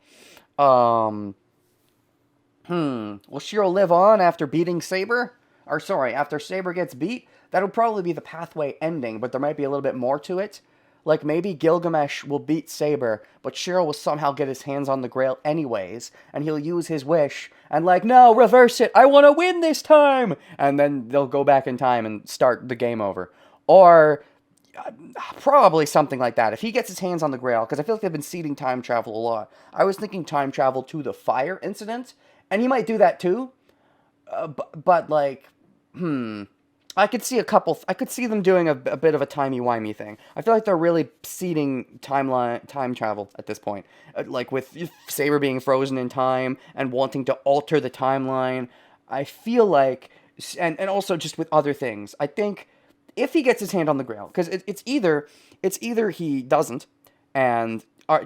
Will Shiro live on after beating Saber? Or sorry, after Saber gets beat? That'll probably be the pathway ending, but there might be a little bit more to it. Like, maybe Gilgamesh will beat Saber, but Shiro will somehow get his hands on the Grail anyways, and he'll use his wish, and no, reverse it, I want to win this time! And then they'll go back in time and start the game over. Or, probably something like that. If he gets his hands on the Grail, because I feel like they've been seeding time travel a lot. I was thinking time travel to the fire incident, and he might do that too, but I could see I could see them doing a bit of a timey-wimey thing. I feel like they're really seeding time travel at this point. Like with Saber being frozen in time and wanting to alter the timeline. I feel like, and also just with other things. I think if he gets his hand on the Grail, because it's either he doesn't, and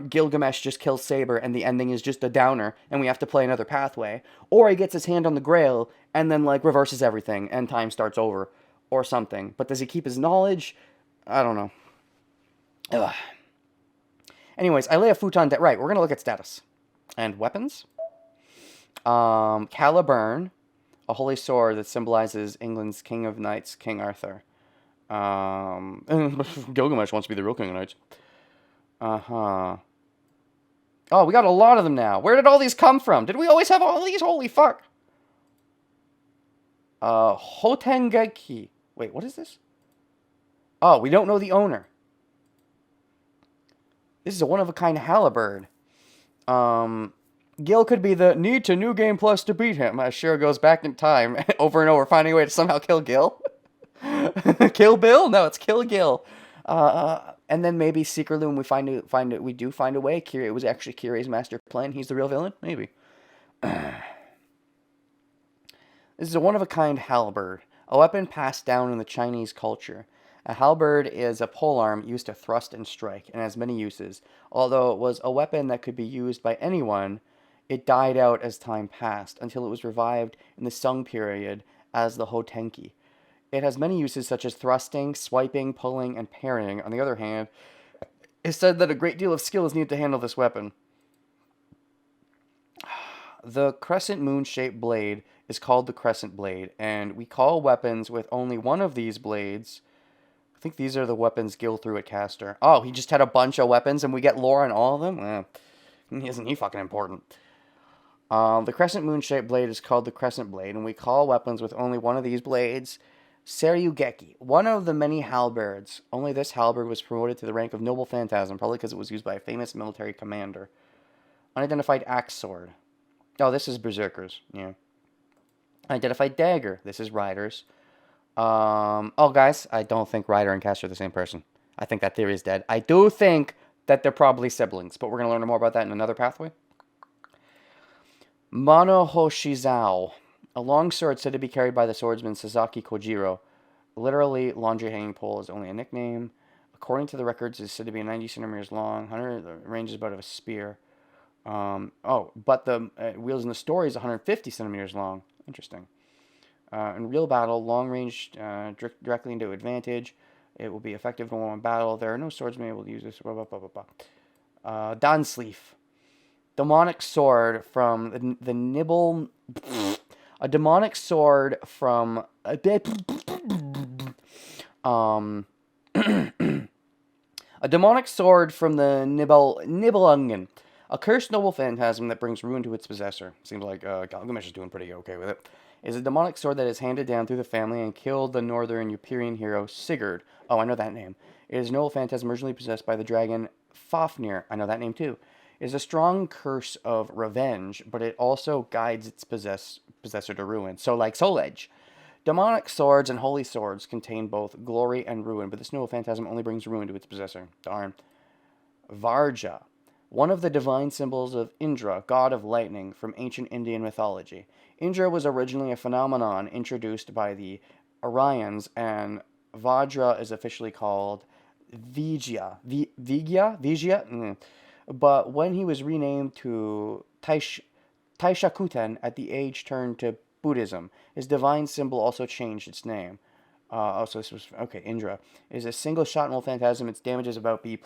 Gilgamesh just kills Saber and the ending is just a downer and we have to play another pathway, or he gets his hand on the Grail and then reverses everything and time starts over or something. But does he keep his knowledge? I don't know. Ugh. Anyways, I lay a futon debt. Right, we're going to look at status. And weapons. Caliburn, a holy sword that symbolizes England's King of Knights, King Arthur. Gilgamesh wants to be the real King of Knights. Uh-huh. Oh, we got a lot of them now. Where did all these come from? Did we always have all these? Holy fuck. Hotengeki. Wait, what is this? Oh, we don't know the owner. This is a one-of-a-kind halberd. Gil could be the need to New Game Plus to beat him, as Shiro goes back in time over and over, finding a way to somehow kill Gil. Kill Bill? No, it's Kill Gil. And then maybe secretly when we do find a way, it was actually Kiri's master plan. He's the real villain? Maybe. This is a one-of-a-kind halberd, a weapon passed down in the Chinese culture. A halberd is a polearm used to thrust and strike, and has many uses. Although it was a weapon that could be used by anyone, it died out as time passed, until it was revived in the Sung period as the Hotenki. It has many uses such as thrusting, swiping, pulling, and parrying. On the other hand, it's said that a great deal of skill is needed to handle this weapon. The crescent moon-shaped blade is called the crescent blade, and we call weapons with only one of these blades. I think these are the weapons Gil threw at Caster. Oh, he just had a bunch of weapons, and we get lore on all of them? Isn't he fucking important? The crescent moon-shaped blade is called the crescent blade, and we call weapons with only one of these blades Seryugeki, one of the many halberds. Only this halberd was promoted to the rank of noble phantasm, probably because it was used by a famous military commander. Unidentified axe sword. Oh, this is berserkers. Yeah. Unidentified dagger. This is riders. Oh, guys, I don't think Ryder and Caster are the same person. I think that theory is dead. I do think that they're probably siblings, but we're going to learn more about that in another pathway. Monohoshizao. A long sword said to be carried by the swordsman Sasaki Kojiro. Literally, laundry hanging pole is only a nickname. According to the records, it is said to be 90 centimeters long. 100, the range is about of a spear. But the wheels in the story is 150 centimeters long. Interesting. In real battle, long range directly into advantage. It will be effective in one battle. There are no swordsmen able to use this. Dansleaf. Demonic sword from the nibble. A demonic sword from a demonic sword from the Nibelungen. A cursed noble phantasm that brings ruin to its possessor. Seems like Gilgamesh is doing pretty okay with it. Is a demonic sword that is handed down through the family and killed the northern Epiroan hero Sigurd. Oh, I know that name. It is a noble phantasm originally possessed by the dragon Fafnir. I know that name too. It is a strong curse of revenge, but it also guides its possessor to ruin. So like Soul Edge. Demonic swords and holy swords contain both glory and ruin, but this noble phantasm only brings ruin to its possessor. Darn. Varja. One of the divine symbols of Indra, god of lightning, from ancient Indian mythology. Indra was originally a phenomenon introduced by the Aryans, and Vajra is officially called Vijaya. Vijaya? But when he was renamed to Taishakuten at the age turned to Buddhism, his divine symbol also changed its name. So this was, okay, Indra. Is a single shot noble phantasm, its damage is about B+.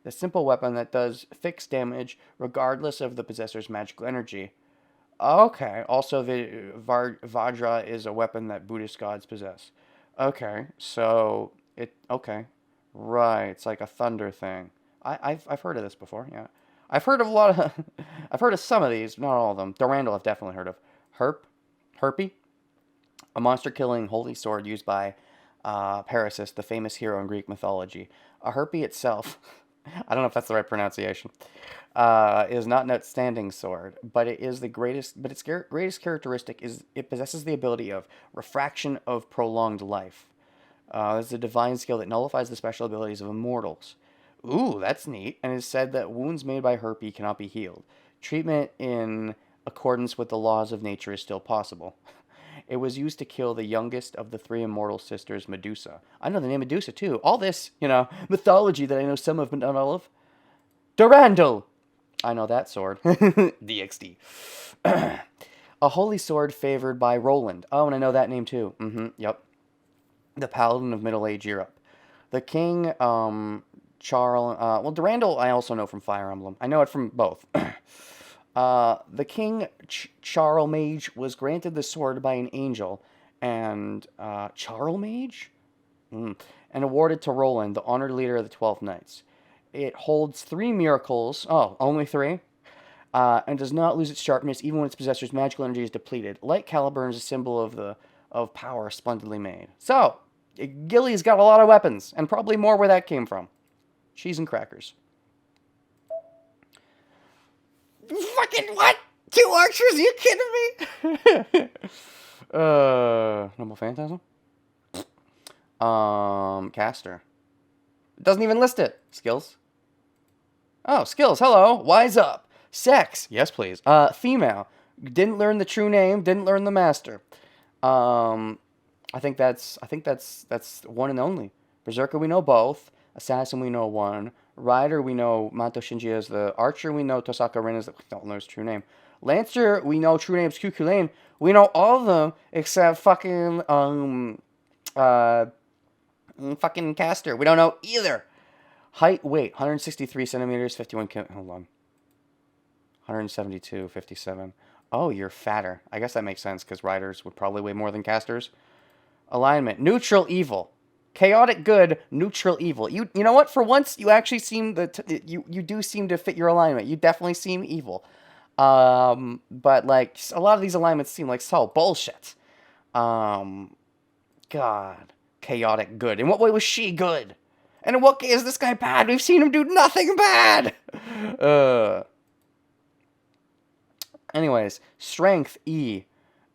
The simple weapon that does fixed damage regardless of the possessor's magical energy. Okay, also Vajra is a weapon that Buddhist gods possess. Okay, so okay. Right, it's like a thunder thing. I've heard of this before, yeah. I've heard of a lot of, I've heard of some of these, not all of them. Durandal I've definitely heard of. Herpy, a monster-killing holy sword used by Parasus, the famous hero in Greek mythology. A herpy itself, I don't know if that's the right pronunciation, is not an outstanding sword, but it is the greatest. But its greatest characteristic is it possesses the ability of refraction of prolonged life. It's a divine skill that nullifies the special abilities of immortals. Ooh, that's neat. And it is said that wounds made by herpy cannot be healed. Treatment in accordance with the laws of nature is still possible. It was used to kill the youngest of the three immortal sisters, Medusa. I know the name Medusa, too. All this, mythology that I know some of, but not all of. Durandal! I know that sword. DXD. A holy sword favored by Roland. Oh, and I know that name, too. Yep. The paladin of Middle Age Europe. The king, Durandal I also know from Fire Emblem. I know it from both. The king, Charlemagne, was granted the sword by an angel, and Charlemagne? And awarded to Roland, the honored leader of the 12 Knights. It holds 3 miracles, only 3, and does not lose its sharpness even when its possessor's magical energy is depleted. Light Caliburn is a symbol of power splendidly made. So, Gilly's got a lot of weapons, and probably more where that came from. Cheese and crackers. Fucking what? 2 archers? Are you kidding me? Noble Phantasm? Caster. It doesn't even list it. Skills. Oh, skills. Hello. Wise up. Sex. Yes, please. Female. Didn't learn the true name. Didn't learn the master. I think that's one and only. Berserker we know both. Assassin we know one. Rider we know Mato Shinji is the archer. We know Tosaka Rin is the, we don't know his true name. Lancer we know true name's Kukulane. We know all of them except fucking Fucking caster. We don't know either. Height, weight, 163 centimeters, 51 hold on. 172, 57. Oh, you're fatter. I guess that makes sense because riders would probably weigh more than casters. Alignment, neutral evil. Chaotic good, neutral evil. You know what? For once, you actually seem you do seem to fit your alignment. You definitely seem evil. But like a lot of these alignments seem like so bullshit. God, chaotic good. In what way was she good? And in what way is this guy bad? We've seen him do nothing bad. Anyways, strength E,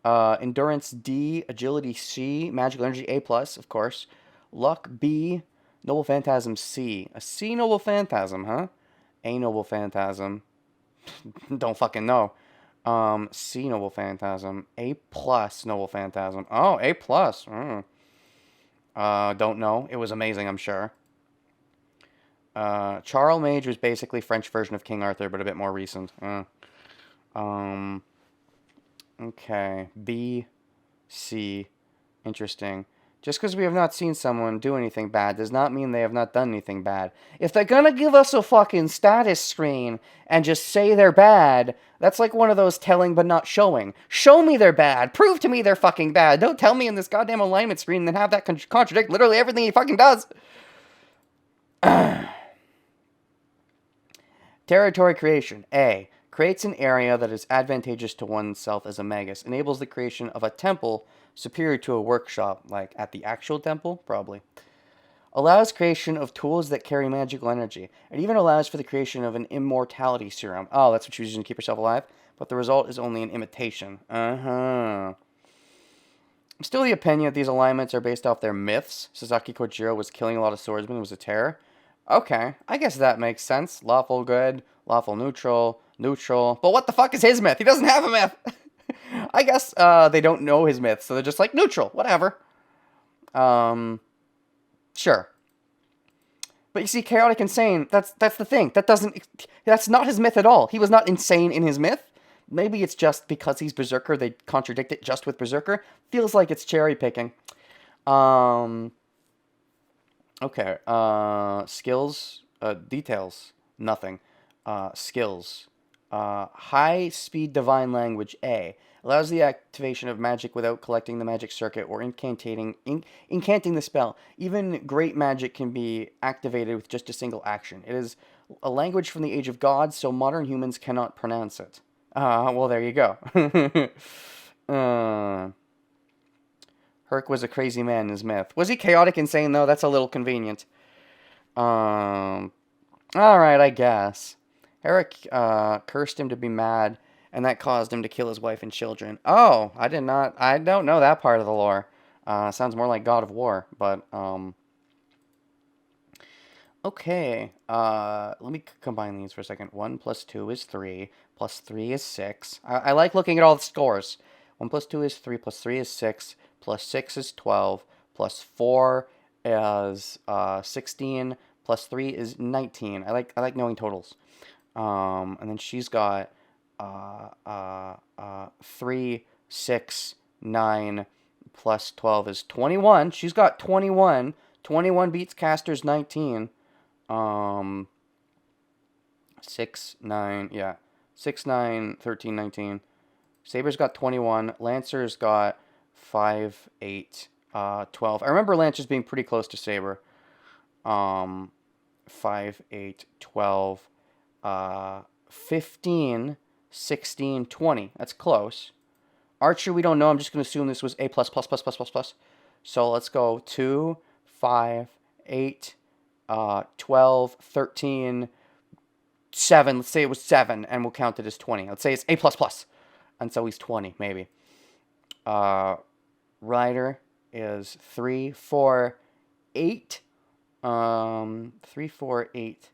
endurance D, agility C, magical energy A plus, of course. Luck B, noble phantasm C. A C noble phantasm, huh? A noble phantasm. Don't fucking know. C noble phantasm. A plus noble phantasm. Oh, A plus. Don't know. It was amazing, I'm sure. Charles Mage was basically French version of King Arthur, but a bit more recent. Okay. B, C. Interesting. Just because we have not seen someone do anything bad does not mean they have not done anything bad. If they're gonna give us a fucking status screen and just say they're bad, that's like one of those telling but not showing. Show me they're bad. Prove to me they're fucking bad. Don't tell me in this goddamn alignment screen and then have that contradict literally everything he fucking does. Territory creation. A. Creates an area that is advantageous to oneself as a magus. Enables the creation of a temple superior to a workshop, like at the actual temple, probably. Allows creation of tools that carry magical energy. It even allows for the creation of an immortality serum. Oh, that's what you're using to keep yourself alive? But the result is only an imitation. I'm still the opinion that these alignments are based off their myths. Sasaki Kojiro was killing a lot of swordsmen and was a terror. Okay, I guess that makes sense. Lawful good, lawful neutral, neutral. But what the fuck is his myth? He doesn't have a myth. I guess they don't know his myth, so they're just like, neutral, whatever. Sure. But you see, chaotic insane, that's the thing. That's not his myth at all. He was not insane in his myth. Maybe it's just because he's Berserker, they contradict it just with Berserker. Feels like it's cherry picking. Okay, skills, details, nothing. Skills. High-speed divine language, A. Allows the activation of magic without collecting the magic circuit or incanting the spell. Even great magic can be activated with just a single action. It is a language from the age of gods, so modern humans cannot pronounce it. Well, there you go. Herc was a crazy man in his myth. Was he chaotic insane, though? That's a little convenient. Alright, I guess. Herrick cursed him to be mad, and that caused him to kill his wife and children. Oh, I don't know that part of the lore. Sounds more like God of War, but, okay. Let me combine these for a second. 1 plus 2 is 3, plus 3 is 6. I like looking at all the scores. 1 plus 2 is 3, plus 3 is 6, plus 6 is 12, plus 4 is 16, plus 3 is 19. I like knowing totals. And then she's got 3, 6, 9, plus 12 is 21. She's got 21. 21 beats Caster's 19. 6, 9, yeah. 6, 9, 13, 19. Saber's got 21. Lancer's got 5, 8, 12. I remember Lancer's being pretty close to Saber. 5, 8, 12, 15, 16, 20. That's close. Archer, we don't know. I'm just going to assume this was A+++++++. So let's go 2, 5, 8, 12, 13, 7. Let's say it was 7, and we'll count it as 20. Let's say it's A++. And so he's 20, maybe. Ryder is 3, 4, 8. 3, 4, 8.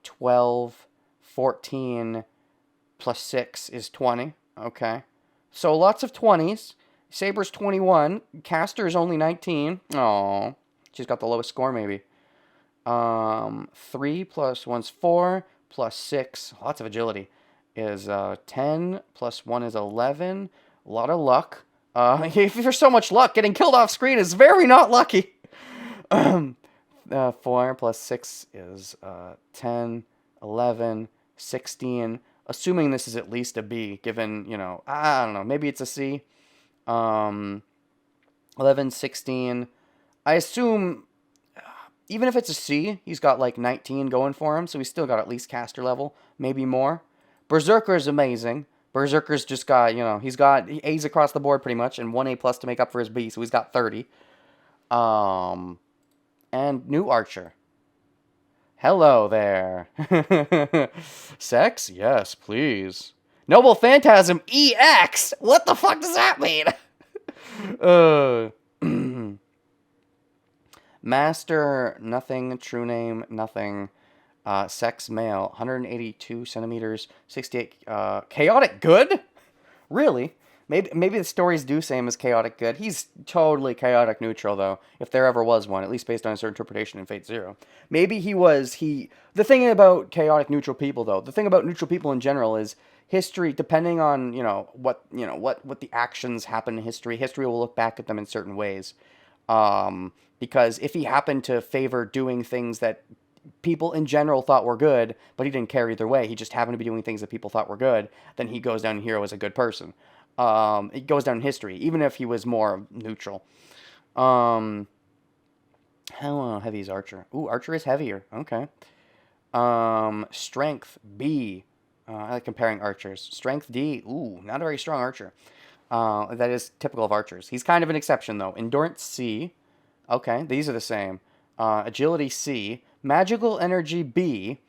12, 14, plus 6 is 20. Okay. So lots of 20s. Saber's 21. Caster is only 19. Oh, she's got the lowest score, maybe. 3 plus 1's 4, plus 6, lots of agility, is 10, plus 1 is 11. A lot of luck. If there's so much luck, getting killed off screen is very not lucky. 4 plus 6 is 10, 11, 16. Assuming this is at least a B, given, you know, I don't know, maybe it's a C. 11, 16. I assume, even if it's a C, he's got like 19 going for him, so he's still got at least caster level, maybe more. Berserker is amazing. Berserker's just got, you know, he's got A's across the board pretty much, and 1 A plus to make up for his B, so he's got 30. And new Archer. Hello there. Sex? Yes, please. Noble Phantasm EX? What the fuck does that mean? Master, nothing. True name, nothing. Sex, male. 182 centimeters. 68. Chaotic good? Really? Maybe the stories do say him as chaotic good. He's totally chaotic neutral, though, if there ever was one, at least based on his interpretation in Fate Zero. Maybe he was, the thing about chaotic neutral people, though, the thing about neutral people in general is history, depending on, what the actions happen in history will look back at them in certain ways. Because if he happened to favor doing things that people in general thought were good, but he didn't care either way, he just happened to be doing things that people thought were good, then he goes down here as a good person. It goes down in history, even if he was more neutral. How heavy is Archer? Ooh, Archer is heavier. Okay. Strength B. I like comparing archers. Strength D. Ooh, not a very strong archer. That is typical of archers. He's kind of an exception, though. Endurance C. Okay, these are the same. Agility C. Magical energy B.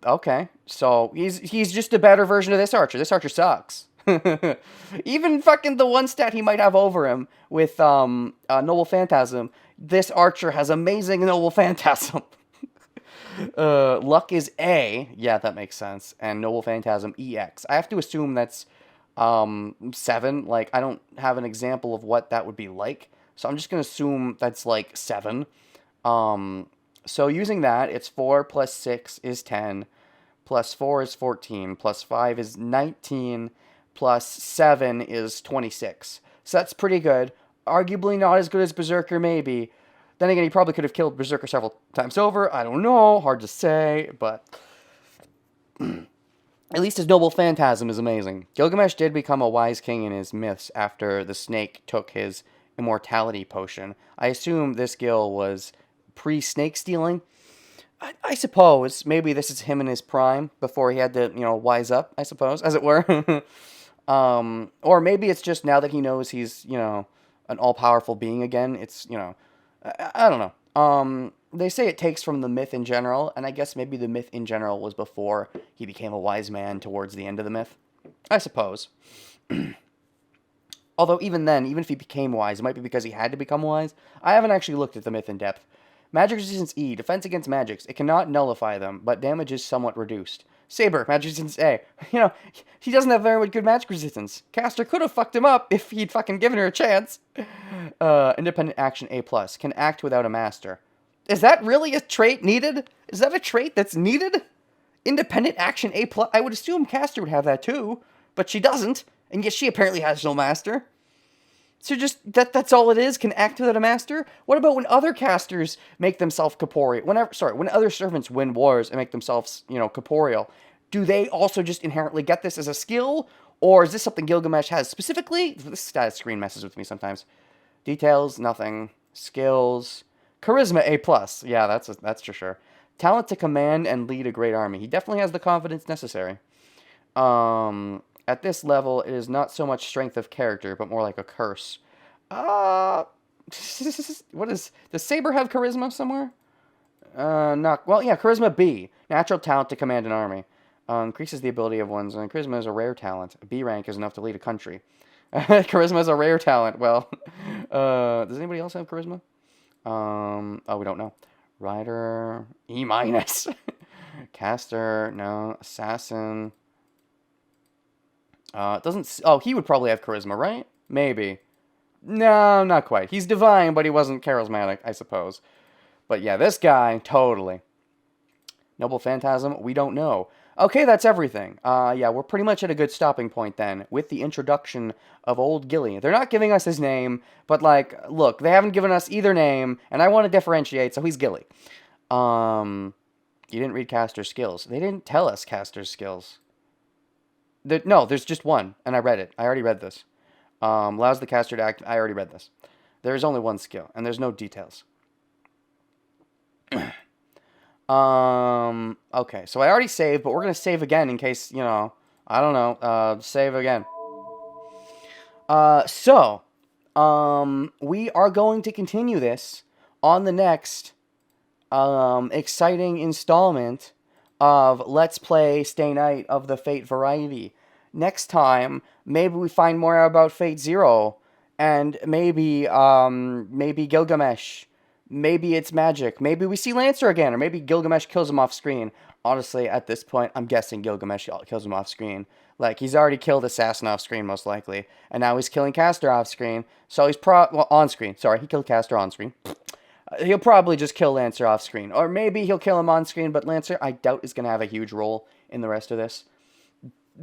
Okay, so he's just a better version of this archer. This archer sucks. Even fucking the one stat he might have over him with Noble Phantasm, this archer has amazing Noble Phantasm. Luck is A. Yeah, that makes sense. And Noble Phantasm EX. I have to assume that's 7. Like, I don't have an example of what that would be like, so I'm just going to assume that's like 7. So using that, it's 4 plus 6 is 10, plus 4 is 14, plus 5 is 19, plus 7 is 26. So that's pretty good. Arguably not as good as Berserker, maybe. Then again, he probably could have killed Berserker several times over. I don't know. Hard to say, but at least his Noble Phantasm is amazing. Gilgamesh did become a wise king in his myths after the snake took his immortality potion. I assume this Gil was pre-snake stealing. I suppose maybe this is him in his prime before he had to, wise up, I suppose, as it were. Or maybe it's just now that he knows he's, an all-powerful being again. It's, I don't know. They say it takes from the myth in general, and I guess maybe the myth in general was before he became a wise man towards the end of the myth. I suppose. Although even then, even if he became wise, it might be because he had to become wise. I haven't actually looked at the myth in depth. Magic resistance E, defense against magics. It cannot nullify them, but damage is somewhat reduced. Saber, magic resistance A. He doesn't have very much good magic resistance. Caster could have fucked him up if he'd fucking given her a chance. Independent action A+. Can act without a master. Is that really a trait needed? Is that a trait that's needed? Independent action A+. I would assume Caster would have that too, but she doesn't, and yet she apparently has no master. So just, that's all it is? Can act without a master? What about when other casters make themselves corporeal? When other servants win wars and make themselves, corporeal, do they also just inherently get this as a skill? Or is this something Gilgamesh has specifically? This status screen messes with me sometimes. Details, nothing. Skills. Charisma A+. Yeah, that's for sure. Talent to command and lead a great army. He definitely has the confidence necessary. At this level, it is not so much strength of character, but more like a curse. Does Saber have charisma somewhere? Charisma B. Natural talent to command an army. Increases the ability of one's, and charisma is a rare talent. A B rank is enough to lead a country. Charisma is a rare talent. Well, does anybody else have charisma? We don't know. Rider, E-. Caster, no. Assassin. He would probably have charisma, right? Maybe. No, not quite. He's divine, but he wasn't charismatic, I suppose. But yeah, this guy, totally. Noble Phantasm, we don't know. Okay, that's everything. Yeah, we're pretty much at a good stopping point then, with the introduction of old Gilly. They're not giving us his name, but, like, look, they haven't given us either name, and I want to differentiate, so he's Gilly. You didn't read Caster's skills. They didn't tell us Caster's skills. No, there's just one, and I read it. I already read this. Allows the caster to act. I already read this. There is only one skill, and there's no details. Okay, so I already saved, but we're going to save again in case, you know, I don't know, save again. We are going to continue this on the next, exciting installment of Let's Play Stay Night of the Fate variety. Next time, maybe we find more about Fate Zero, and maybe Gilgamesh. Maybe it's magic. Maybe we see Lancer again, or maybe Gilgamesh kills him off screen. Honestly, at this point, I'm guessing Gilgamesh kills him off screen. Like, he's already killed Assassin off screen, most likely. And now he's killing Caster off screen. So he's on screen. Sorry, he killed Caster on screen. He'll probably just kill Lancer off screen. Or maybe he'll kill him on screen, but Lancer, I doubt, is going to have a huge role in the rest of this.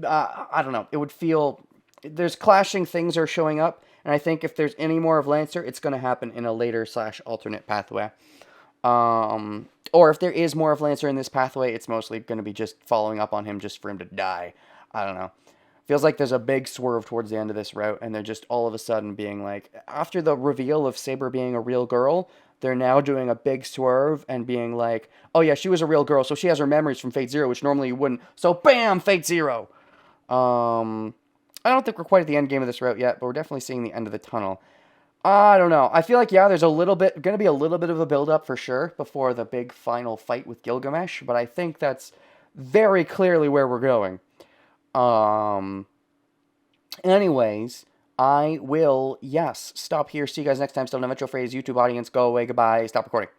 I don't know. It would feel... There's clashing things are showing up. And I think if there's any more of Lancer, it's going to happen in a later / alternate pathway. Or if there is more of Lancer in this pathway, it's mostly going to be just following up on him just for him to die. I don't know. Feels like there's a big swerve towards the end of this route, and they're just all of a sudden being like, after the reveal of Saber being a real girl, they're now doing a big swerve and being like, oh yeah, she was a real girl, so she has her memories from Fate Zero, which normally you wouldn't. So bam, Fate Zero! I don't think we're quite at the end game of this route yet, but we're definitely seeing the end of the tunnel. I don't know. I feel like, yeah, there's going to be a little bit of a build-up for sure before the big final fight with Gilgamesh, but I think that's very clearly where we're going. Anyways, I will, yes, stop here. See you guys next time. Still no metro phrase. YouTube audience, go away. Goodbye. Stop recording.